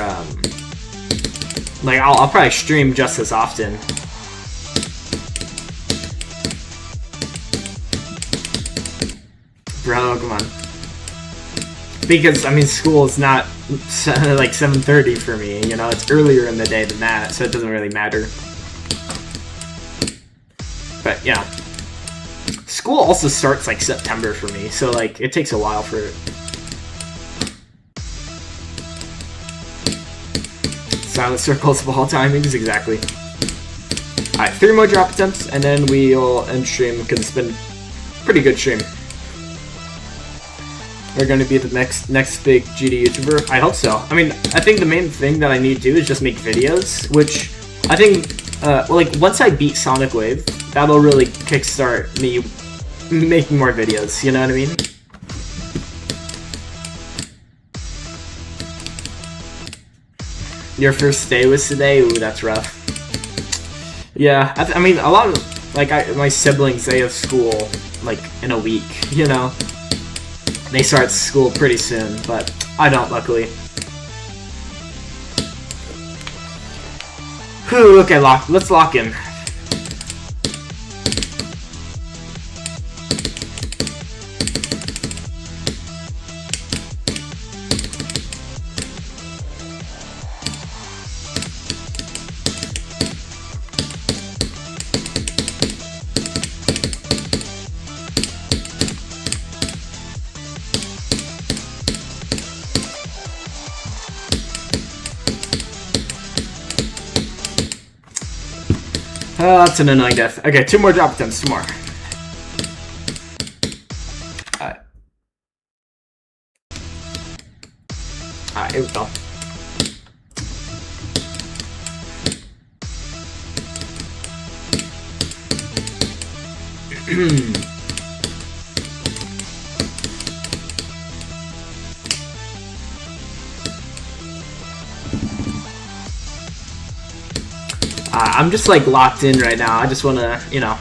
like, I'll probably stream just as often. Bro, come on. Because, I mean, school is not, like, 7:30 for me, you know? It's earlier in the day than that, so it doesn't really matter. But, yeah. School also starts, like, September for me, so, like, it takes a while for it. Silent circles of all timings, exactly. Alright, 3 more drop attempts, and then we'll end stream, because it's been a pretty good stream. We're going to be the next big GD YouTuber. I hope so. I mean, I think the main thing that I need to do is just make videos, which I think, well, like, once I beat Sonic Wave, that'll really kickstart me making more videos, you know what I mean? Your first day was today? Ooh, that's rough. Yeah, I mean, a lot of, like, my siblings, they have school, like, in a week, you know? They start school pretty soon, but I don't, luckily. Whew, okay, let's lock in. That's an annoying death. Okay, 2 more drop attempts, 2 more. Alright. Alright, here we go. I'm just like locked in right now. I just want to, you know.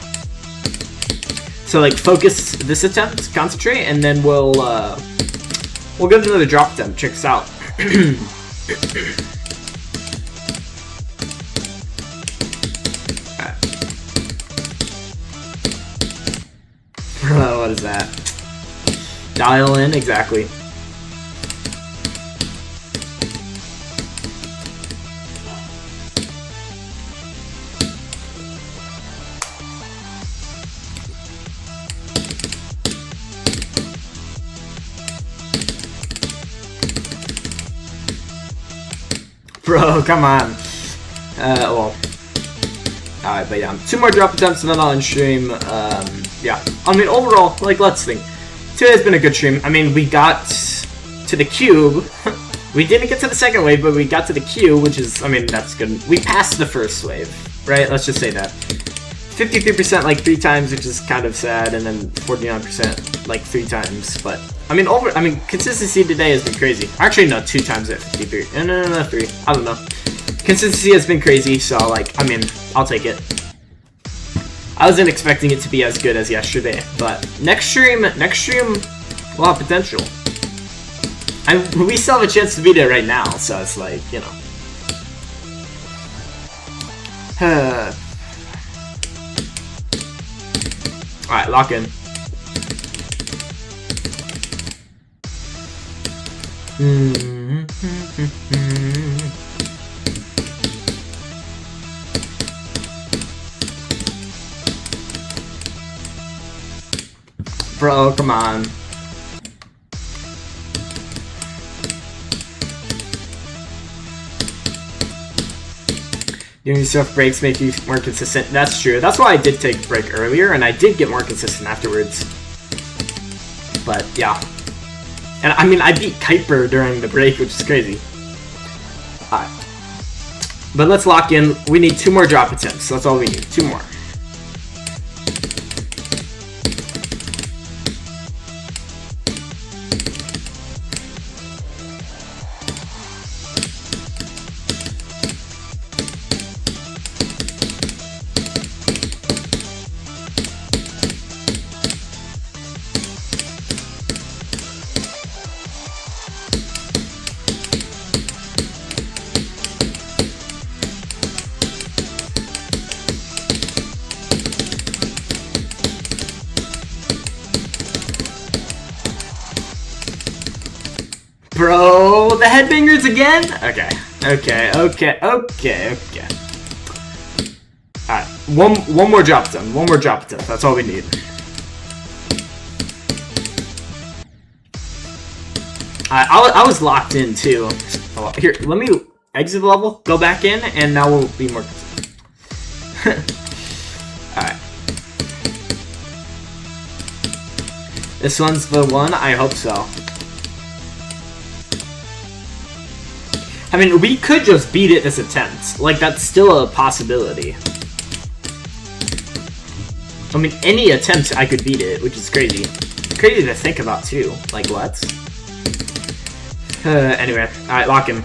So like focus this attempt, concentrate, and then we'll go to another drop attempt. Check this out. What is that? Dial in, exactly. Bro, come on. Well. Alright, but yeah. 2 more drop attempts and then I'll end stream. Yeah. I mean, overall, like, let's think. Today's been a good stream. I mean, we got to the cube. We didn't get to the second wave, but we got to the cube, which is, I mean, that's good. We passed the first wave, right? Let's just say that. 53% like 3 times, which is kind of sad, and then 49% like 3 times. But I mean, consistency today has been crazy. Actually, no, 2 times at 53. No, 3. I don't know. Consistency has been crazy, so like, I mean, I'll take it. I wasn't expecting it to be as good as yesterday, but next stream will have potential. We still have a chance to be there right now, so it's like, you know. Alright, lock in. Bro, come on. Giving yourself breaks make you more consistent. That's true. That's why I did take a break earlier, and I did get more consistent afterwards. But, yeah. And, I mean, I beat Kuiper during the break, which is crazy. Alright. But let's lock in. We need 2 more drop attempts. That's all we need. 2 more. Bro, the headbangers again? Okay. Alright, one more drop attempt. One more drop attempt. That's all we need. I was locked in too. Oh, here, let me exit the level, go back in, and now we'll be more. Alright. This one's the one? I hope so. I mean, we could just beat it this attempt. Like, that's still a possibility. I mean, any attempt I could beat it, which is crazy. Crazy to think about, too. Like, what? Anyway, alright, lock him.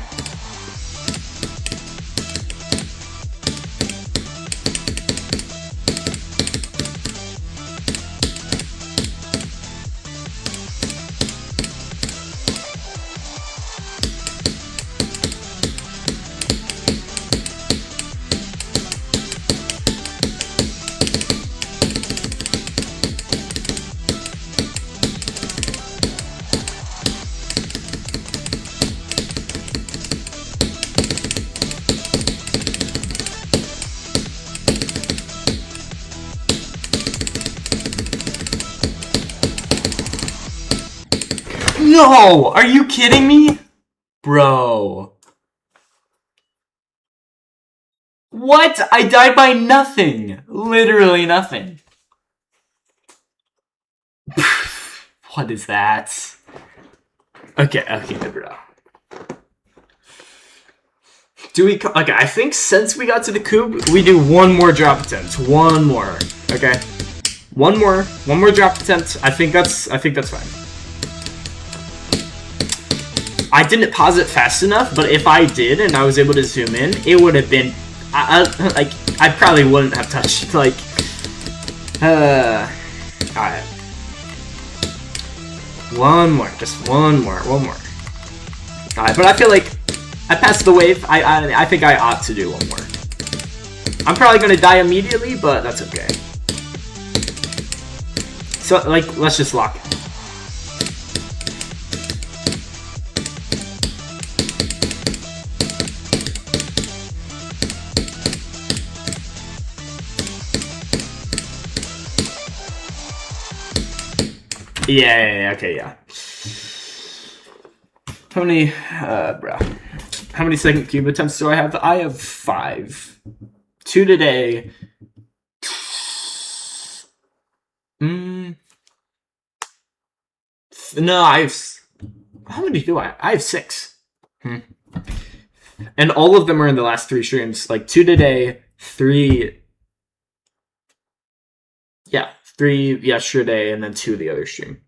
No! Are you kidding me? Bro. What? I died by nothing. Literally nothing. What is that? Okay, bro. Do we... Okay, I think since we got to the cube, we do one more drop attempt. One more. Okay. One more drop attempt. I think that's fine. I didn't pause it fast enough, but if I did and I was able to zoom in, it would have been... I probably wouldn't have touched, like... Alright. One more. Alright, but I feel like I passed the wave. I think I ought to do one more. I'm probably gonna die immediately, but that's okay. So, like, let's just lock it. Yeah, okay, yeah. How many, bro? How many second cube attempts do I have? I have 5. 2 today. No, I have... How many do I? I have 6. And all of them are in the last 3 streams. Like, 2 today, 3... Yeah, 3 yesterday, and then 2 the other stream.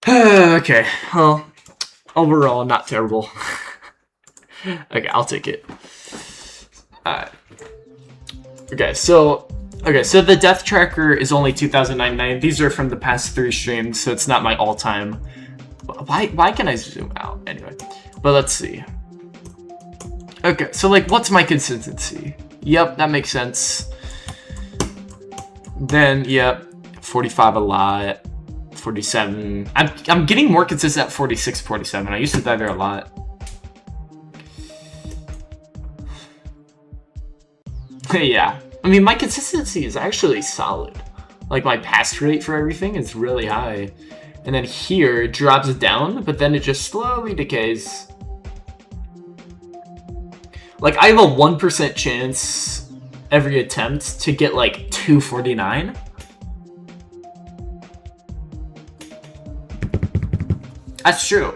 Okay, well, overall, not terrible. Okay, I'll take it. Okay, so the death tracker is only 2,099. These are from the past 3 streams, so it's not my all-time. Why can I zoom out? Anyway, but let's see. Okay, so, like, what's my consistency? Yep, that makes sense. Then, yep, 45 a lot, 47. I'm getting more consistent at 46, 47. I used to die there a lot. Yeah, I mean, my consistency is actually solid. Like, my pass rate for everything is really high. And then here, it drops down, but then it just slowly decays. Like, I have a 1% chance every attempt to get, like, 249. That's true.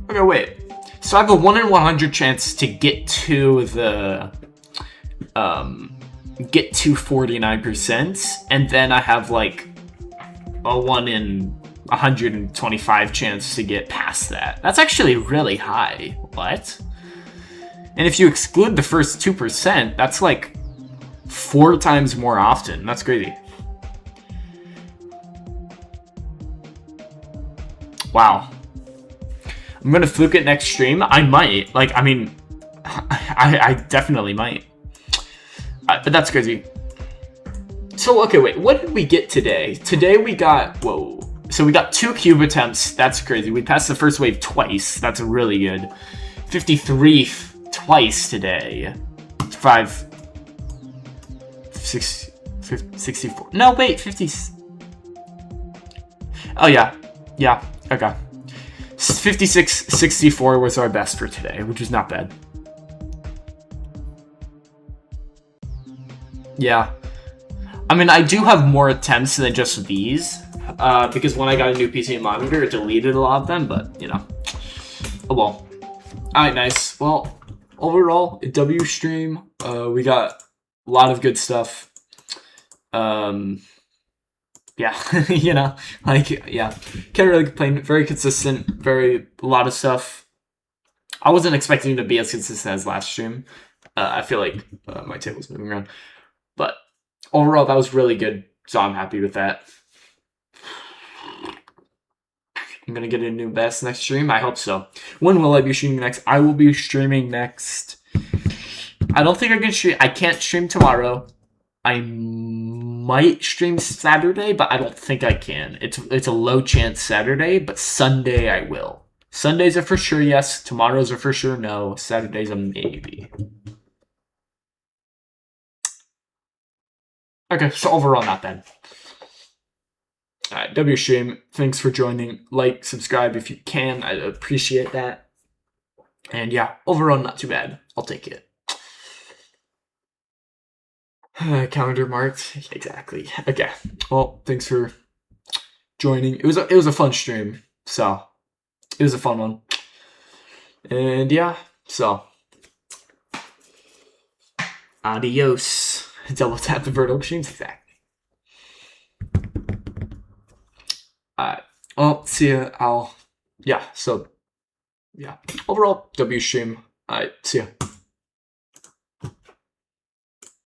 Okay, wait. So I have a 1 in 100 chance to get to the... get to 49%, and then I have, like, a 1 in 125 chance to get past that. That's actually really high. What? And if you exclude the first 2%, that's, like, 4 times more often. That's crazy. Wow. I'm gonna fluke it next stream. I might. Like, I mean, I definitely might. But that's crazy. So, okay, wait. What did we get today? Today we got... Whoa. So we got 2 cube attempts. That's crazy. We passed the first wave twice. That's really good. 53 twice today. 5... 6... 64... No, wait. 50... Oh, yeah. Yeah. Okay. 56, 64 was our best for today, which is not bad. Yeah. I mean, I do have more attempts than just these, because when I got a new PC and monitor, it deleted a lot of them, but, you know. Oh, well. Alright, nice. Well, overall, a W stream. We got a lot of good stuff. Yeah, you know, like, yeah, can't really complain. Very consistent, a lot of stuff. I wasn't expecting to be as consistent as last stream. I feel like my table's moving around. But overall, that was really good, so I'm happy with that. I'm going to get a new best next stream. I hope so. When will I be streaming next? I will be streaming next. I don't think I can stream. I can't stream tomorrow. I might stream Saturday, but I don't think I can. It's a low chance Saturday, but Sunday I will. Sundays are for sure yes. Tomorrow's are for sure no. Saturday's a maybe. Okay, so overall not bad. Alright, W stream. Thanks for joining. Like, subscribe if you can. I appreciate that. And yeah, overall, not too bad. I'll take it. Calendar marked. Exactly. Okay. Well, thanks for joining. It was a fun stream. So it was a fun one. And yeah, so adios. Double tap the vertical streams. Exactly. Alright. Well, see ya. Yeah, so yeah. Overall, W stream. Alright, see ya.